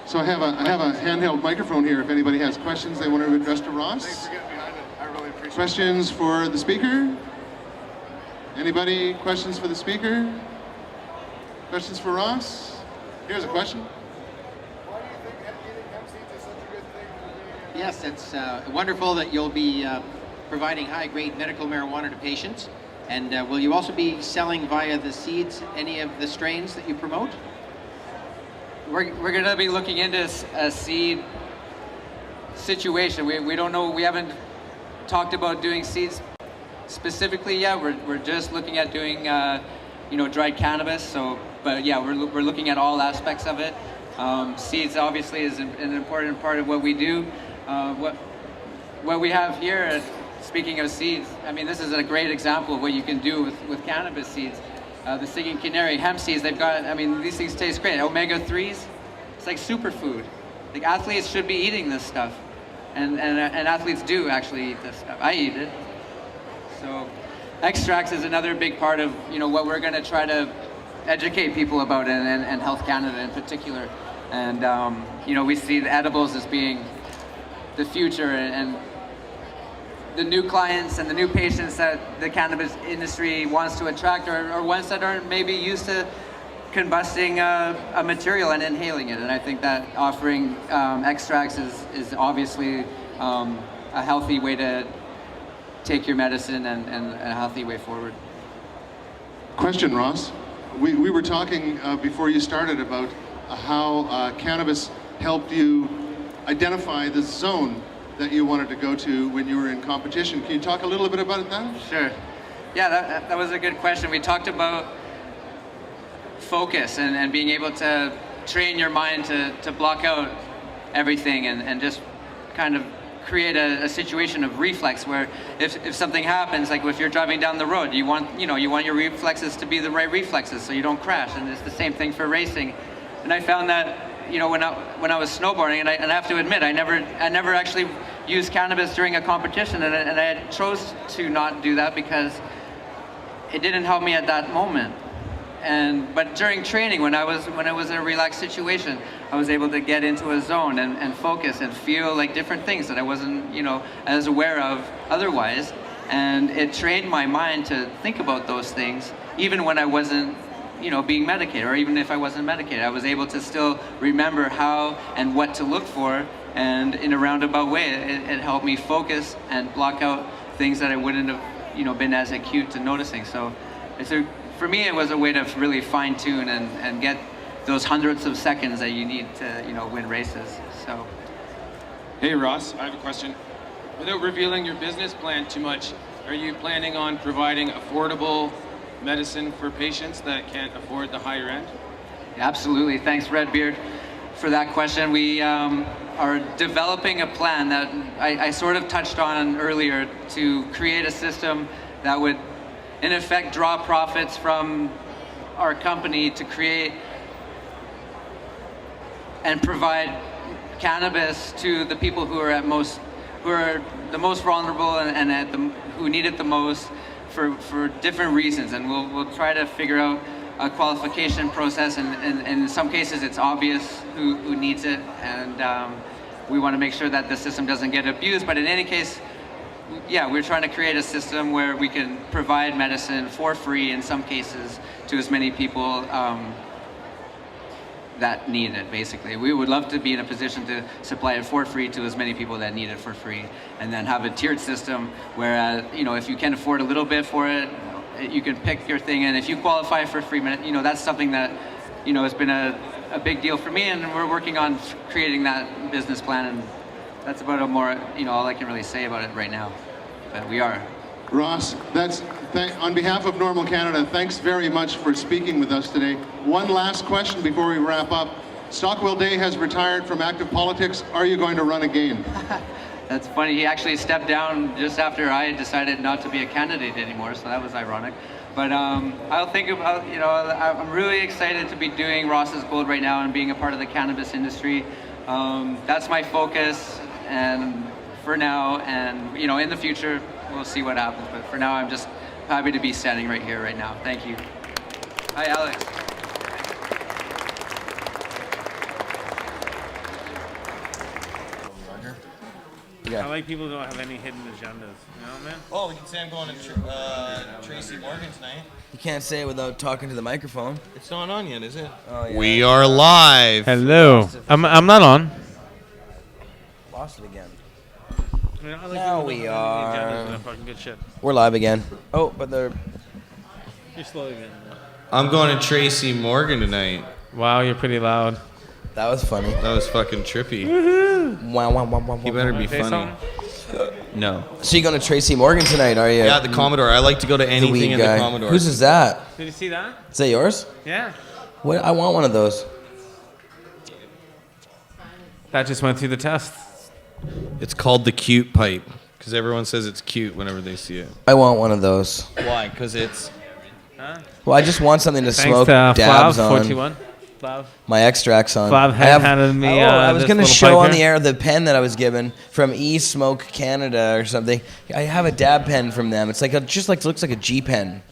So I have a handheld microphone here if anybody has questions they want to address to Ross. Thanks for getting behind it. I really appreciate it. Questions for the speaker? Anybody questions for the speaker? Questions for Ross? Here's a question. Why do you think eating hemp seeds is such a good thing? Yes, it's wonderful that you'll be providing high-grade medical marijuana to patients. And will you also be selling via the seeds any of the strains that you promote? We're going to be looking into a seed situation. We don't know. We haven't talked about doing seeds specifically yet. We're just looking at doing dried cannabis. So, but yeah, we're looking at all aspects of it. Seeds obviously is an important part of what we do. What we have here, speaking of seeds, I mean, this is a great example of what you can do with cannabis seeds. The singing canary, hemp seeds, they've got, I mean, these things taste great. Omega-3s, it's like superfood. Like, athletes should be eating this stuff. And athletes do actually eat this stuff. I eat it. So extracts is another big part of, what we're going to try to educate people about, and Health Canada in particular. And, we see the edibles as being the future, and the new clients and the new patients that the cannabis industry wants to attract are ones that aren't maybe used to combusting a material and inhaling it. And I think that offering extracts is obviously a healthy way to take your medicine and a healthy way forward. Question, Ross. We were talking before you started about how cannabis helped you identify the zone that you wanted to go to when you were in competition. Can you talk a little bit about that? Sure. Yeah, that was a good question. We talked about focus and being able to train your mind to block out everything and just kind of create a situation of reflex where if something happens, like if you're driving down the road, you want your reflexes to be the right reflexes so you don't crash, and it's the same thing for racing. And I found that when I was snowboarding, and I have to admit I never actually used cannabis during a competition, and I chose to not do that because it didn't help me at that moment. But during training, when I was in a relaxed situation, I was able to get into a zone and focus and feel like different things that I wasn't, as aware of otherwise. And it trained my mind to think about those things, even when I wasn't, being medicated, or even if I wasn't medicated. I was able to still remember how and what to look for, and in a roundabout way, it helped me focus and block out things that I wouldn't have, been as acute to noticing. So for me, it was a way to really fine-tune and get those hundreds of seconds that you need to, win races. So. Hey, Ross, I have a question. Without revealing your business plan too much, are you planning on providing affordable medicine for patients that can't afford the higher end? Absolutely. Thanks, Redbeard, for that question. We are developing a plan that I sort of touched on earlier to create a system that would, in effect, draw profits from our company to create and provide cannabis to the people who are the most vulnerable and who need it the most for different reasons. And we'll try to figure out a qualification process, and in some cases it's obvious who needs it, and we want to make sure that the system doesn't get abused. But in any case, yeah, we're trying to create a system where we can provide medicine for free in some cases to as many people that need it, basically. We would love to be in a position to supply it for free to as many people that need it for free, and then have a tiered system where, if you can afford a little bit for it, you can pick your thing, and if you qualify for free, that's something that, has been a big deal for me, and we're working on creating that business plan, and that's about all I can really say about it right now, but we are. Ross, on behalf of Normal Canada, thanks very much for speaking with us today. One last question before we wrap up. Stockwell Day has retired from active politics. Are you going to run again? That's funny. He actually stepped down just after I decided not to be a candidate anymore, so that was ironic. But I'll think about, I'm really excited to be doing Ross's Gold right now and being a part of the cannabis industry. That's my focus, and for now, and in the future, we'll see what happens. But for now, I'm just happy to be standing right here, right now. Thank you. Hi, Alex. Yeah. I like people who don't have any hidden agendas. You know, man? Oh, we can say I'm going to Tracy Morgan tonight. You can't say it without talking to the microphone. It's not on yet, is it? Oh, yeah. We are live. Hello. I'm not on. Lost it again. I like Now people who we don't have are. any agendas and are fucking good shit. We're live again. Oh, but they're... You're slowly getting I'm going to Tracy Morgan tonight. Wow, you're pretty loud. That was funny. That was fucking trippy. Wow, wow, wow, wow. He better be Say funny. No. So you going to Tracy Morgan tonight, are you? Yeah, the Commodore. I like to go to anything in the guy. Commodore. Whose is that? Did you see that? Is that yours? Yeah. What? I want one of those. That just went through the test. It's called the cute pipe because everyone says it's cute whenever they see it. I want one of those. Why? Because it's... Huh? Well, I just want something to Thanks smoke to dabs Flav, on. 41. Flav. My extracts on. Flav handed me I was this going to little show pipe on the here. air the pen that I was given from E-Smoke Canada or something. I have a dab pen from them. It's like looks like a G pen.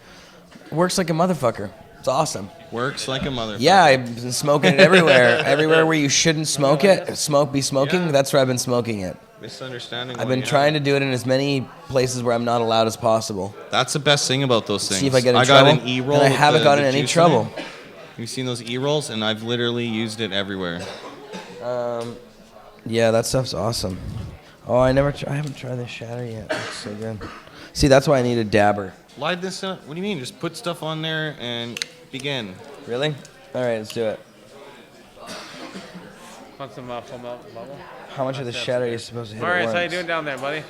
Works like a motherfucker. It's awesome. Works like a motherfucker. Yeah, I've been smoking it everywhere. Everywhere where you shouldn't smoke it, be smoking. Yeah. That's where I've been smoking it. Misunderstanding. I've been trying to do it in as many places where I'm not allowed as possible. That's the best thing about those things. See if I get in I trouble. got an E-roll. And I haven't gotten in any trouble. You seen those e-rolls? And I've literally used it everywhere. Yeah, that stuff's awesome. Oh, I haven't tried this shatter yet. It's so good. See, that's why I need a dabber. Light this up. What do you mean? Just put stuff on there and begin. Really? All right, let's do it. Want some full melt bubble? How much of the shatter are you supposed to hit Marius, at how you once? doing down there, buddy?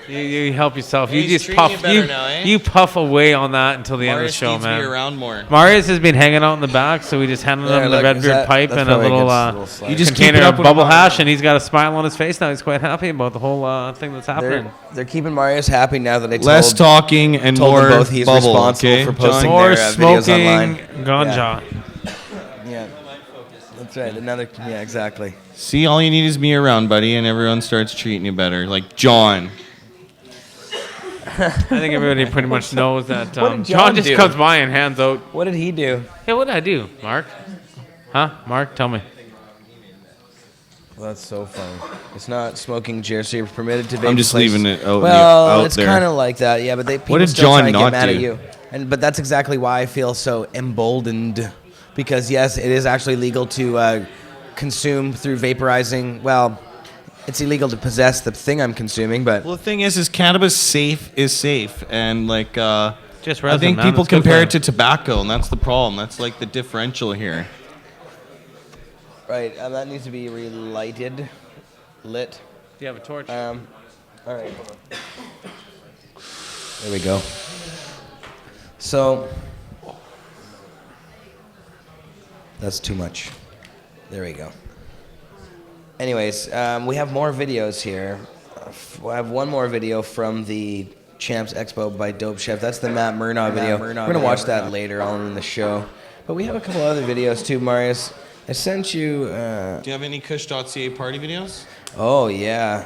You help yourself. Hey, You he's just treating puff. you better now, eh? You puff away on that until the end of the Marius show, needs man. me around more. Marius has been hanging out in the back, so we just handed There, him the look, red is beard that- pipe that's and a probably little, little slide. You just keep container it up of with bubble him. hash, and he's got a smile on his face now. He's quite happy about the whole thing that's happening. They're keeping Marius happy now that I told Less talking and told more them both he's bubble, responsible okay, for John? posting More their videos smoking online. ganja. Yeah, that's right. Another. Yeah, exactly. See, all you need is me around, buddy, and everyone starts treating you better. Like John. I think everybody pretty much knows that What did John just do? comes by and hands out. What did he do? Hey, what did I do, Mark? Huh? Mark, tell me. Well, that's so funny. It's not smoking jersey. You're permitted to vape. I'm just places. leaving it out, Well, out it's there. kind of like that, yeah. But people What did still John try to not get mad do? at you, but that's exactly why I feel so emboldened, because yes, it is actually legal to consume through vaporizing. Well, it's illegal to possess the thing I'm consuming, but Well, the thing is cannabis is safe, and like Just I resin, think man. people It's good compare for it to tobacco, and that's the problem. That's like the differential here. right, that needs to be relighted, lit. Do you have a torch? All right. There we go. So that's too much. There we go. Anyways, we have more videos here. I have one more video from the Champs Expo by Dope Chef. That's the Matt Murnaugh video. We're going to watch that later on in the show. But we have a couple other videos too, Marius. I sent you... Do you have any Kush.ca party videos? Oh, yeah.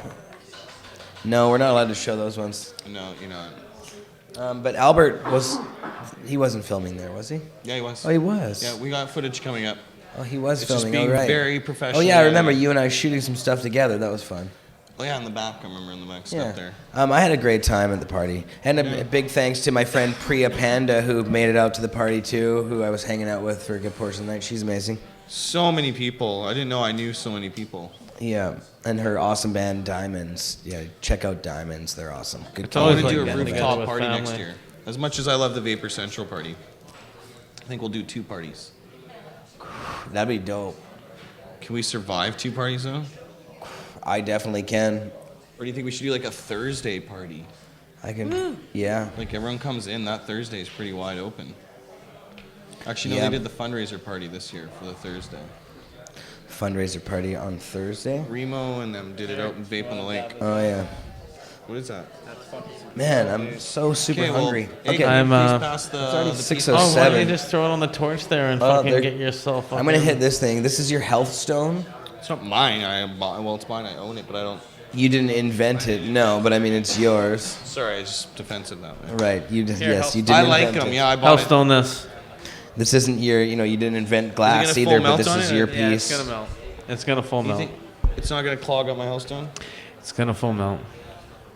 No, we're not allowed to show those ones. No, you're not. But Albert he wasn't filming there, was he? Yeah, he was. Oh, he was? Yeah, we got footage coming up. Oh, he was It's just filming, being all right. very professional. Oh, yeah, I remember you and I shooting some stuff together. That was fun. Oh, yeah, in the back. I remember in the back Yeah. stuff there. I had a great time at the party. And a big thanks to my friend Priya Panda, who made it out to the party too, who I was hanging out with for a good portion of the night. She's amazing. So many people. I didn't know I knew so many people. Yeah, and her awesome band Diamonds. Yeah, check out Diamonds. They're awesome. Good. I want to quality do a band. rooftop party next year. As much as I love the Vapor Central party, I think we'll do 2 parties. That'd be dope. Can we survive 2 parties though? I definitely can. Or do you think we should do like a Thursday party? I can. Yeah. Like everyone comes in, that Thursday is pretty wide open. Actually, no, Yeah. they did the fundraiser party this year for the Thursday. Fundraiser party on Thursday. Remo and them did it out in Vape on the Lake. Oh yeah. What is that? Man, I'm so super Okay, well, hungry. hey, Okay, I'm, please pass the- it's already the 6:07. Oh, why don't you just throw it on the torch there and fucking they're- get yourself I'm gonna fucking- hit this thing. This is your health stone. It's not mine. It's mine. I own it, but I don't. You didn't invent it, no, but I mean it's yours. Sorry, it's just defensive that way. Right. You did. Here, Yes, help. you didn't. I like invent them. it. Yeah, I bought it. Healthstone this. This isn't your. You didn't invent Is it glass gonna full either, but melt this on is it? your Yeah, piece. it's gonna melt. It's gonna full You melt. think it's not gonna clog up my house stone? It's gonna full melt.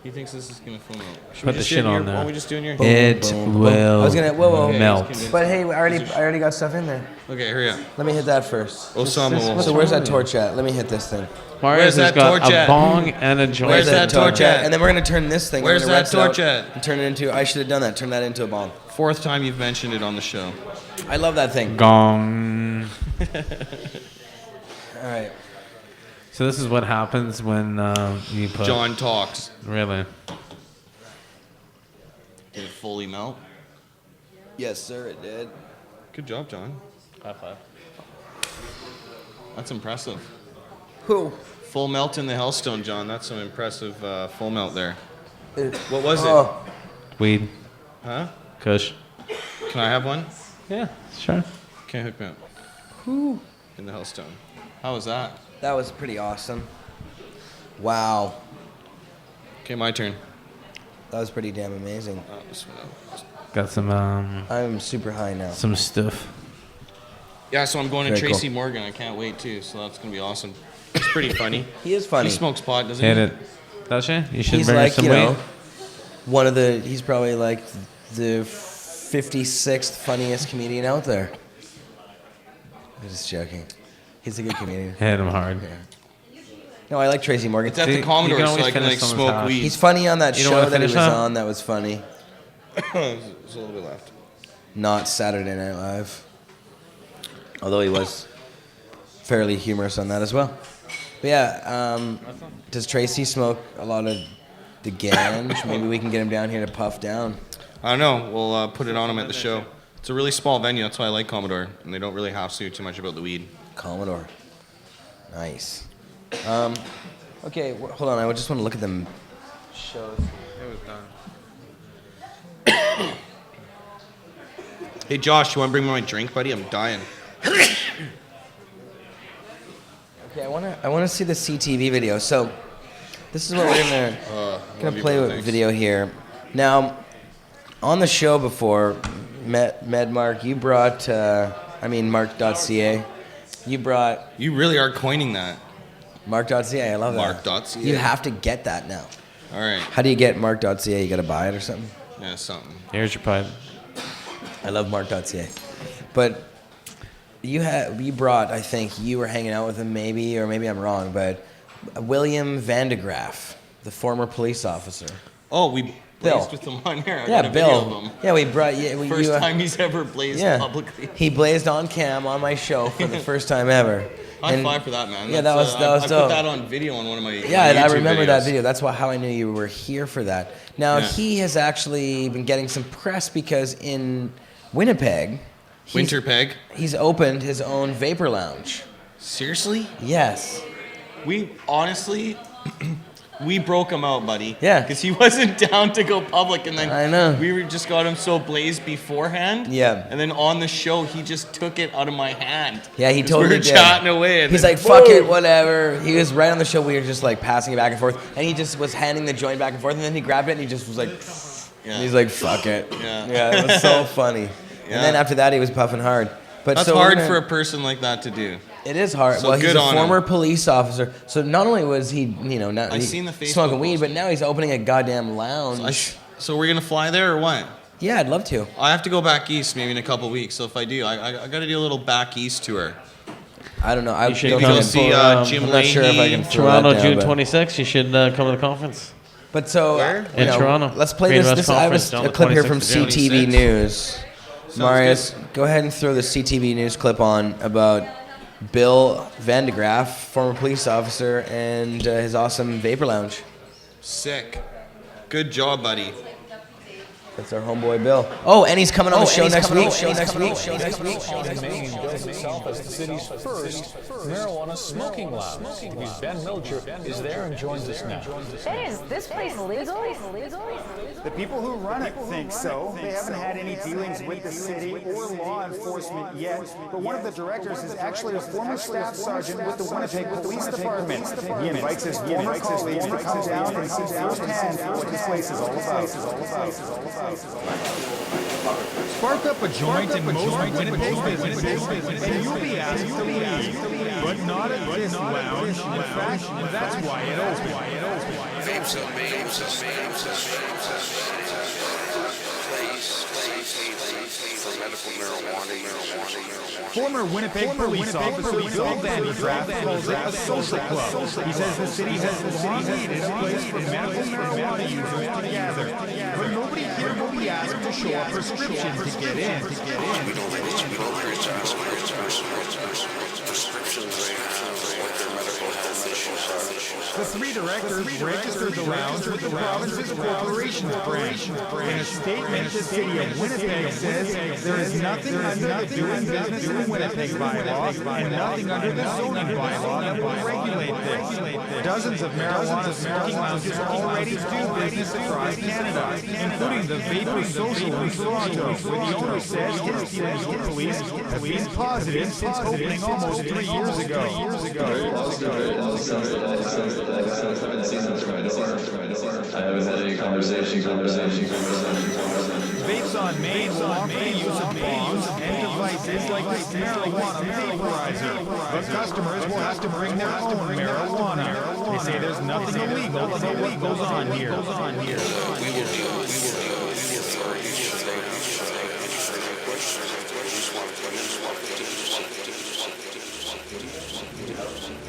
He thinks this is gonna full melt. Should Put we the just do shit it in on your- there. Why don't we just do it in your? It will I was gonna. Whoa. melt. But hey, I already got stuff in there. Okay, hurry up. Let me hit that first. Osama will. So where's that torch at? Let me hit this thing. Marius Where's has that got torch a at? bong and a joint. Where's that torch at? And then we're gonna turn this thing. Where's we're gonna that rinse it torch out at? And turn it into. I should have done that. Turn that into a bomb. 4th time you've mentioned it on the show. I love that thing. Gong. All right. So this is what happens when you put. John talks. Really? Did it fully melt? Yes, sir. It did. Good job, John. High five. That's impressive. Who? Full melt in the Hellstone, John. That's some impressive full melt there. It- What was Oh. Weed. it? Huh? Kush. Can I have one? Yeah, sure. Can't hook me up. Whew. In the Hellstone. How was that? That was pretty awesome. Wow. Okay, my turn. That was pretty damn amazing. Oh, this one out. Got some I'm super high now. some stuff. Yeah, so I'm going to Very Tracy cool. Morgan. I can't wait too. So that's gonna be awesome. He's pretty funny. He is funny. He smokes pot, doesn't Hit he? it. Does she? You should He's bring her like, some you weed. know, he's probably like the 56th funniest comedian out there. I'm just joking. He's a good comedian. Hit him hard. No, I like Tracy Morgan. It's at the Commodore, so I can like smoke weed. He's funny on that You don't show wanna that he was finish up? on. That was funny. There's a little bit left. Not Saturday Night Live. Although he was fairly humorous on that as well. But yeah, does Tracy smoke a lot of the ganj? Maybe we can get him down here to puff down. I don't know. We'll put it on him at the show. It's a really small venue. That's why I like Commodore. And they don't really hassle you too much about the weed. Commodore. Nice. Okay, hold on. I just want to look at them shows. It was done. Hey, Josh, you want to bring me my drink, buddy? I'm dying. Okay, I want to see the CTV video. So, this is what we're gonna play with video here. Now, on the show before, Mark, you brought Mark.ca. You really are coining that. Mark.ca, I love that. Mark.ca. You have to get that now. All right. How do you get Mark.ca? You gotta buy it or something? Yeah, something. Here's your pipe. I love Mark.ca. But you brought, I think, you were hanging out with him maybe, or maybe I'm wrong, but William Van de Graaff, the former police officer. Oh, we Bill. blazed with him on here. I Yeah, got a Bill. video of him. Yeah, we brought you. First time he's ever blazed publicly. He blazed on cam on my show for the first time ever. High five for that, man. Yeah, That's, that was I dope. put that on video on one of my Yeah, my I YouTube remember videos. that video. That's how I knew you were here for that. Now, Yeah. he has actually been getting some press because in Winnipeg, he's opened his own vapor lounge. Seriously? Yes. We honestly, we broke him out, buddy. Yeah. Because he wasn't down to go public, and then I know. just got him so blazed beforehand. Yeah. And then on the show, he just took it out of my hand. Yeah, he 'Cause totally we were did. chatting away. And He's then, like, fuck "Whoa." it, whatever. He was right on the show. We were just like passing it back and forth. And he just was handing the joint back and forth. And then he grabbed it and he just was like, Yeah. and he's like, fuck it. Yeah. Yeah, it was so funny. Yeah. And then after that, he was puffing hard. But That's so hard we're for a gonna- person like that to do. It is hard. So well, he's good a on former him. police officer. So not only was he, not I he seen the Facebook smoking weed, but now he's opening a goddamn lounge. So we're gonna fly there or what? Yeah, I'd love to. I have to go back east maybe in a couple weeks. So if I do, I got to do a little back east tour. I don't know. I You should don't come know. see Jim I'm not sure if I can throw Toronto, that down, June but- 26th. You should come to the conference. But so In Toronto. let's play Green this. West I have Conference on a the clip here from 26th of June. CTV News. Sounds Marius, go ahead and throw the CTV News clip on about Bill Van de Graaff, former police officer, and his awesome vapor lounge. Sick. Good job, buddy. That's our homeboy Bill. Oh, and he's coming on the show next week. Maine bills itself as the city's first marijuana smoking lounge. Ben Milcher is there and joins us now. Is this place legal? The people who run it think so. They haven't had any dealings with the city or law enforcement yet. But one of the directors is actually a former staff sergeant with the Winnipeg Police Department. He invites his former colleagues to come down and see firsthand what this place is all about. Spark up a joint in most Winnipeg businesses, and you'll be asked to leave. But not at this lounge. In fact, that's why it Former Winnipeg police officer Bill Van de Graaff calls it a social club. He says the city has weed is a place for medical marijuana users to gather. But nobody here will be asked to show a prescription to get in. We don't think it's appropriate to ask prescriptions they have, what their medical health issues are. The three directors registered the lounge with the province's corporations branch. In a statement, the city of Winnipeg says there is nothing under the doing business in Winnipeg bylaw and nothing under the zoning bylaw that will regulate this. Dozens of marijuana smoking lounges already do business across Canada, including the Vapor Social in Toronto, where the owner says his dealings with police have been positive since opening almost 3 years ago. I haven't seen them through my door. I haven't had any conversations. Vapes on Main will offer the use of bombs and devices like this marijuana vaporizer, but customers will have to bring their own marijuana. They say there's nothing illegal about what goes on here. We will deal with the authorities if they have any questions. If they just want to come in, just want to continue to see.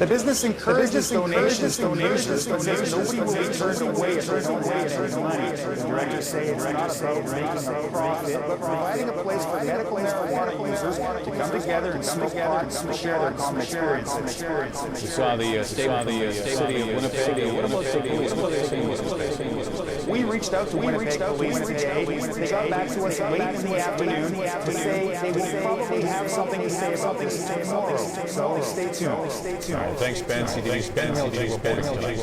The business encourages donations, but says nobody will be turned away if they don't have any money. The directors say it's not about making a profit, but providing a place for medical marijuana users to come together and smoke pot and share their common experiences. We saw the statement from the city of Winnipeg. What about the police? We reached out to Winnipeg Police today. They got back to us late in the afternoon to say they will probably have something to say about this tomorrow. So stay tuned. All right, thanks, Ben. CTV's Ben Milcher reporting tonight.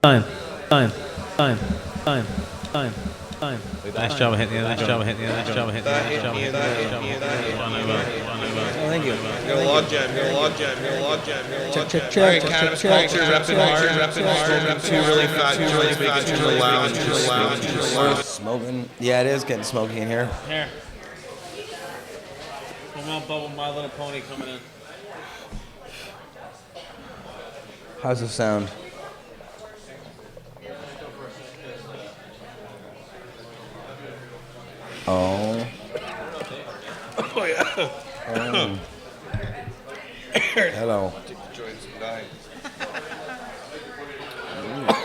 Time. Nice job hitting you. Oh, thank you. You're a log jam. Check. All right, cannabis culture, repping hard. Too really fat, too really big, and too loud. Smoking. Yeah, it is getting smoky in here. Here. Come on, Bubble, My Little Pony coming in. How's the sound? Oh. Oh, yeah. Hello.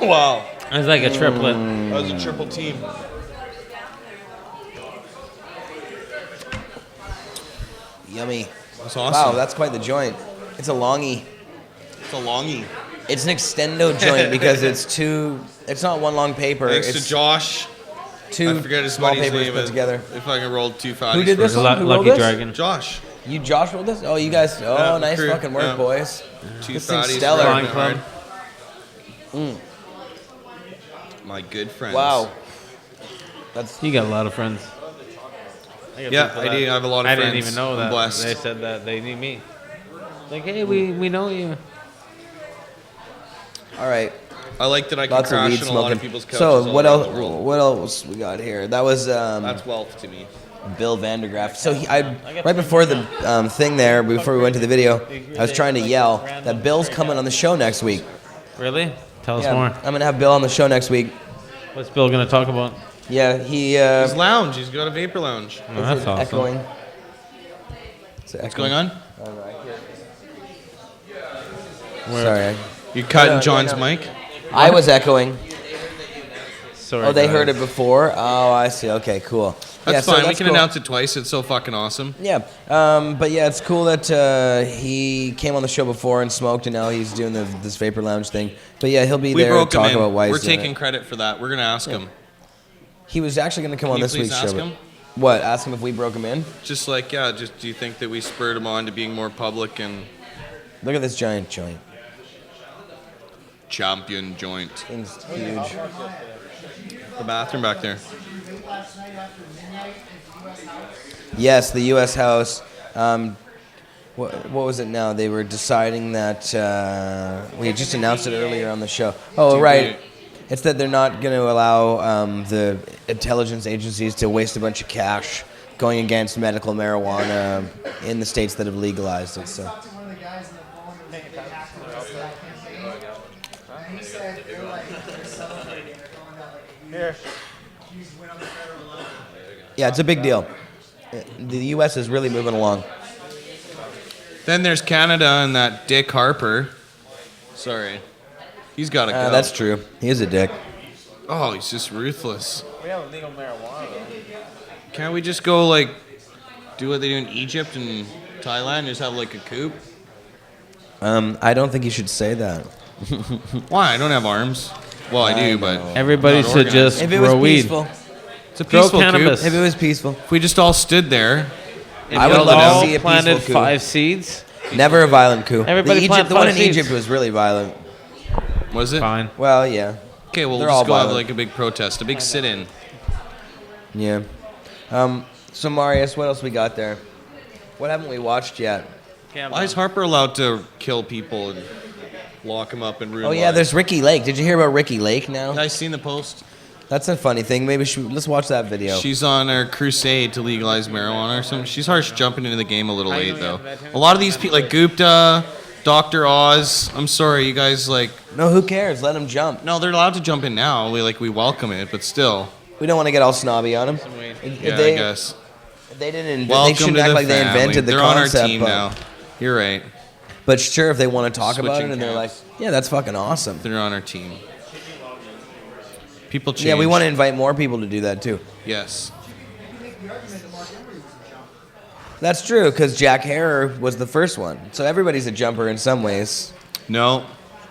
Wow. It's like a triplet. That was a triple team. Yummy. That's awesome. Wow, that's quite the joint. It's a longie. It's a longie. It's an extendo joint because it's not one long paper. Thanks it's to Josh. Two I forget his small buddy's papers name. put together. If I can roll two fatties. Who did this for one? Who Lucky wrote this? Dragon. Josh. You Josh wrote this? Oh, you guys. Oh, Yeah, nice crew, fucking work, yeah. boys. Two This thing's fatties. stellar. Flying Club. My good friends. Wow. You got a lot of friends. Yeah, I do. I have a lot of I friends. didn't even know I'm that. blessed. They said that they need me. Like, hey, we know you. All right. I like that I can Lots of weed crash on a lot of smoking. people's couches. So all what around the else? world. What else we got here? That was That's wealth to me. Bill Vandergraft. So right before the thing there, before we went to the video, I was trying to yell that Bill's coming on the show next week. Really? Tell us Yeah, more. I'm gonna have Bill on the show next week. What's Bill gonna talk about? Yeah, he. His lounge. He's got a vapor lounge. Oh, that's awesome. Echoing. What's going on? Sorry. You cutting No, John's no. mic? I was echoing. Sorry. Oh, they guys. heard it before? Oh, I see. Okay, cool. That's so fine. We can cool. announce it twice. It's so fucking awesome. Yeah, but yeah, it's cool that he came on the show before and smoked, and now he's doing this vapor lounge thing. But yeah, he'll be We there broke to him talk in. about why We're he's doing taking it. credit for that. We're gonna ask him. He was actually going to come on Can you this please week's ask show. him? What? Ask him if we broke him in? Just like, yeah, just do you think that we spurred him on to being more public and Look at this giant joint. champion joint? Thing's huge. The bathroom back there. Yes, the U.S. House. What was it now? They were deciding that we just announced it earlier on the show. Oh, right. It's that they're not going to allow the intelligence agencies to waste a bunch of cash going against medical marijuana in the states that have legalized it. So. Yeah, it's a big deal. The U.S. is really moving along. Then there's Canada and that Dick Harper. Sorry. He's got to go. That's true. He is a dick. Oh, he's just ruthless. We have legal marijuana, though. Can't we just go, like, do what they do in Egypt and Thailand and just have, like, a coup? I don't think you should say that. Why? I don't have arms. Well, I do, but Everybody not should organized. just If it was grow weed. peaceful. It's a Grow peaceful cannabis. coup. If it was peaceful. If we just all stood there. And I would y'all love to all see a planted peaceful coup. 5 seeds. Never a violent coup. Everybody plant The one in 5 seeds. Egypt was really violent. Was it? Fine. Well, yeah. Okay, well, They're we'll all just go have, violent. like, a big protest, a big sit-in. Yeah. So, Marius, what else we got there? What haven't we watched yet? Why is Harper allowed to kill people and lock them up and ruin Oh, yeah, lives? there's Ricky Lake. Did you hear about Ricky Lake now? I seen the post. That's a funny thing. Maybe let's watch that video. She's on her crusade to legalize marijuana or something. She's harsh jumping into the game a little late, though. A lot of these people, like Gupta, Dr. Oz, I'm sorry, you guys, like... No, who cares? Let them jump. No, they're allowed to jump in now. We welcome it, but still. We don't want to get all snobby on them. Yeah, I guess. If They didn't. Welcome they shouldn't to act the like they family. invented the They're concept. on our team but, now. You're right. But sure, if they want to talk about it Switching and they're like, camps. yeah, that's fucking awesome. They're on our team. People change. Yeah, we want to invite more people to do that too. Yes. That's true, because Jack Harrer was the first one. So everybody's a jumper in some ways. No.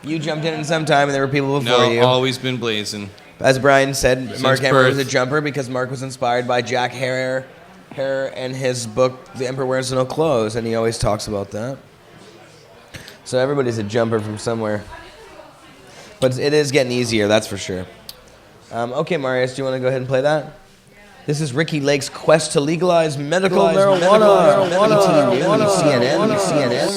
You jumped in some time, and there were people before No, you. always been blazing. As Brian said, Since Marc Emery was a birth. jumper because Marc was inspired by Jack Harrer and his book, The Emperor Wears No Clothes, and he always talks about that. So everybody's a jumper from somewhere. But it is getting easier, that's for sure. Okay, Marius, do you want to go ahead and play that? This is Ricky Lake's quest to legalize medical marijuana. CNN.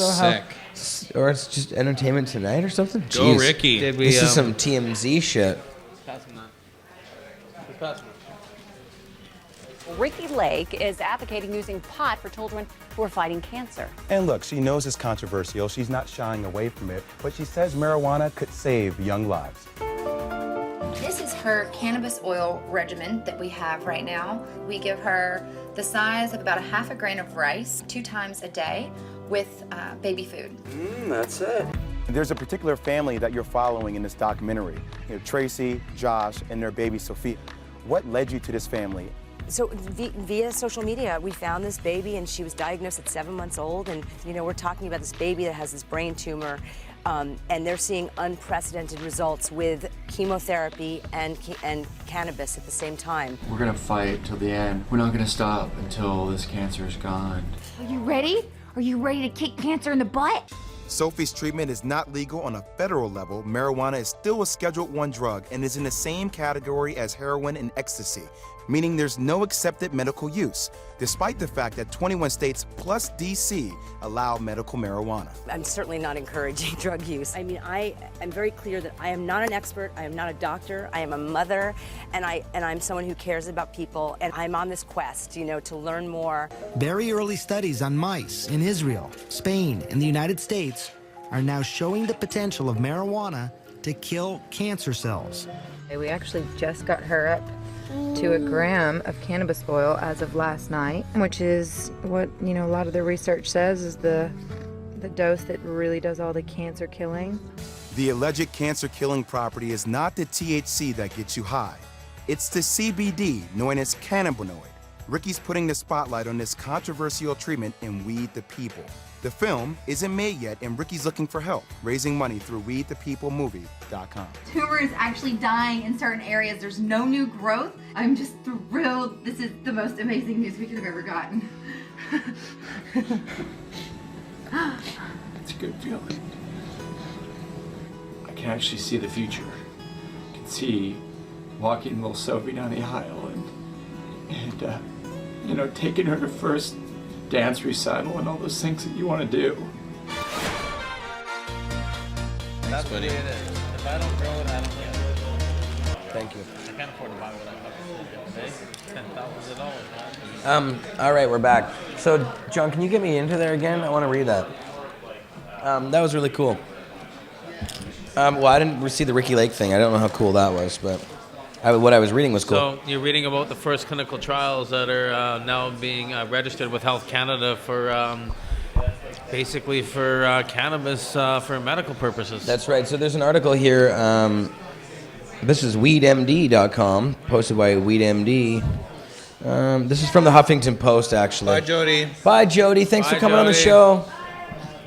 Sick. Or it's just Entertainment Tonight or something? Go, Jeez. Ricky. This is some TMZ shit. Ricky Lake is advocating using pot for children who are fighting cancer. And look, she knows it's controversial. She's not shying away from it, but she says marijuana could save young lives. This is her cannabis oil regimen that we have right now. We give her the size of about a half a grain of rice 2 times a day with baby food. That's it. There's a particular family that you're following in this documentary. You know, Tracy, Josh, and their baby Sophia. What led you to this family? So via social media, we found this baby, and she was diagnosed at 7 months old. And you know, we're talking about this baby that has this brain tumor, and they're seeing unprecedented results with chemotherapy and cannabis at the same time. We're gonna fight till the end. We're not gonna stop until this cancer is gone. Are you ready? Are you ready to kick cancer in the butt? Sophie's treatment is not legal on a federal level. Marijuana is still a Schedule I drug and is in the same category as heroin and ecstasy, meaning there's no accepted medical use, despite the fact that 21 states plus DC allow medical marijuana. I'm certainly not encouraging drug use. I mean, I am very clear that I am not an expert, I am not a doctor, I am a mother, and I'm someone who cares about people, and I'm on this quest, you know, to learn more. Very early studies on mice in Israel, Spain, and the United States are now showing the potential of marijuana to kill cancer cells. We actually just got her up to 1 gram of cannabis oil as of last night, which is what, you know, a lot of the research says is the dose that really does all the cancer killing. The alleged cancer-killing property is not the THC that gets you high. It's the CBD, known as cannabinoid. Ricky's putting the spotlight on this controversial treatment in Weed the People. The film isn't made yet, and Ricky's looking for help, raising money through WeedThePeopleMovie.com. Tumor is actually dying in certain areas. There's no new growth. I'm just thrilled. This is the most amazing news we could have ever gotten. It's a good feeling. I can actually see the future. I can see walking little Sophie down the aisle and you know, taking her to first dance recital and all those things that you want to do. That's buddy. the way it is. If I don't grow it, I don't get it. Thank you. I can't afford to buy what I have. $10,000. All right, we're back. So, John, can you get me into there again? I want to read that. That was really cool. Well, I didn't see the Ricky Lake thing. I don't know how cool that was, but what I was reading was cool. So you're reading about the first clinical trials that are now being registered with Health Canada for basically for cannabis for medical purposes. That's right. So there's an article here. This is weedmd.com, posted by WeedMD. This is from the Huffington Post, actually. Bye, Jodie. Bye, Jodie. Thanks Bye, for coming on the Jodie. show.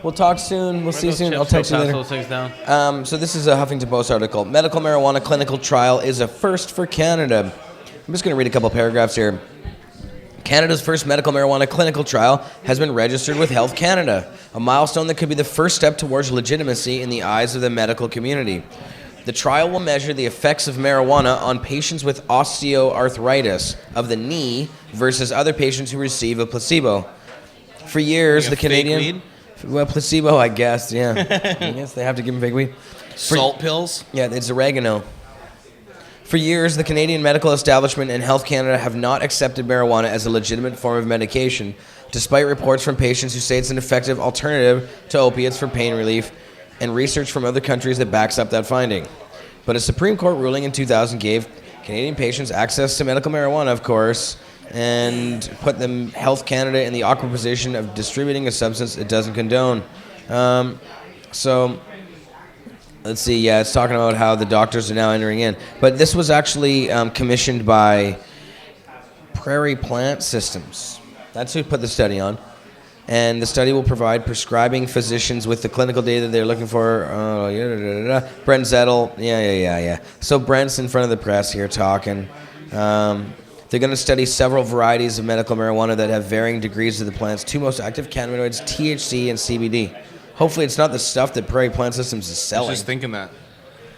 We'll talk soon. We'll see you those soon. chips? I'll text you Go later. pass those things down. So this is a Huffington Post article. Medical marijuana clinical trial is a first for Canada. I'm just going to read a couple paragraphs here. Canada's first medical marijuana clinical trial has been registered with Health Canada, a milestone that could be the first step towards legitimacy in the eyes of the medical community. The trial will measure the effects of marijuana on patients with osteoarthritis of the knee versus other patients who receive a placebo. For years, the Canadian... Weed? Well, placebo, I guess, yeah. I guess they have to give them fake weed. Salt pills? Yeah, it's oregano. For years, the Canadian medical establishment and Health Canada have not accepted marijuana as a legitimate form of medication, despite reports from patients who say it's an effective alternative to opiates for pain relief and research from other countries that backs up that finding. But a Supreme Court ruling in 2000 gave Canadian patients access to medical marijuana, of course, and put Health Canada in the awkward position of distributing a substance it doesn't condone. So, let's see. Yeah, it's talking about how the doctors are now entering in. But this was actually commissioned by Prairie Plant Systems. That's who put the study on. And the study will provide prescribing physicians with the clinical data they're looking for. Brent Zettel. Yeah. So Brent's in front of the press here talking. They're going to study several varieties of medical marijuana that have varying degrees of the plant's two most active cannabinoids, THC and CBD. Hopefully it's not the stuff that Prairie Plant Systems is I selling. was just thinking that.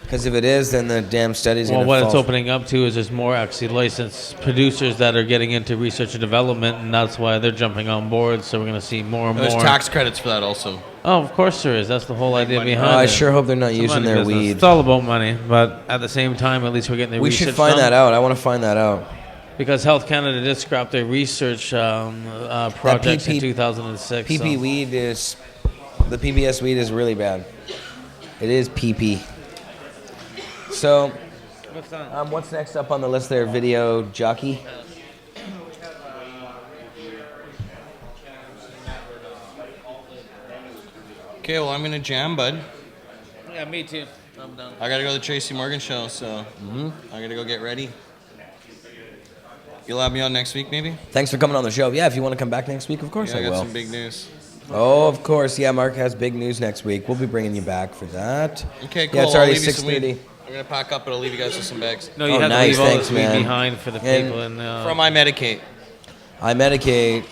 Because if it is, then the damn study's going to Well, fall. what it's opening up to is there's more actually licensed producers that are getting into research and development, and that's why they're jumping on board. So we're going to see more and more. There's tax credits for that also. Oh, of course there is. That's the whole idea behind it. I sure hope they're not It's a using money their business. weed. It's all about money, but at the same time, at least we're getting the We research should find done. that out. I want to find that out. Because Health Canada did scrap their research projects in 2006. PP weed is, the PBS weed is really bad. It is PP. So, what's next up on the list there? Video jockey? Okay, well, I'm going to jam, bud. Yeah, me too. I'm done. I got to go to the Tracy Morgan show, so I got to go get ready. You'll have me on next week, maybe? Thanks for coming on the show. Yeah, if you want to come back next week, of course Yeah, I I got will. some big news. Oh, of course. Yeah, Mark has big news next week. We'll be bringing you back for that. Okay, cool. Yeah, it's I'll already leave you some weed. 6:30. I'm going to pack up, but I'll leave you guys with some bags. No, you have to leave all this weed behind for the people. From iMedicate. iMedicate.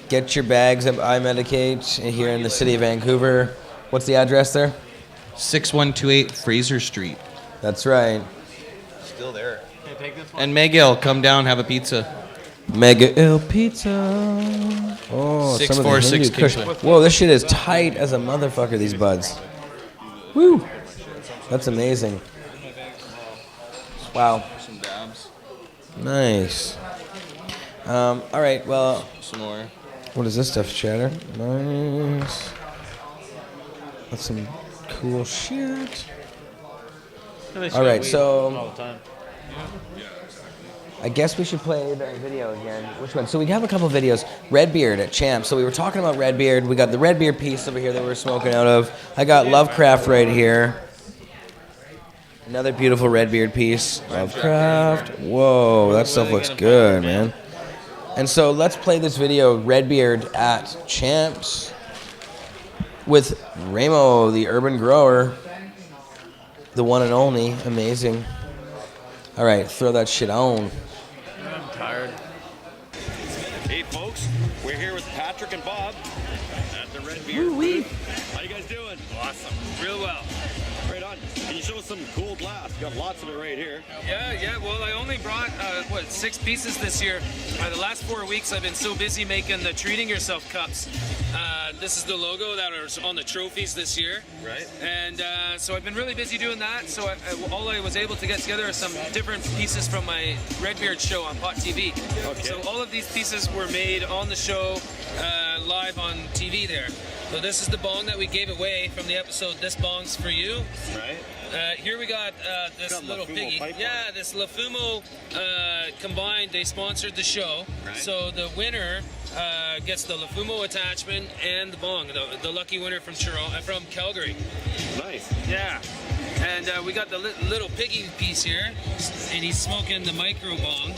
Get your bags at iMedicate here in the city of Vancouver. What's the address there? 6128 Fraser Street. That's right. Still there. And Megil, come down, have a pizza. Mega Il Pizza. Oh, 646 Kush. Kingsway. Whoa, this shit is tight as a motherfucker, these buds. Woo. That's amazing. Wow. Some dabs. Nice. All right, well. Some more. What is this stuff, Chatter? Nice. That's some cool shit. All right, so I guess we should play the video again. Which one? So we have a couple videos. Redbeard at Champ. So we were talking about Redbeard. We got the Redbeard piece over here that we're smoking out of. I got Lovecraft right here. Another beautiful Redbeard piece. Lovecraft. Whoa, that stuff looks good, man. And so let's play this video, Redbeard at Champs, with Ramo, the urban grower, the one and only. Amazing. All right, throw that shit on. I'm tired. Hey, folks, we're here with Patrick and Bob at the Redbeard booth. How you guys doing? Awesome. Real well. Right on. Can you show us some cool glass? You got lots of it right here. Yeah. Well, I only brought, 6 pieces this year. The last 4 weeks, I've been so busy making the Treating Yourself cups. This is the logo that is on the trophies this year. Right. And so I've been really busy doing that. So all I was able to get together are some different pieces from my Redbeard show on Pot TV. Okay. So all of these pieces were made on the show, live on TV there. So this is the bong that we gave away from the episode This Bong's For You. Right. Here we got this Got little La Fumo piggy. pipe Yeah, this La Fumo combined, they sponsored the show. Right. So the winner gets the La Fumo attachment and the bong, the lucky winner from from Calgary. Nice. Yeah. And we got the little piggy piece here, and he's smoking the micro bong.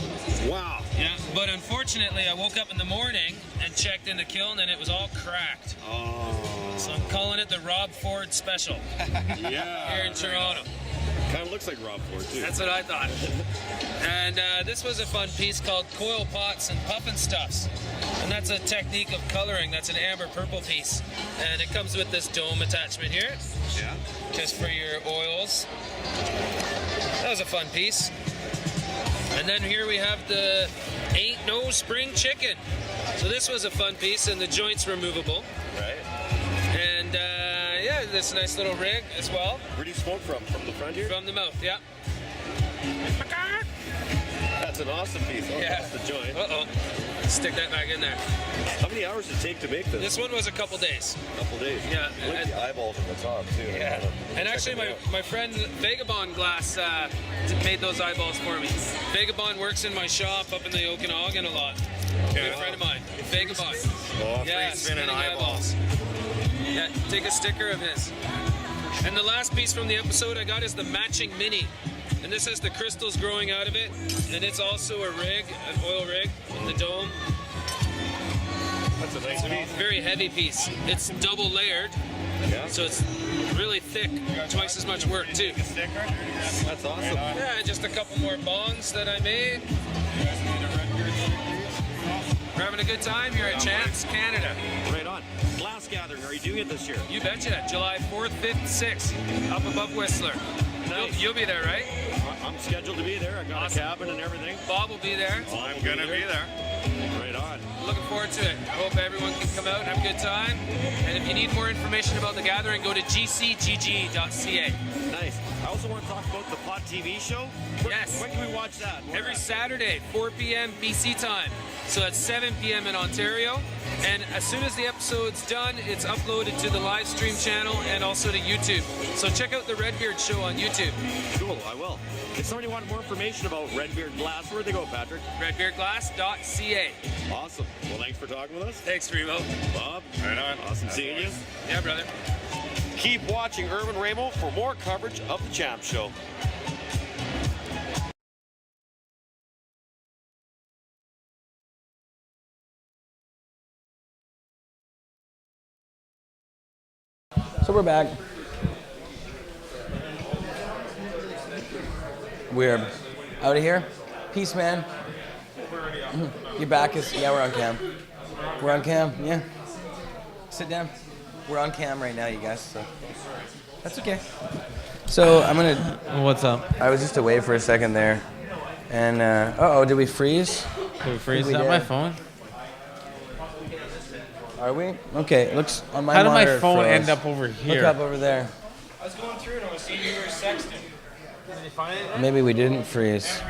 Wow. Yeah, but unfortunately, I woke up in the morning and checked in the kiln, and it was all cracked. Oh. So I'm calling it the Rob Ford Special. Yeah. Here in Toronto. Kind of looks like Rob Ford, too. That's what I thought. And this was a fun piece called Coil Pots and Puffin Stuffs. And that's a technique of coloring. That's an amber purple piece. And it comes with this dome attachment here. Yeah. Just for your oils. That was a fun piece. And then here we have the Ain't No Spring Chicken. So this was a fun piece, and the joint's removable. Right. And yeah, this nice little rig as well. Where do you smoke from? From the front here? From the mouth, yeah. That's an awesome piece. Oh, Yeah. that's the joint. Uh-oh. Stick that back in there. How many hours did it take to make this? This one was a couple days. Couple days. Yeah. I like the eyeballs on the top, too. Yeah. And actually, my friend Vagabond Glass made those eyeballs for me. Vagabond works in my shop up in the Okanagan a lot. Good friend of mine. Vagabond. Oh, yeah, free spinning eyeballs. Yeah, take a sticker of his. And the last piece from the episode I got is the matching mini. And this has the crystals growing out of it. And it's also a rig, an oil rig in the dome. That's a nice piece. Very heavy piece. It's double layered. Yeah. So it's really thick. Twice as much work too. That's awesome. Yeah, just a couple more bongs that I made. We're having a good time here at Champs Canada. Right on. Glass gathering, are you doing it this year? You betcha. July 4th, 5th, 6th, up above Whistler. Nice. You'll be there, right? I'm scheduled to be there. I got a cabin and everything. Bob will be there. I'm gonna be there. Right on. Looking forward to it. I hope everyone can come out and have a good time. And if you need more information about the gathering, go to gcgg.ca. Nice. I also want to talk about the Pot TV show. Yes. When can we watch that? Every Saturday, 4 p.m. BC time. So that's 7 p.m. in Ontario. And as soon as the episode's done, it's uploaded to the live stream channel and also to YouTube. So check out the Redbeard show on YouTube. Cool, I will. If somebody wanted more information about Redbeard Glass, where'd they go, Patrick? Redbeardglass.ca. Awesome. Well, thanks for talking with us. Thanks, Remo. Bob. Right on. Awesome seeing you. Yeah, brother. Keep watching Irvin Ramo for more coverage of the Champ Show. So we're back. We're out of here. Peace, man. Your back is, yeah, we're on cam. We're on cam, yeah. Sit down. We're on cam right now, you guys, so that's okay. So I'm gonna. What's up? I was just away for a second there, and uh-oh, did we freeze? Did we freeze? We Is that did. my phone? Are we? Okay, it looks on my How did my monitor it phone froze. end up over here? Look up over there. I was going through and I was seeing you were sexting. Did you find it? Maybe we didn't freeze.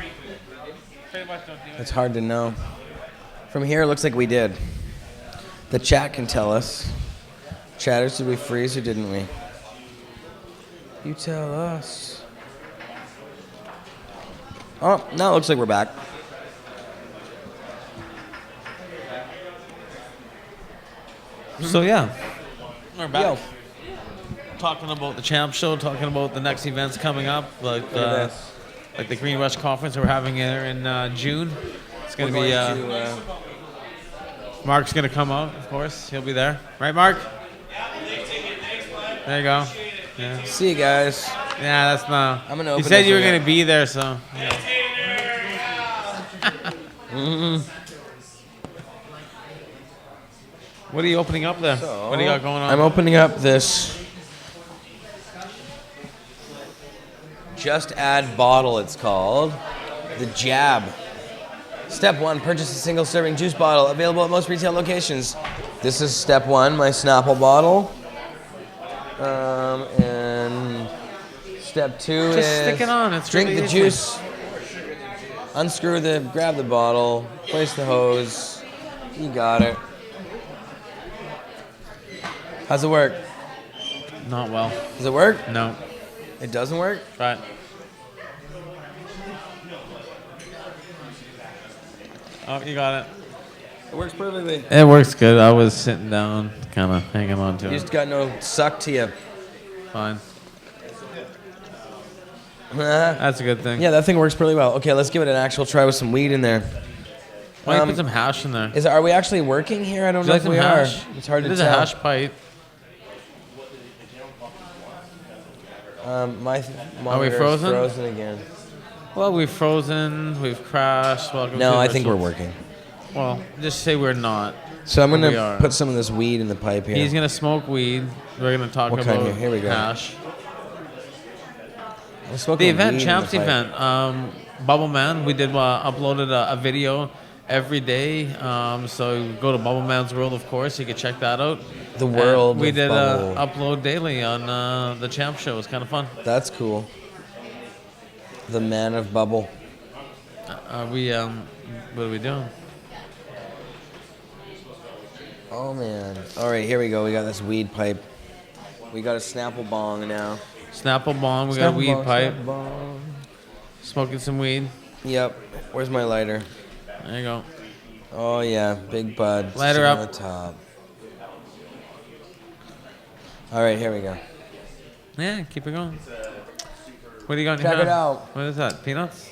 Pretty much don't do it. It's hard to know. From here, it looks like we did. The chat can tell us. Chatters, did we freeze or didn't we? You tell us. Oh, now it looks like we're back. So yeah, we're back. Yo. Talking about the Champ Show, talking about the next events coming up, like Look at this. like the Green Rush Conference we're having here in June. It's gonna We're be. going to, Mark's gonna come out, of course. He'll be there, right, Mark? There you go. Yeah. See you guys. Yeah, that's not. I'm gonna You open said this you were one gonna up. be there, so. Yeah. What are you opening up there? What do you got going on? I'm opening up this Just Add bottle, it's called. The Jab. Step 1, purchase a single serving juice bottle available at most retail locations. This is step 1, my Snapple bottle. And step 2 Just is stick it on, it's drink really the easy. juice, grab the bottle, place the hose. You got it. How's it work? Not well. Does it work? No. It doesn't work? Right. Oh, you got it. It works perfectly. It works good. I was sitting down, kind of hanging on to You it. just got no suck to you. Fine. That's a good thing. Yeah, that thing works pretty well. Okay, let's give it an actual try with some weed in there. Why don't you put some hash in there? Are we actually working here? I don't know if we are. It's hard to It is tell. a hash pipe. My Are we monitor is frozen? frozen again. Well, we've frozen. We've crashed. Welcome No, to I the think show. we're working. Well, just say we're not. So I'm We gonna are. put some of this weed in the pipe here. He's gonna smoke weed. We're gonna talk What about kind here? Here we go. hash. I'm smoking The event, weed in Champs the pipe. event, Bubble Man. We did uploaded a video every day. So go to Bubble Man's World, of course. You can check that out. The world We of did Bubble. upload daily on the Champ Show. It was kind of fun. That's cool. The man of bubble. What are we doing? Oh man! All right, here we go. We got this weed pipe. We got a Snapple bong now. Snapple bong. We got a weed pipe. Smoking some weed. Yep. Where's my lighter? There you go. Oh yeah, big bud. Lighter on up. the top. All right, here we go. Yeah, keep it going. What do you got in your Check hand? it out. What is that? Peanuts?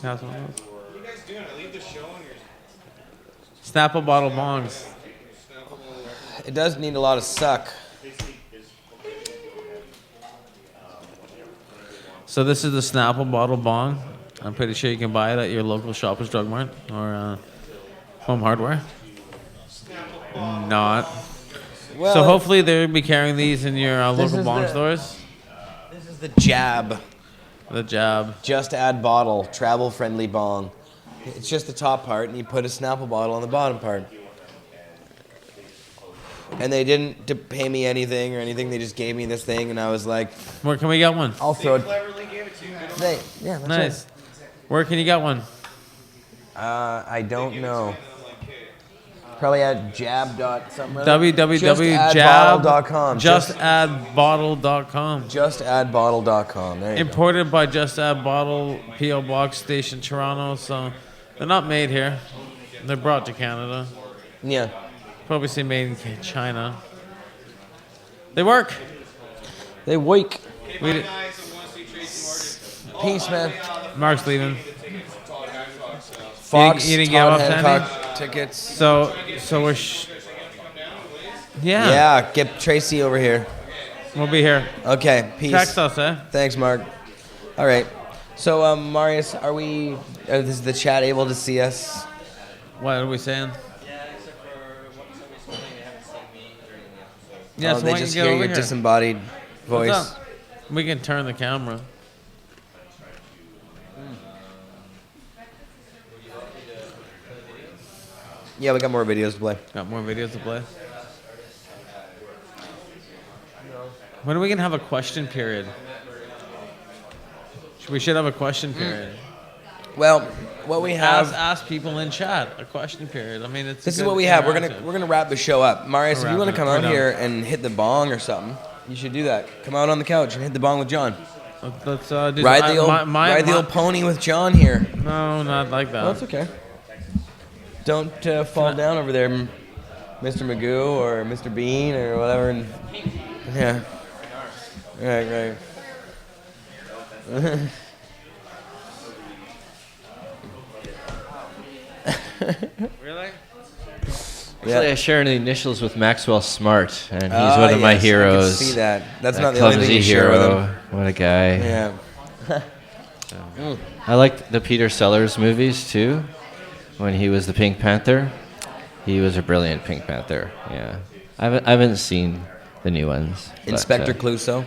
Yeah, some of those. What are you guys doing? I leave the show on your. Snapple bottle bongs. It does need a lot of suck. So this is the Snapple bottle bong. I'm pretty sure you can buy it at your local Shoppers Drug Mart or Home Hardware. Not. Well, So hopefully they'll be carrying these in your This local is bong the- stores. This is the jab. The jab. Just add bottle, travel friendly bong. It's just the top part, and you put a Snapple bottle on the bottom part. And they didn't pay me anything or anything. They just gave me this thing, and I was like, Where can we get one? I'll throw it. Cleverly gave it to you. Yeah, that's Nice. Where can you get one? I don't know. Probably at jab.something. www.jab.com. Just Justaddbottle.com. Justaddbottle.com. There you go. Imported by Just Add Bottle, P.O. Box Station, Toronto. So they're not made here. They're brought to Canada. Yeah. Probably say made in China. They work. They wake. We Peace, man. Mark's leaving. Fox, you didn't give Todd up, Hancock Sandy? tickets. So we're. Yeah. Yeah, get Tracy over here. We'll be here. Okay, peace. Text us, eh? Thanks, Mark. All right. So, Marius, is the chat able to see us? What are we saying? Yeah, so they why don't just you get hear over your here? disembodied voice. What's up? We can turn the camera. Yeah, we got more videos to play. Got more videos to play. When are we gonna have a question period? We should have a question period. Well, what we have. Ask people in chat a question period. I mean, it's. This is what we have. We're gonna wrap the show up. Marius, if you want to come out here and hit the bong or something, you should do that. Come out on the couch and hit the bong with John. Let's do ride that. the old pony with John here. No, not like that. Oh, that's okay. Don't fall down over there, Mr. Magoo or Mr. Bean or whatever. And, yeah. Right. Really? Actually, I share the initials with Maxwell Smart, and he's one of my heroes. I can see that. That's That not the only thing clumsy you share with hero. him. What a guy. Yeah. I liked the Peter Sellers movies too. When he was the Pink Panther, he was a brilliant Pink Panther. Yeah, I haven't seen the new ones. but, Inspector Clouseau.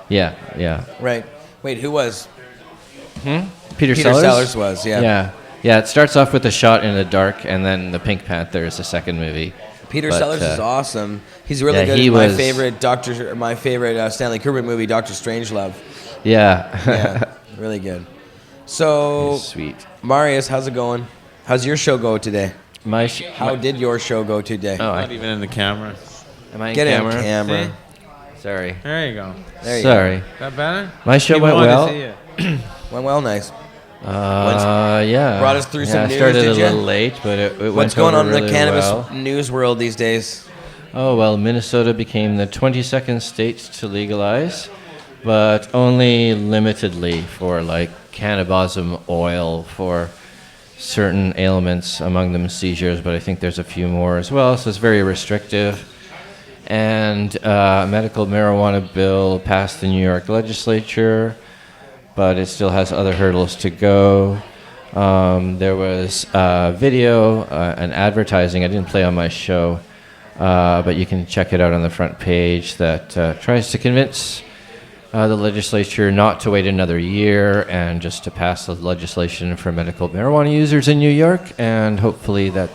Yeah. Right. Wait, who was? Peter Sellers was. Yeah. Yeah. It starts off with a shot in the dark, and then the Pink Panther is the second movie. Peter Sellers is awesome. He's really good. My favorite Stanley Kubrick movie, Dr. Strangelove. Yeah. Really good. So He's sweet. Marius, how's it going? How's your show go today? How did your show go today? Oh, Not even in the camera. Am I in Get camera? in camera. See? Sorry. There you go. Sorry. That better? My show People went wanted well. to see it. Went well, nice. Yeah. Brought us through some I news, started did a ya? little late, but it went What's going on in really the cannabis well. news world these days? Oh, well, Minnesota became the 22nd state to legalize, but only limitedly for like cannabism oil for certain ailments, among them seizures, but I think there's a few more as well, so it's very restrictive. And a medical marijuana bill passed the New York legislature, but it still has other hurdles to go. There was video and advertising I didn't play on my show, but you can check it out on the front page that tries to convince the legislature not to wait another year and just to pass the legislation for medical marijuana users in New York, and hopefully that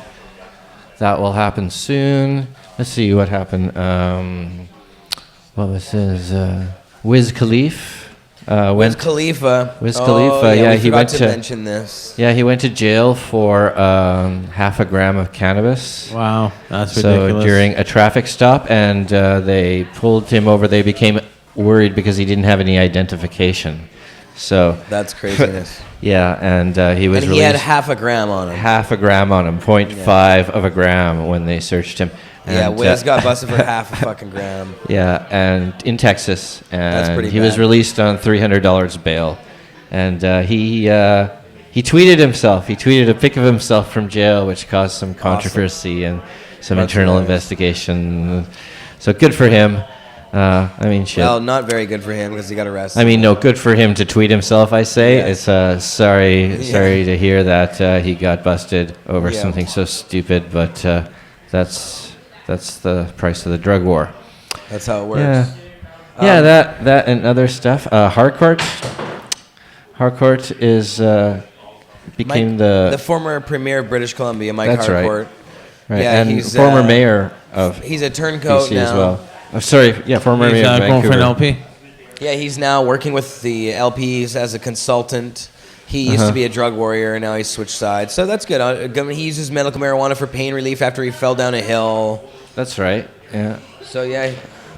will happen soon. Let's see what happened. What was his? Wiz Khalifa Wiz Khalifa. Wiz Oh, Khalifa, yeah, yeah, we he forgot went to mention this. Yeah, he went to jail for half a gram of cannabis. Wow, that's so ridiculous. during a traffic stop, and they pulled him over. They became worried because he didn't have any identification. So That's craziness. Yeah, and he was. And he had released- half a gram on him. Half a gram on him, 0.5 of a gram when they searched him. Yeah, And, Wiz got busted for half a fucking gram. Yeah, and in Texas, and That's pretty he was bad. released on $300 bail, and he tweeted himself. He tweeted a pic of himself from jail, which caused some controversy and some That's internal nice. investigation. So good for him. I mean, shit. Well, not very good for him because he got arrested. I mean, no, good for him to tweet himself. I say Yeah. it's sorry to hear that he got busted over Yeah. something so stupid, but that's the price of the drug war. That's how it works. Yeah, that and other stuff. Harcourt is became the former premier of British Columbia, Mike That's right. Harcourt. Right, Yeah, and he's former mayor of he's a turncoat BC now. as well. Oh, sorry, yeah, former He's, mayor of going for an Vancouver. LP. Yeah, he's now working with the LPs as a consultant. He used to be a drug warrior, and now he's switched sides. So that's good. He uses medical marijuana for pain relief after he fell down a hill. That's right. Yeah. So yeah,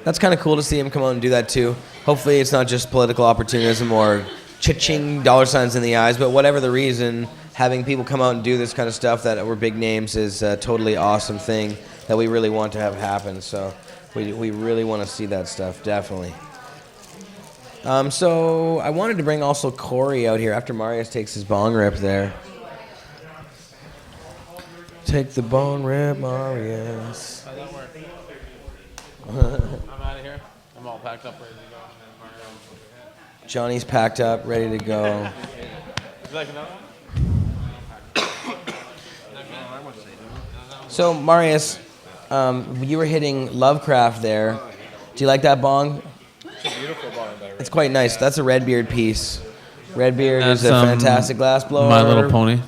that's kind of cool to see him come out and do that too. Hopefully, it's not just political opportunism or cha-ching dollar signs in the eyes, but whatever the reason, having people come out and do this kind of stuff that were big names is a totally awesome thing that we really want to have happen. So we really want to see that stuff, definitely. So I wanted to bring also Corey out here after Marius takes his bong rip there. Take the bone rip, Marius. I'm out of here. I'm all packed up, ready to go. Johnny's packed up, ready to go. Would you like another one? So Marius, you were hitting Lovecraft there. Do you like that bong? It's a beautiful bong. It's quite nice. That's a Redbeard piece. Redbeard is That's, a fantastic glass blower. My Little Pony.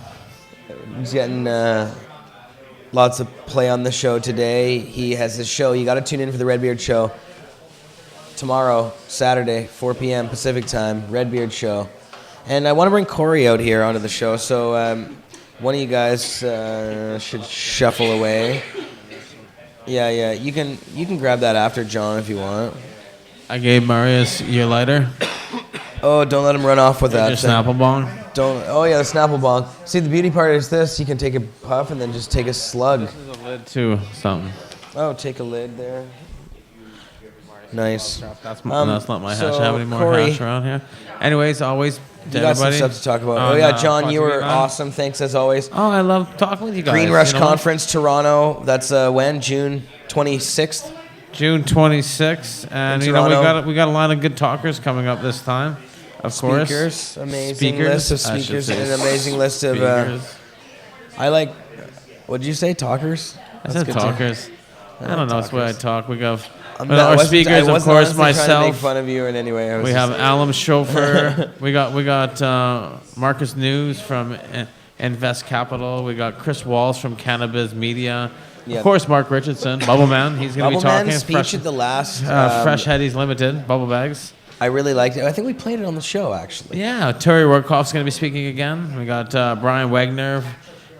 He's getting lots of play on the show today. He has his show. You got to tune in for the Redbeard show. Tomorrow, Saturday, 4 p.m. Pacific time, Redbeard show. And I want to bring Corey out here onto the show. So one of you guys should shuffle away. Yeah. You can grab that after John if you want. I gave Marius your lighter. Oh, don't let him run off with that. Your Snapple bong. Don't. Oh yeah, the Snapple bong. See, the beauty part is this: you can take a puff and then just take a slug. This is a lid to something. Oh, take a lid there. Nice. That's not my hash. so I have any more Corey, hash around here? Anyways, always. You got some stuff to talk about. Oh yeah, John, you were awesome. Thanks as always. Oh, I love talking with you guys. Green Rush you know Conference, Toronto. That's when? June 26th. June 26th, and In you know Toronto. we got a lot of good talkers coming up this time. Of course, Speakers, amazing Speakers, list of I should speakers, say and an amazing list of. speakers. I like. What did you say? Talkers. I said good too. talkers. I don't know. It's the way I talk. We got I our wasn't- speakers, I of wasn't course, honestly trying to make myself. fun of you in any way. I was We just- have Alum Chauffeur. we got Marcus News from Invest Capital. We got Chris Walsh from Cannabis Media. Yeah. Of course, Mark Richardson, Bubble Man. He's going to be Bubble talking. Man's speech at the last. Fresh Headies Limited, Bubble Bags. I really liked it. I think we played it on the show actually. Yeah, Terry Workhoff's going to be speaking again. We got Brian Wagner.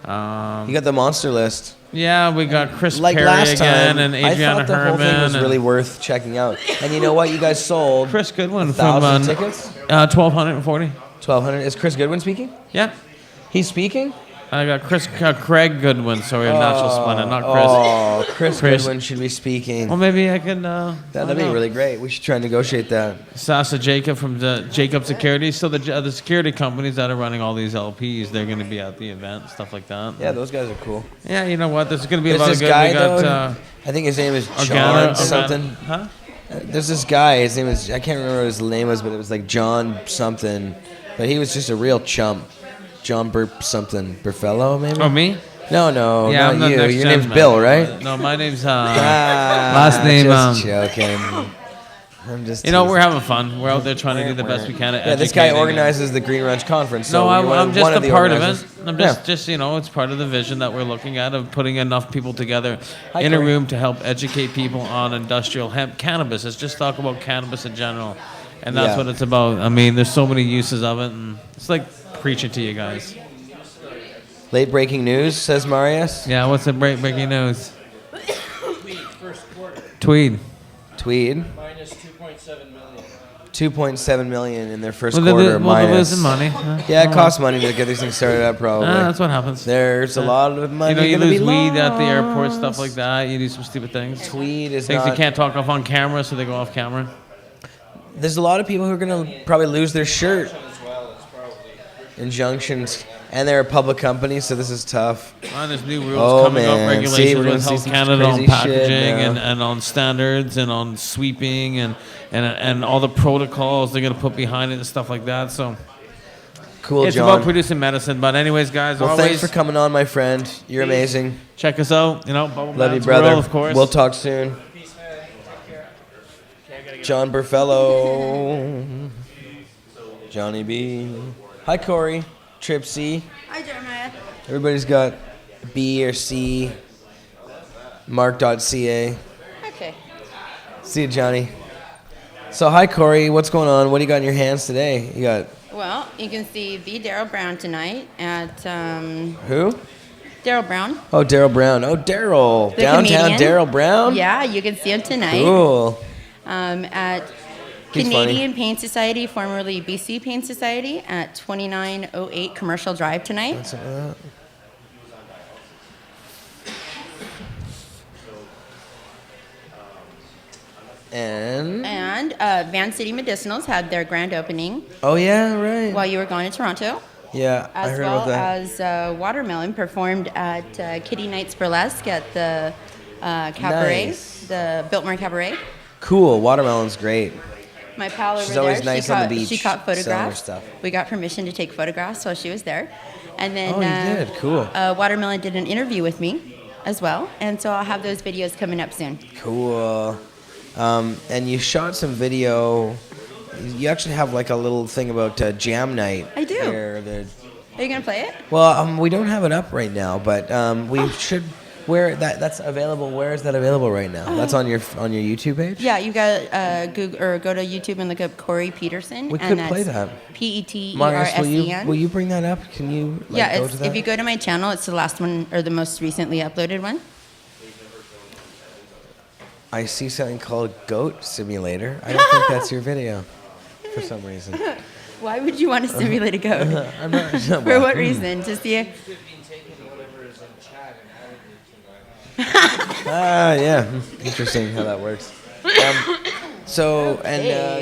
You got the monster list. Yeah, we got Chris Like Perry last again time, and Adriana I thought the Herman. whole thing was and really worth checking out. And you know what? You guys sold Chris Goodwin 1,000 from tickets. 1,240. 1,200. Is Chris Goodwin speaking? Yeah. He's speaking? I got Craig Goodwin, sorry, of Natural Splendid, not Chris. Oh, Chris Goodwin should be speaking. Well, maybe I can. That'd be really great. We should try and negotiate that. Sasa Jacob from the Jacob Security. So the security companies that are running all these LPs, they're going to be at the event, stuff like that. Yeah, those guys are cool. Yeah, you know what? There's going to be a There's lot this of good. guy, We got. though, I think his name is John something. Huh? There's this guy. His name is, I can't remember what his name was, but it was like John something. But he was just a real chump. John something. Berfelo, maybe? Oh, me? No, Yeah, I'm not the you. next Your gen name's man. Bill, right? No, my name's last name. Just joking. I'm just. You know, teasing. we're having fun. We're out there trying to do the best we can at Yeah, this guy educating and- organizes the Green Ranch Conference. No, So I'm one just of a the part of organizers. it. I'm just you know, it's part of the vision that we're looking at of putting enough people together in a Corey. room to help educate people on industrial hemp cannabis. Let's just talk about cannabis in general. and that's Yeah. what it's about. I mean, there's so many uses of it, and it's like preaching to you guys. Late breaking news, says Marius. Yeah, what's the breaking news? Tweed. Minus 2.7 million. 2.7 million in their first Well, quarter. they're minus. losing money. Huh? Yeah, it Oh. costs money to get these things started up. Probably. That's what happens. There's a lot of money. You gonna lose be weed at the airport, lost. stuff like that. You do some stupid things. Tweed is things not. you can't talk off on camera, so they go off camera. There's a lot of people who are gonna probably lose their shirt. Injunctions, and they're a public company, so this is tough. And there's new rules coming up, regulations See, we're gonna with see Health some Canada on crazy packaging shit now. and on standards and on sweeping and all the protocols they're going to put behind it and stuff like that. So Cool, it's John. about producing medicine. But anyways, guys, Well, always thanks for coming on, my friend. You're amazing. check us out. You know, Bubble Love you, Baths brother. Grill, of course. We'll talk soon. John Berfelo. Johnny B. Hi, Corey. Trip C. Hi, Jeremiah. Everybody's got B or C. Mark.ca. Okay. See you, Johnny. So, hi, Corey. What's going on? What do you got in your hands today? You got Well, you can see the Daryl Brown tonight at who? Daryl Brown. Oh, Daryl Brown. Oh, Daryl. The Downtown comedian. Daryl Brown? Yeah, you can see him tonight. Cool. At He's Canadian Pain Society, formerly BC Pain Society, at 2908 Commercial Drive tonight. And Van City Medicinals had their grand opening oh yeah, right. while you were going to Toronto. Yeah, I As heard well about that. as Watermelon performed at Kitty Nights Burlesque at the Cabaret, Nice. the Biltmore Cabaret. Cool. Watermelon's great. My pal over She's there, always nice she on the caught, beach she caught selling her photographs. stuff. We got permission to take photographs while she was there. And then Oh, you did? Cool. Watermelon did an interview with me as well. And so I'll have those videos coming up soon. Cool. And you shot some video. You actually have like a little thing about jam night. I do. Here, Are you going to play it? well, we don't have it up right now, but we should. Where that's available? Where is that available right now? That's on your YouTube page. Yeah, you got Google or go to YouTube and look up Corey Peterson. We and could that's play that. Marius, Petersen. will you bring that up? Can you Yeah, go it's, to that? if you go to my channel, it's the last one or the most recently uploaded one. I see something called Goat Simulator. I don't think that's your video for some reason. Why would you want to simulate a goat? I'm not- For what reason? To see it? Yeah. Interesting how that works. And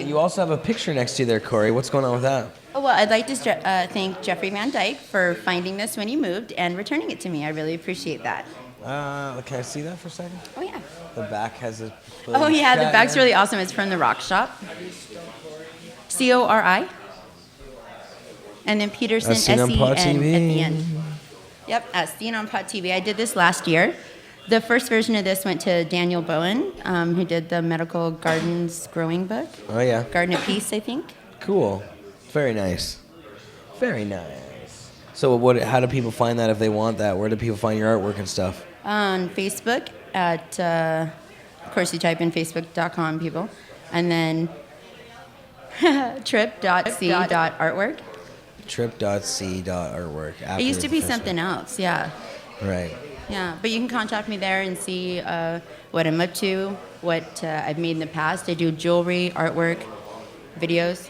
you also have a picture next to you there, Corey. What's going on with that? Oh, well, I'd like to thank Jeffrey Van Dyke for finding this when he moved and returning it to me. I really appreciate that. Can I see that for a second? Oh, yeah. The back has a. Oh, yeah, the bag's really awesome. It's from the Rock Shop. Cori. And then Peterson, Seen on Pot S-E-N TV. at the end. Yep, as seen on Pot TV. I did this last year. The first version of this went to Daniel Bowen, who did the Medical Gardens Growing book. Oh, yeah. Garden of Peace, I think. Cool. Very nice. Very nice. So, how do people find that if they want that? Where do people find your artwork and stuff? On Facebook at, of course, you type in facebook.com, people. And then trip.c.artwork. Trip.c.artwork. It used to be something else, yeah. Right. Yeah, but you can contact me there and see what I'm up to, what I've made in the past. I do jewelry, artwork, videos,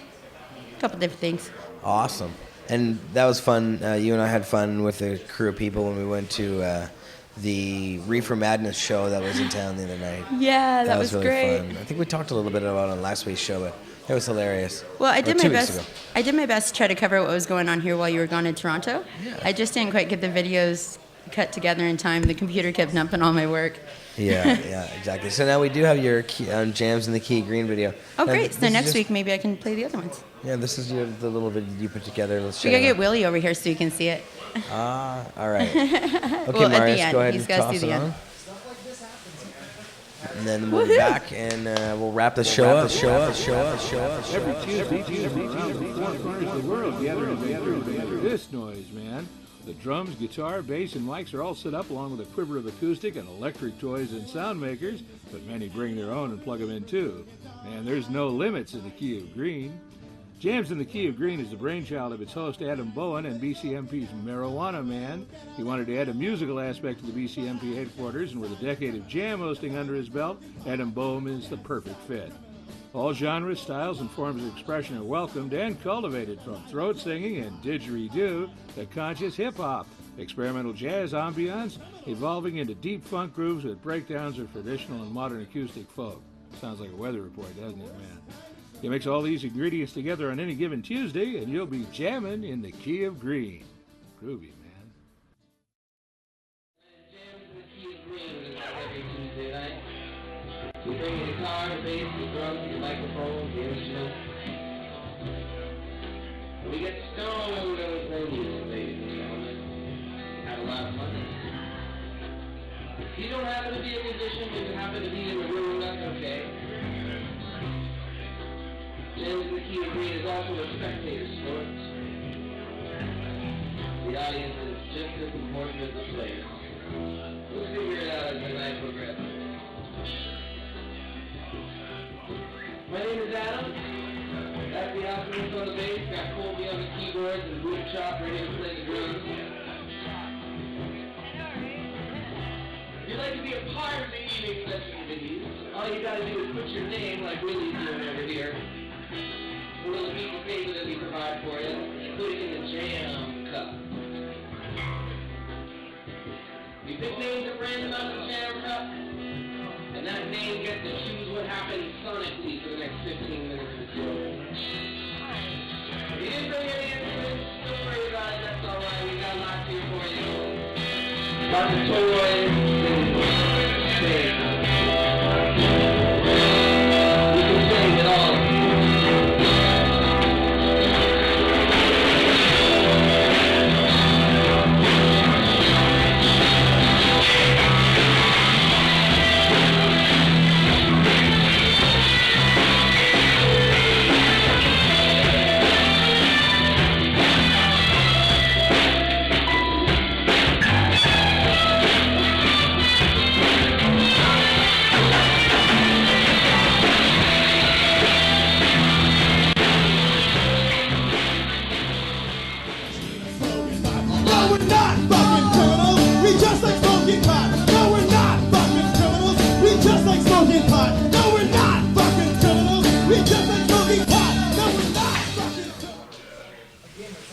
a couple different things. Awesome. And that was fun. You and I had fun with a crew of people when we went to the Reefer Madness show that was in town the other night. Yeah, that was really great. fun. I think we talked a little bit about it on last week's show, but it was hilarious. Well, I Or did 2 my weeks best. ago. I did my best to try to cover what was going on here while you were gone in Toronto. Yeah. I just didn't quite get the videos cut together in time. The computer kept dumping all my work. Yeah, exactly. So now we do have your Jams in the Key Green video. Oh, And great. this So is next just- week maybe I can play the other ones. Yeah, this is the little video you put together. Let's We check gotta it get Willie over here so you can see it. out. All right. Okay, Well, at the Marius, end. go ahead He's and gotta toss see it the on. end. And then we'll be back and we'll wrap the show up. Every Tuesday, teams from around the four corners of the world gather together to this noise, man. The drums, guitar, bass, and mics are all set up along with a quiver of acoustic and electric toys and sound makers, but many bring their own and plug them in too. And there's no limits in the Key of Green. Jams in the Key of Green is the brainchild of its host, Adam Bowen, and BCMP's Marijuana Man. He wanted to add a musical aspect to the BCMP headquarters, and with a decade of jam hosting under his belt, Adam Bowen is the perfect fit. All genres, styles, and forms of expression are welcomed and cultivated, from throat singing and didgeridoo to conscious hip-hop, experimental jazz ambiance, evolving into deep funk grooves with breakdowns of traditional and modern acoustic folk. Sounds like a weather report, doesn't it, man? You mix all these ingredients together on any given Tuesday, and you'll be jamming in the Key of Green. Groovy, man. You bring the guitar, the bass, the drums, the microphone, the instruments. We get stoned and we play music, ladies and gentlemen. Have a lot of fun. If you don't happen to be a musician, but you happen to be in the room, that's okay. James in the Key of Green is also a spectator sport. The audience is just as important as the players. We'll figure it out as the night progresses. My name is Adam. That's the alchemist on the bass. Got Colby on the keyboards and Boot Chop ready to play the drums. If you'd like to be a part of the evening festivities, all you gotta do is put your name, like Willie's doing over here. A little piece of paper that we provide for you. Put it in the jam cup. You pick names at random out of the jam cup, and that name gets to choose what happens sonically for the next 15 minutes of the show. If you didn't bring any instruments, don't worry about it, that's alright, we got lots here for you. Lots of toys, things. You can sing it all.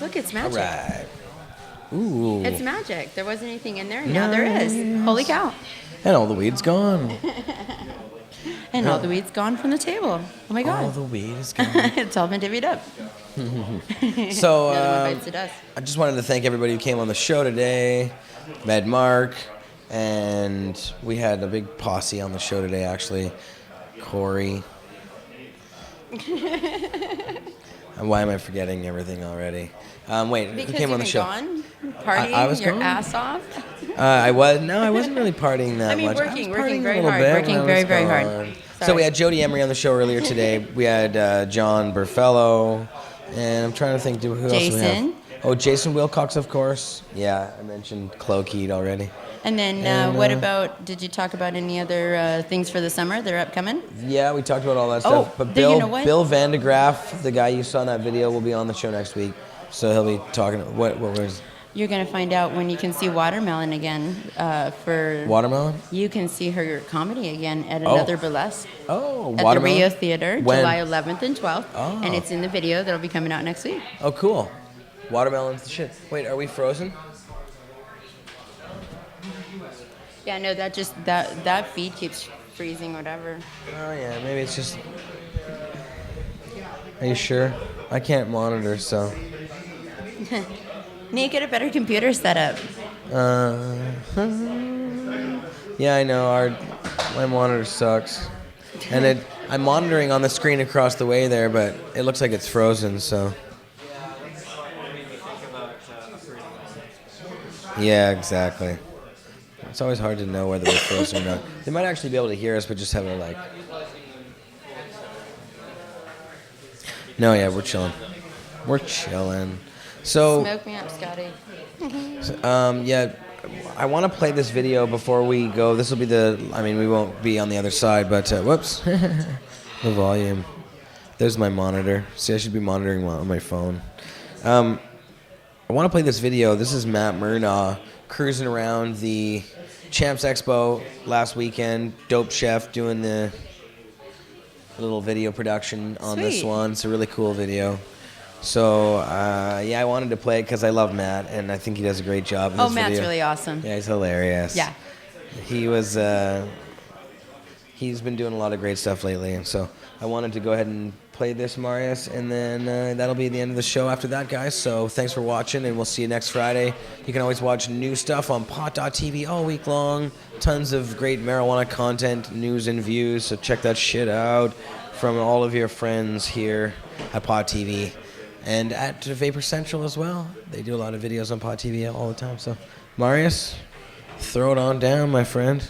Look, it's magic. All right. Ooh. It's magic. There wasn't anything in there, and now there is. Holy cow. And all the weed's gone. And all the weed's gone from the table. Oh my god. All the weed is gone. It's all been divvied up. So Another one bites the dust. I just wanted to thank everybody who came on the show today. Met Mark, and we had a big posse on the show today, actually. Corey. Why am I forgetting everything already? Wait, Because who came on the show? Gone, partying I was your gone? ass off. I wasn't really partying that I mean, much. working I was partying very a little hard, bit working when I very, was very hard. gone. So Sorry. we had Jodie Emery on the show earlier today. We had John Berfelo, and I'm trying to think, who else do we Jason. have? Oh, Jason Wilcox, of course. Yeah, I mentioned Klokeid already. And then what about, did you talk about any other things for the summer that are upcoming? Yeah, we talked about all that Oh, stuff. But then you know what? Bill Vandegraff, the guy you saw in that video, will be on the show next week. So he'll be talking. What was You're going to find out when you can see Watermelon again. For Watermelon? You can see her comedy again at another burlesque. Oh, at Watermelon? the Rio Theater, When? July 11th and 12th. Oh. And it's in the video that'll be coming out next week. Oh, cool. Watermelon's the shit. Wait, are we frozen? Yeah, no, that feed keeps freezing, whatever. Oh yeah, maybe it's just. Are you sure? I can't monitor, so. Need to get a better computer setup. Yeah, I know. My monitor sucks, and I'm monitoring on the screen across the way there, but it looks like it's frozen. So. Yeah, exactly. It's always hard to know whether we're frozen or not. They might actually be able to hear us, but just have it like. No, yeah, we're chilling. We're chilling. So. Smoke me up, Scotty. Yeah, I want to play this video before we go. This will be we won't be on the other side, but whoops. The volume. There's my monitor. See, I should be monitoring on my phone. I want to play this video. This is Matt Murnaugh cruising around the Champs Expo last weekend. Dope Chef doing the little video production on this Sweet. one. It's a really cool video. So, yeah, I wanted to play it because I love Matt, and I think he does a great job in Oh, this Matt's video. really awesome. Yeah, he's hilarious. Yeah. He was, he's been doing a lot of great stuff lately, and so I wanted to go ahead and play this, Marius, and then that'll be the end of the show after that, guys. So thanks for watching, and we'll see you next Friday. You can always watch new stuff on Pot TV all week long. Tons of great marijuana content, news and views, so check that shit out from all of your friends here at Pot TV. And at Vapor Central as well. They do a lot of videos on Pot TV all the time. So, Marius, throw it on down, my friend.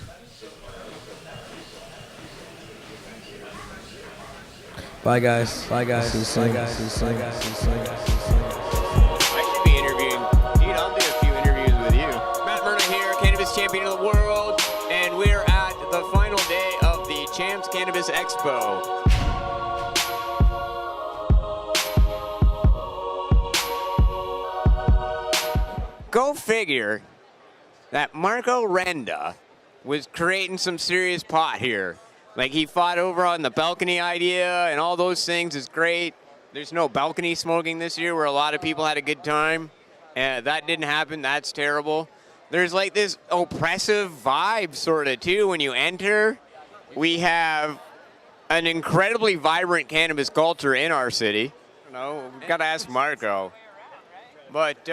Bye, guys. Bye, guys. See you soon. Bye, guys. See you soon. Bye, guys. See you soon. I should be interviewing. Dude, I'll do a few interviews with you. Matt Murnaugh here, cannabis champion of the world, and we're at the final day of the Champs Cannabis Expo. Go figure that Marco Renda was creating some serious pot here. Like, he fought over on the balcony idea and all those things is great. There's no balcony smoking this year where a lot of people had a good time. That didn't happen. That's terrible. There's like this oppressive vibe sort of too when you enter. We have an incredibly vibrant cannabis culture in our city. I don't know, we've got to ask Marco. But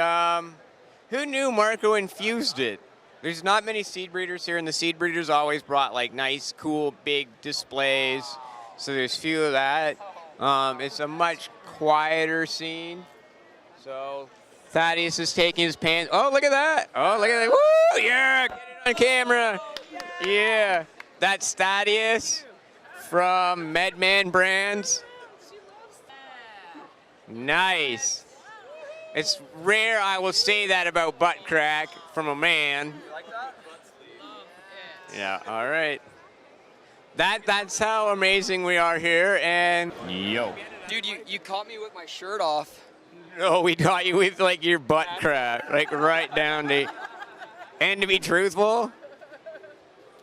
who knew Marco infused it? There's not many seed breeders here, and the seed breeders always brought like nice, cool, big displays. So there's few of that. It's a much quieter scene. So Thaddeus is taking his pants. Oh, look at that. Oh, look at that. Woo, yeah, get it on camera. Yeah, that's Thaddeus from Medman Brands. Nice. It's rare I will say that about butt crack from a man. You like that? Yeah, all right. That's how amazing we are here, and yo. Dude, you caught me with my shirt off. No, we caught you with like your butt crack, like right down to. And to be truthful,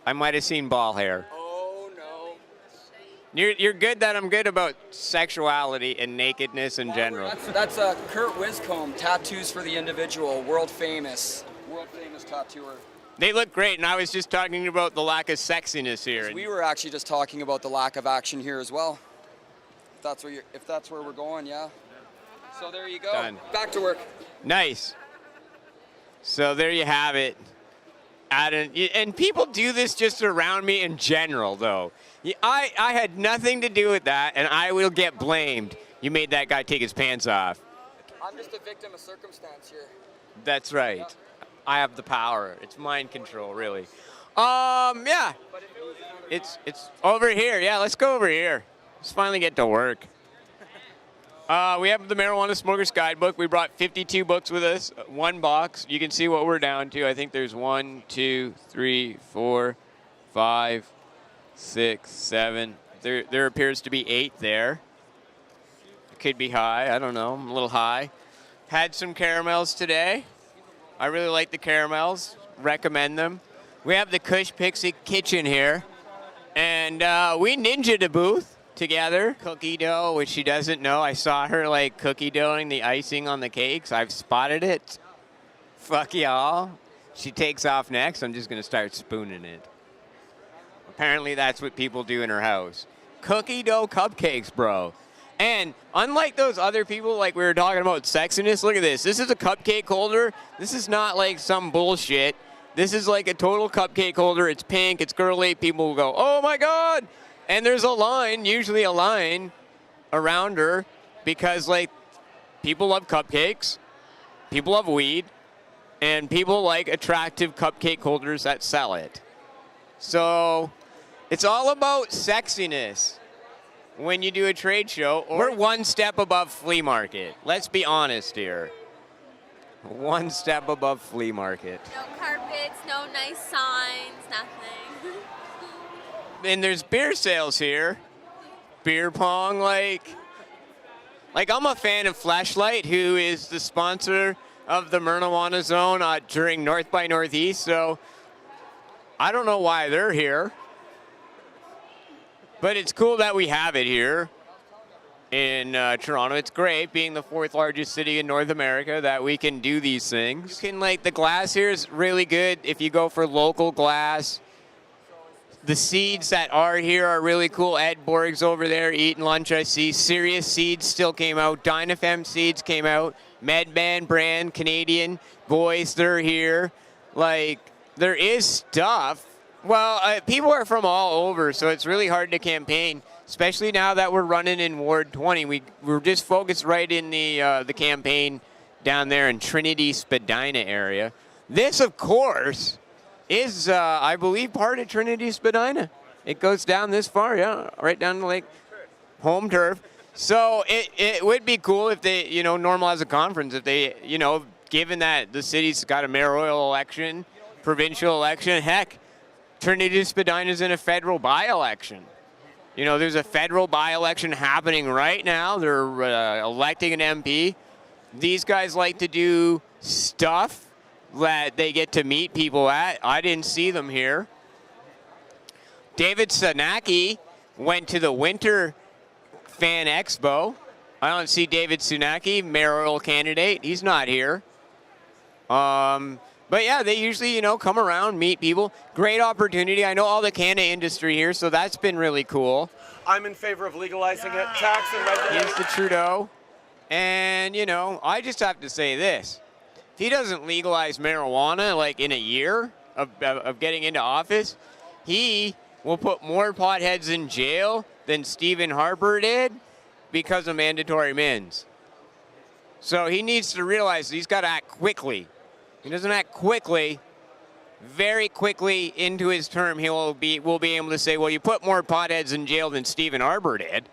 I might have seen ball hair. Oh no. You're good that I'm good about sexuality and nakedness in general. That's Kurt Wiscombe, Tattoos for the Individual, world famous tattooer. They look great, and I was just talking about the lack of sexiness here. We were actually just talking about the lack of action here as well. If that's where we're going, yeah. So there you go. Done. Back to work. Nice. So there you have it. And people do this just around me in general, though. I had nothing to do with that, and I will get blamed. You made that guy take his pants off. I'm just a victim of circumstance here. That's right. Yeah. I have the power. It's mind control, really. Yeah. It's over here. Yeah, let's go over here. Let's finally get to work. We have the Marijuana Smoker's Guidebook. We brought 52 books with us, one box. You can see what we're down to. I think there's 1, 2, 3, 4, 5, 6, 7. There appears to be 8 there. It could be high. I don't know. I'm a little high. Had some caramels today. I really like the caramels. Recommend them. We have the Kush Pixie Kitchen here. And we ninja'd a booth together. Cookie dough, which she doesn't know. I saw her like cookie doughing the icing on the cakes. I've spotted it. Fuck y'all. She takes off next. I'm just going to start spooning it. Apparently that's what people do in her house. Cookie dough cupcakes, bro. And unlike those other people, like we were talking about sexiness, look at this. This is a cupcake holder. This is not like some bullshit. This is like a total cupcake holder. It's pink. It's girly. People will go, oh, my God. And there's a line, usually a line, around her because, like, people love cupcakes, people love weed, and people like attractive cupcake holders that sell it. So it's all about sexiness when you do a trade show. We're one step above flea market. Let's be honest here. One step above flea market. No carpets, no nice signs, nothing. And there's beer sales here. beer pong, like I'm a fan of Flashlight, who is the sponsor of the Marijuana Zone during North by Northeast, so I don't know why they're here. But it's cool that we have it here in Toronto. It's great, being the 4th largest city in North America, that we can do these things. You can, like, the glass here is really good if you go for local glass. The seeds that are here are really cool. Ed Borg's over there eating lunch, I see. Serious Seeds still came out. Dynafem Seeds came out. Medman brand, Canadian. Boys, they're here. Like, there is stuff. Well, people are from all over, so it's really hard to campaign, especially now that we're running in Ward 20. We're just focused right in the campaign down there in Trinity Spadina area. This, of course, is, I believe, part of Trinity Spadina. It goes down this far, yeah, right down to Lake Home Turf. So it would be cool if they, normalize a conference, if they, given that the city's got a mayoral election, provincial election, heck, Trinity Spadina's in a federal by-election. There's a federal by-election happening right now. They're electing an MP. These guys like to do stuff that they get to meet people at. I didn't see them here. David Sunaki went to the Winter Fan Expo. I don't see David Sunaki, mayoral candidate. He's not here. But yeah, they usually, come around, meet people. Great opportunity. I know all the cannabis industry here, so that's been really cool. I'm in favor of legalizing it, tax and regulation. Here's the Trudeau. And, I just have to say this. If he doesn't legalize marijuana, like, in a year of getting into office, he will put more potheads in jail than Stephen Harper did because of mandatory mins. So he needs to realize he's got to act quickly. He doesn't act quickly, very quickly into his term, we'll be able to say, well, you put more potheads in jail than Stephen Harper did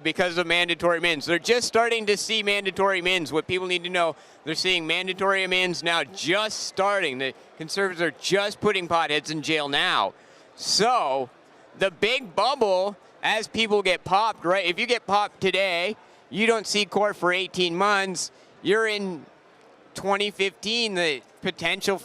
because of mandatory mins. They're just starting to see mandatory mins. What people need to know, they're seeing mandatory mins now just starting. The Conservatives are just putting potheads in jail now. So the big bubble, as people get popped, right? If you get popped today, you don't see court for 18 months, you're in 2015, the potential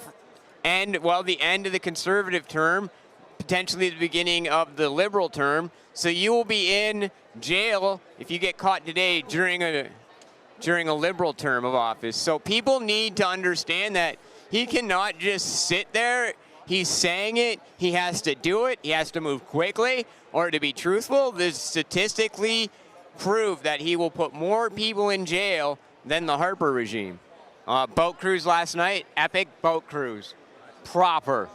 end of the Conservative term, potentially the beginning of the Liberal term. So you will be in jail if you get caught today during a Liberal term of office. So people need to understand that he cannot just sit there. He's saying it. He has to do it. He has to move quickly. Or to be truthful, this statistically prove that he will put more people in jail than the Harper regime. Boat cruise last night, epic boat cruise, proper.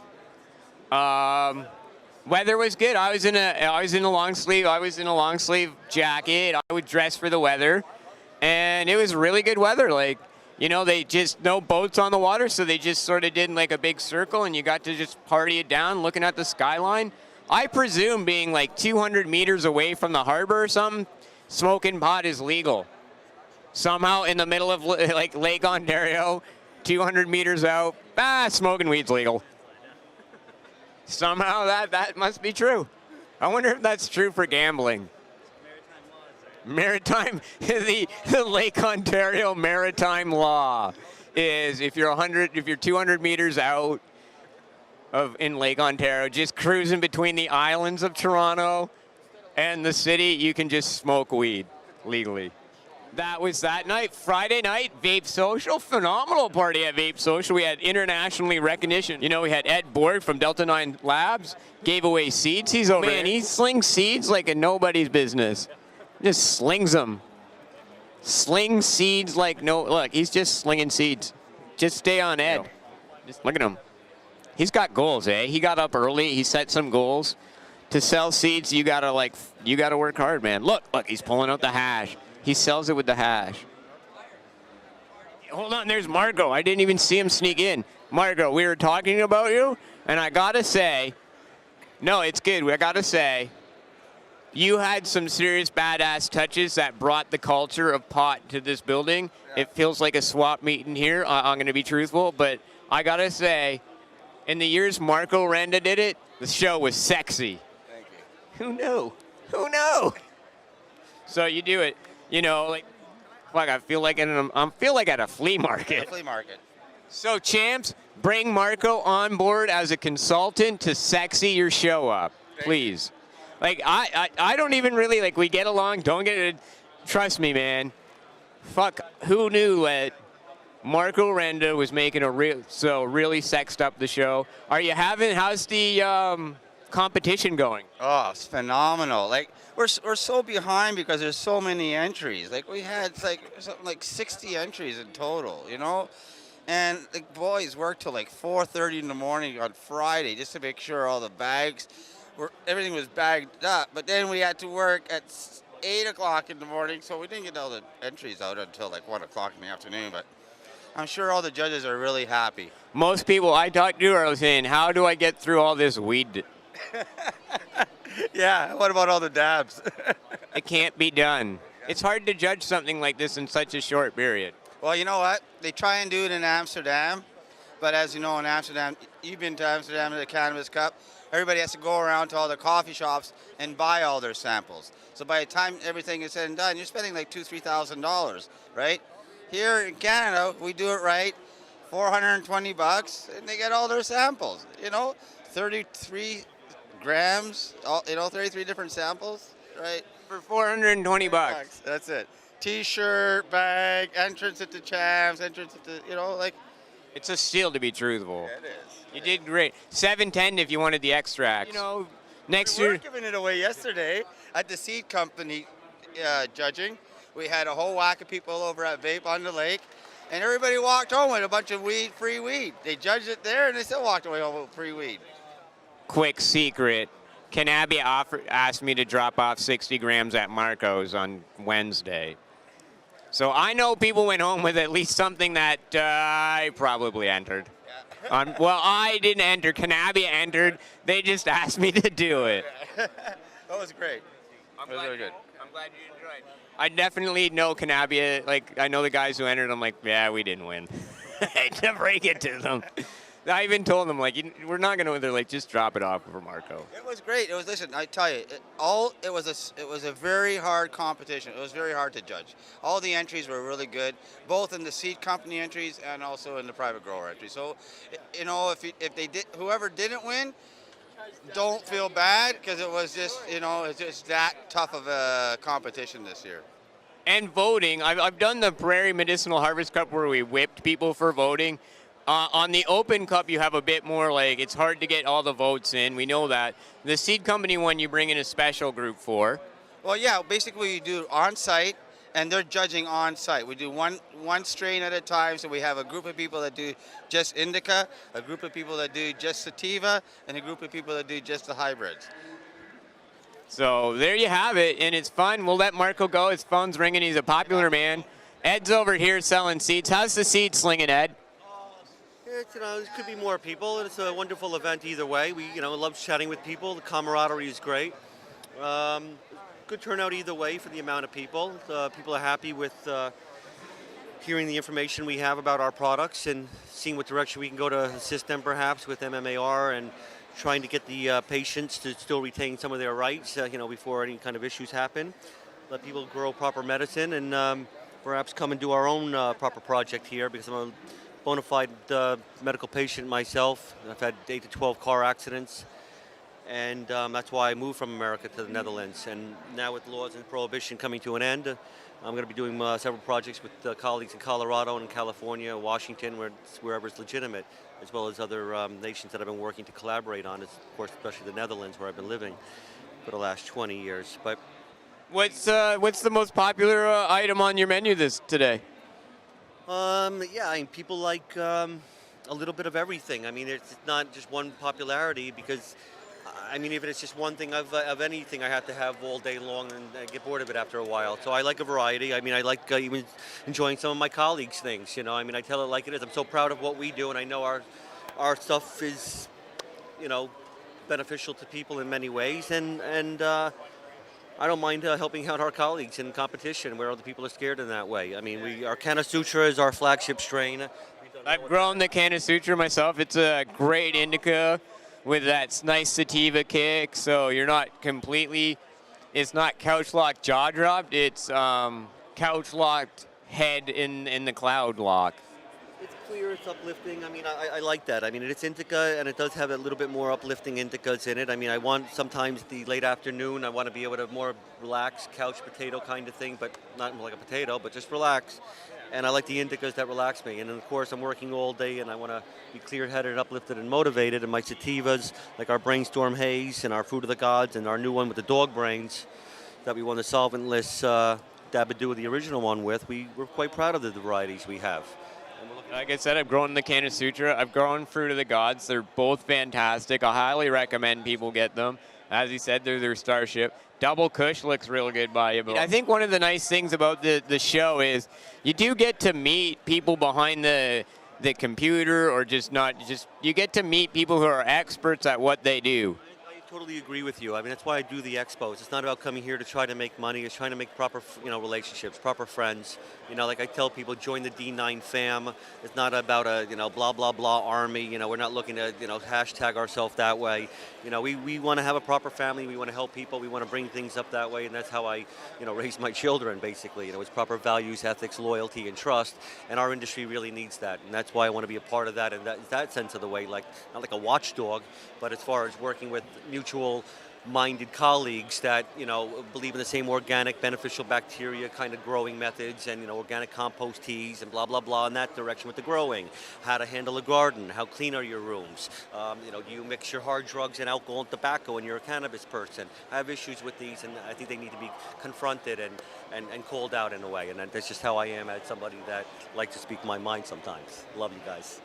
Weather was good. I was in a long sleeve jacket. I would dress for the weather, and it was really good weather. Like, they just no boats on the water, so they just sort of did like a big circle, and you got to just party it down, looking at the skyline. I presume being like 200 meters away from the harbor or something, smoking pot is legal. Somehow in the middle of like Lake Ontario, 200 meters out, smoking weed's legal. Somehow that must be true. I wonder if that's true for gambling. Maritime, the Lake Ontario maritime law is if you're 200 meters out in Lake Ontario, just cruising between the islands of Toronto and the city, you can just smoke weed legally. That was that night. Friday night, Vape Social. Phenomenal party at Vape Social. We had internationally recognition. We had Ed Borg from Delta 9 Labs. Gave away seeds. He's over there. He slings seeds like a nobody's business. Just slings them. Slings seeds like no... Look, he's just slinging seeds. Just stay on Ed. Just look at him. He's got goals, eh? He got up early. He set some goals. To sell seeds, you gotta work hard, man. Look, he's pulling out the hash. He sells it with the hash. Hold on, there's Margot. I didn't even see him sneak in. Margot, we were talking about you, and I gotta say, no, it's good. I gotta say, you had some serious badass touches that brought the culture of pot to this building. Yeah. It feels like a swap meeting here. I'm gonna be truthful, but I gotta say, in the years Marco Renda did it, the show was sexy. Thank you. Who knew? Who knows? So you do it, you know, like, fuck, I feel like at a flea market. Flea market. So, champs, bring Marco on board as a consultant to sexy your show up, please. Like, I don't even really, like, we get along, don't get it. Trust me, man. Fuck, who knew that Marco Renda was making really sexed up the show? How's the competition going? Oh, it's phenomenal. Like, we're so behind because there's so many entries. Like, we had something like 60 entries in total, you know? And the boys worked till like 4:30 in the morning on Friday just to make sure all the bags everything was bagged up. But then we had to work at 8 o'clock in the morning, so we didn't get all the entries out until like 1 o'clock in the afternoon. But I'm sure all the judges are really happy. Most people I talked to are saying, how do I get through all this weed? Yeah, what about all the dabs? It can't be done. It's hard to judge something like this in such a short period. Well, you know what? They try and do it in Amsterdam, but as you know, in Amsterdam, you've been to Amsterdam in the Cannabis Cup, everybody has to go around to all the coffee shops and buy all their samples. So by the time everything is said and done, you're spending like $2,000, $3,000, right? Here in Canada, we do it right, $420, and they get all their samples. You know, 33 grams, 33 different samples, right? For $420. That's it. T-shirt, bag, entrance at the champs, entrance at the, like. It's a steal, to be truthful. Yeah, it is. You did great. $7.10 if you wanted the extracts. You know, next year. We were giving it away yesterday at the seed company judging. We had a whole whack of people over at Vape on the Lake, and everybody walked home with a bunch of free weed. They judged it there, and they still walked away home with free weed. Quick secret. Cannabis asked me to drop off 60 grams at Marco's on Wednesday. So I know people went home with at least something that I probably entered. Yeah. Well, I didn't enter. Cannabis entered. They just asked me to do it. That was great. That was really good. I'm glad you enjoyed. I definitely know Cannabis. Like, I know the guys who entered. I'm like, yeah, we didn't win. I had to break it to them. I even told them, like, we're not going to win. They're like, just drop it off for Marco. It was great. Listen, I tell you, it was a very hard competition. It was very hard to judge. All the entries were really good, both in the seed company entries and also in the private grower entries. So, you know, whoever didn't win, don't feel bad, because it was just, it's just that tough of a competition this year. And voting, I've done the Prairie Medicinal Harvest Cup where we whipped people for voting. On the Open Cup, you have a bit more, like, it's hard to get all the votes in. We know that. The seed company one, you bring in a special group for. Well, yeah, basically you do on-site, and they're judging on-site. We do one strain at a time, so we have a group of people that do just indica, a group of people that do just sativa, and a group of people that do just the hybrids. So there you have it, and it's fun. We'll let Marco go. His phone's ringing. He's a popular man. Ed's over here selling seeds. How's the seed slinging, Ed? There could be more people, and it's a wonderful event either way. We, love chatting with people. The camaraderie is great. Good turnout either way for the amount of people. People are happy with hearing the information we have about our products and seeing what direction we can go to assist them, perhaps, with MMAR and trying to get the patients to still retain some of their rights, before any kind of issues happen. Let people grow proper medicine and perhaps come and do our own proper project here, because I'm a bona fide medical patient myself. I've had 8 to 12 car accidents, and that's why I moved from America to the Netherlands. And now with laws and prohibition coming to an end, I'm going to be doing several projects with colleagues in Colorado and California, Washington, wherever it's legitimate, as well as other nations that I've been working to collaborate on, of course, especially the Netherlands, where I've been living for the last 20 years. But what's the most popular item on your menu today? People like a little bit of everything. I mean, it's not just one popularity, because, if it's just one thing of anything, I have to have all day long, and I get bored of it after a while. So I like a variety. I like even enjoying some of my colleagues' things, I tell it like it is. I'm so proud of what we do, and I know our stuff is, beneficial to people in many ways, and I don't mind helping out our colleagues in competition where other people are scared in that way. Our Canna Sutra is our flagship strain. I've grown the Canna Sutra myself. It's a great indica with that nice sativa kick, so you're not completely it's not couch locked jaw dropped. It's couch locked head in the cloud lock. It's clear, it's uplifting. I mean, I like that. I mean, it's indica, and it does have a little bit more uplifting indicas in it. I mean, I want sometimes the late afternoon, I want to be able to more relax, couch potato kind of thing, but not like a potato, but just relax. And I like the indicas that relax me. And of course, I'm working all day, and I want to be clear-headed, uplifted, and motivated. And my sativas, like our Brainstorm Haze and our Fruit of the Gods, and our new one with the dog brains that we won the solventless Dabadoo, the original one with, we're quite proud of the varieties we have. Like I said, I've grown the Canna Sutra. I've grown Fruit of the Gods. They're both fantastic. I highly recommend people get them. As you said, they're their Starship. Double Kush looks real good by you. I think one of the nice things about the show is you do get to meet people behind the computer, or you get to meet people who are experts at what they do. I totally agree with you. I mean, that's why I do the expos. It's not about coming here to try to make money. It's trying to make proper, relationships, proper friends. Like I tell people, join the D9 fam. It's not about a, blah, blah, blah army. We're not looking to, hashtag ourselves that way. We want to have a proper family. We want to help people. We want to bring things up that way. And that's how I, raise my children, basically. It's proper values, ethics, loyalty, and trust. And our industry really needs that. And that's why I want to be a part of that. And that sense of the way, not like a watchdog, but as far as working with mutual-minded colleagues that, believe in the same organic, beneficial bacteria kind of growing methods and, organic compost teas and blah, blah, blah in that direction with the growing. How to handle a garden. How clean are your rooms? Do you mix your hard drugs and alcohol and tobacco when you're a cannabis person? I have issues with these, and I think they need to be confronted and called out in a way. And that's just how I am as somebody that likes to speak my mind sometimes. Love you guys.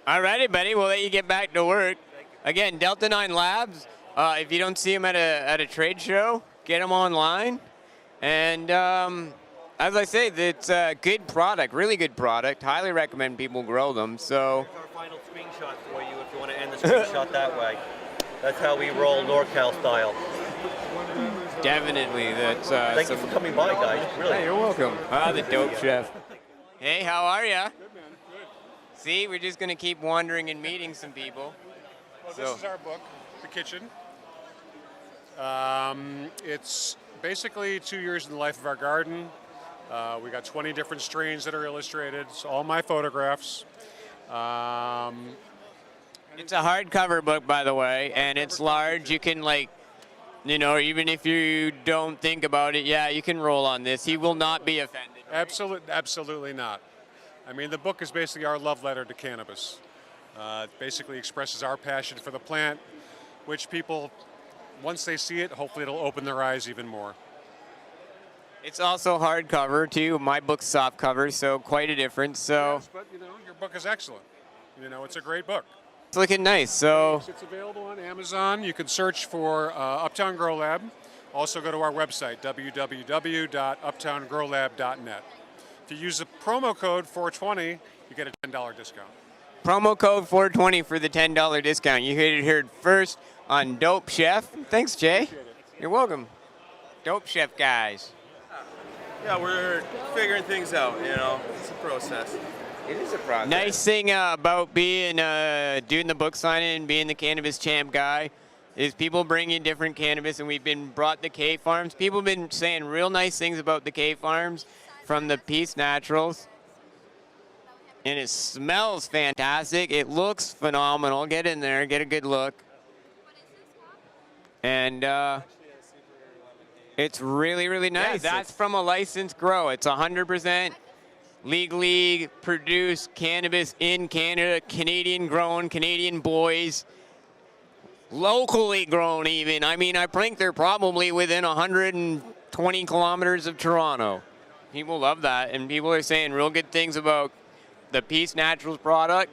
All righty, buddy. We'll let you get back to work. Again, Delta 9 Labs. If you don't see them at a trade show, get them online. And as I say, it's a good product, really good product. Highly recommend people grow them. So Here's our final screenshot for you if you want to end the screenshot that way. That's how we roll NorCal style. definitely, that's. Thank you for coming by, guys. Really. Hey, you're welcome. The dope chef. Hey, how are ya? Good, man. Good. See, we're just gonna keep wandering and meeting some people. Well, this is our book, The Kitchen. It's basically 2 years in the life of our garden. We got 20 different strains that are illustrated. It's all my photographs. It's a hardcover book, by the way, and it's large. You can, even if you don't think about it, yeah, you can roll on this. He will not be offended. Absolutely not. I mean, the book is basically our love letter to cannabis. It basically expresses our passion for the plant, which people, once they see it, hopefully it'll open their eyes even more. It's also hardcover, too. My book's soft cover, so quite a difference. So Yes, but, your book is excellent. It's a great book. It's looking nice. So It's available on Amazon. You can search for Uptown Grow Lab. Also go to our website, www.uptowngrowlab.net. If you use the promo code 420, you get a $10 discount. promo code 420 for the $10 discount. You heard it here first on Dope Chef. Thanks, Jay. You're welcome. Dope Chef guys. Yeah, we're figuring things out, It's a process. It is a process. Nice thing about being doing the book signing and being the cannabis champ guy is people bring in different cannabis, and we've been brought the K Farms. People have been saying real nice things about the K Farms from the Peace Naturals. And it smells fantastic. It looks phenomenal. Get in there, get a good look. And it's really, really nice. Yeah, that's from a licensed grow. It's 100% legally produced cannabis in Canada, Canadian grown, Canadian boys, locally grown even. I mean, I think they're probably within 120 kilometers of Toronto. People love that, and people are saying real good things about the Peace Naturals product.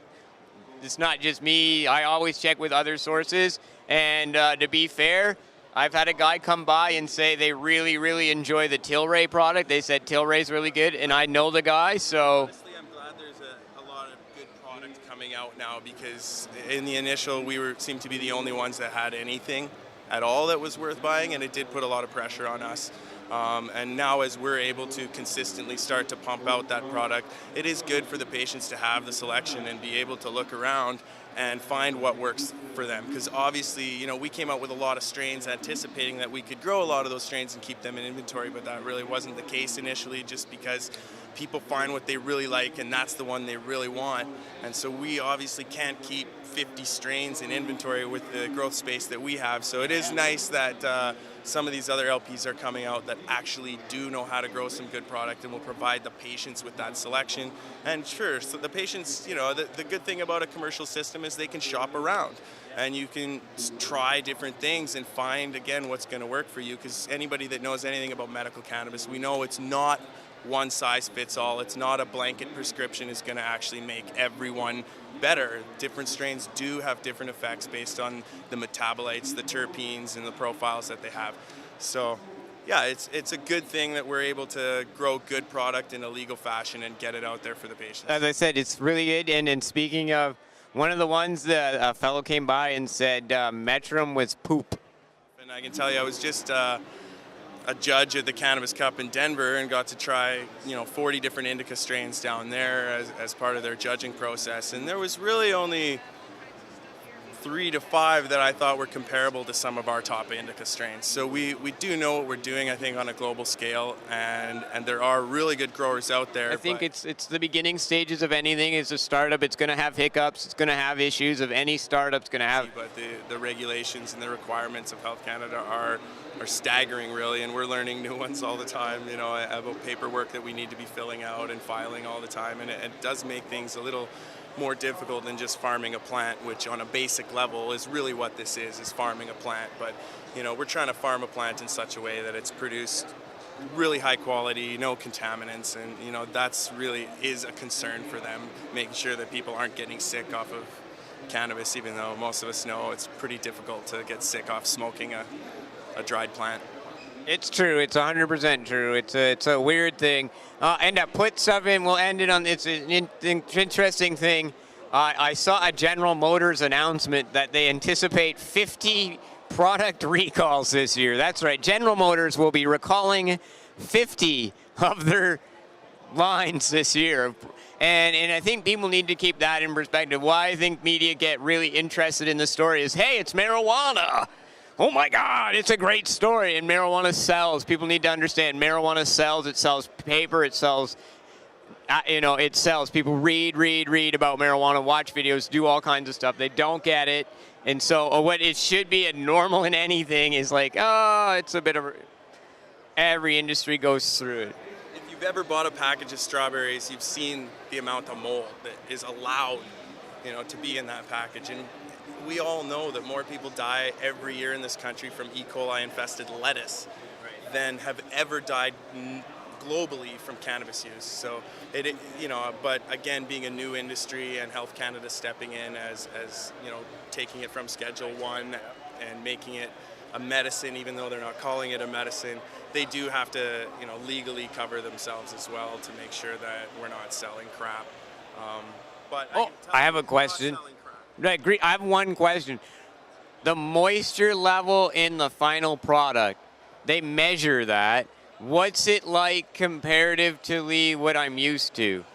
It's not just me. I always check with other sources, and to be fair, I've had a guy come by and say they really, really enjoy the Tilray product. They said Tilray's really good, and I know the guy, so. Honestly, I'm glad there's a lot of good product coming out now, because in the initial, we seemed to be the only ones that had anything at all that was worth buying, and it did put a lot of pressure on us. And now as we're able to consistently start to pump out that product, it is good for the patients to have the selection and be able to look around and find what works for them. Because obviously, you know, we came out with a lot of strains anticipating that we could grow a lot of those strains and keep them in inventory, but that really wasn't the case initially, just because people find what they really like and that's the one they really want. And so we obviously can't keep 50 strains in inventory with the growth space that we have. So it is nice that some of these other LPs are coming out that actually do know how to grow some good product and will provide the patients with that selection. And sure, so the patients, you know, the good thing about a commercial system is they can shop around and you can try different things and find, again, what's going to work for you. Because anybody that knows anything about medical cannabis, we know it's not one size fits all. It's not a blanket prescription is going to actually make everyone better. Different strains do have different effects based on the metabolites, the terpenes, and the profiles that they have. So yeah, it's a good thing that we're able to grow good product in a legal fashion and get it out there for the patients. As I said, it's really good. And speaking of, one of the ones that a fellow came by and said Metrum was poop. And I can tell you, I was just a judge at the Cannabis Cup in Denver and got to try, 40 different indica strains down there as part of their judging process. And there was really only 3 to 5 that I thought were comparable to some of our top indica strains. So we do know what we're doing, I think, on a global scale, and there are really good growers out there. I think it's the beginning stages of anything. It's a startup. It's going to have hiccups. It's going to have issues of any startup's going to have. But the regulations and the requirements of Health Canada are staggering, really, and we're learning new ones all the time, about paperwork that we need to be filling out and filing all the time, and it does make things a little more difficult than just farming a plant, which on a basic level is really what this is farming a plant. But we're trying to farm a plant in such a way that it's produced really high quality, no contaminants, and that's really is a concern for them, making sure that people aren't getting sick off of cannabis, even though most of us know it's pretty difficult to get sick off smoking a dried plant. It's true. It's 100% true. It's a weird thing. And to put stuff in, we'll end it on. It's an interesting thing. I saw a General Motors announcement that they anticipate 50 product recalls this year. That's right. General Motors will be recalling 50 of their lines this year. And I think people need to keep that in perspective. Why I think media get really interested in the story is, hey, it's marijuana. Oh my God, it's a great story, and marijuana sells. People need to understand marijuana sells. It sells paper. It sells, it sells. People read about marijuana, watch videos, do all kinds of stuff. They don't get it. And so what it should be normal in anything is like, it's a bit of, every industry goes through it. If you've ever bought a package of strawberries, you've seen the amount of mold that is allowed, to be in that package. And we all know that more people die every year in this country from E. coli infested lettuce than have ever died globally from cannabis use. So but again, being a new industry and Health Canada stepping in as taking it from Schedule 1 and making it a medicine, even though they're not calling it a medicine, they do have to legally cover themselves as well to make sure that we're not selling crap. I have a question. I agree. I have one question. The moisture level in the final product, they measure that. What's it like comparatively what I'm used to?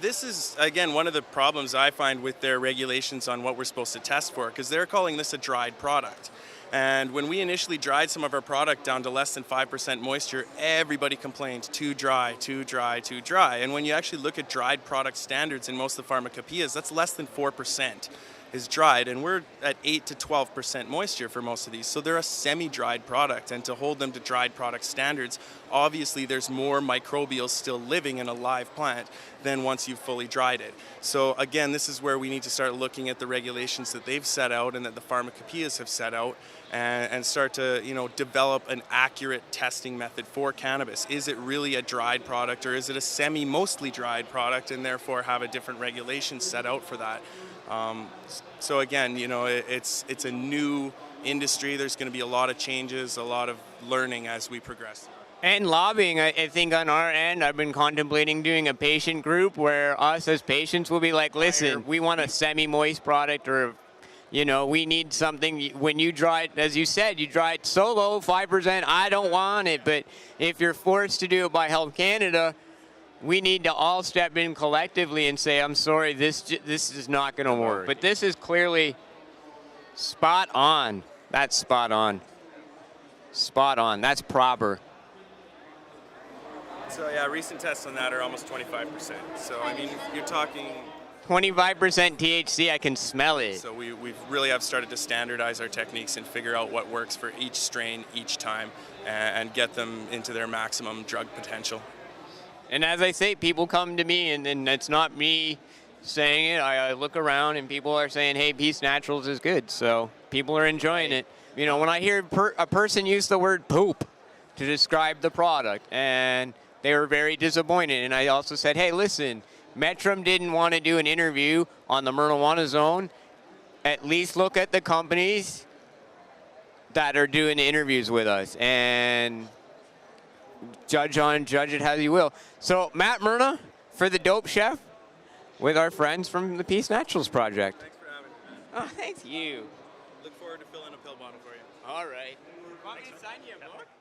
This is, again, one of the problems I find with their regulations on what we're supposed to test for, because they're calling this a dried product. And when we initially dried some of our product down to less than 5% moisture, everybody complained, too dry, too dry, too dry. And when you actually look at dried product standards in most of the pharmacopoeias, that's less than 4%. Is dried, and we're at 8 to 12% moisture for most of these. So they're a semi-dried product, and to hold them to dried product standards, obviously there's more microbials still living in a live plant than once you've fully dried it. So again, this is where we need to start looking at the regulations that they've set out and that the pharmacopoeias have set out, and start to develop an accurate testing method for cannabis. Is it really a dried product, or is it a semi-mostly dried product, and therefore have a different regulation set out for that? So again, it's a new industry. There's going to be a lot of changes, a lot of learning as we progress. And lobbying, I think on our end, I've been contemplating doing a patient group where us as patients will be like, listen, we want a semi-moist product or You know, we need something. When you try it, as you said, you try it solo, 5%. I don't want it, but if you're forced to do it by Health Canada, we need to all step in collectively and say, I'm sorry, this is not going to work. But this is clearly spot on. That's spot on. Spot on. That's proper. So yeah, recent tests on that are almost 25%. So I mean, you're talking 25% THC, I can smell it. So we really have started to standardize our techniques and figure out what works for each strain each time and get them into their maximum drug potential. And as I say, people come to me, and it's not me saying it. I look around, and people are saying, hey, Peace Naturals is good. So people are enjoying it. You know, when I hear a person use the word poop to describe the product, and they were very disappointed. And I also said, hey, listen, Metrum didn't want to do an interview on the marijuana zone. At least look at the companies that are doing interviews with us and judge it how you will. So Matt Myrna for the Dope Chef with our friends from the Peace Naturals Project. Thanks for having me. Oh, thank you. Look forward to filling a pill bottle for you. All right. Want me to sign you a book?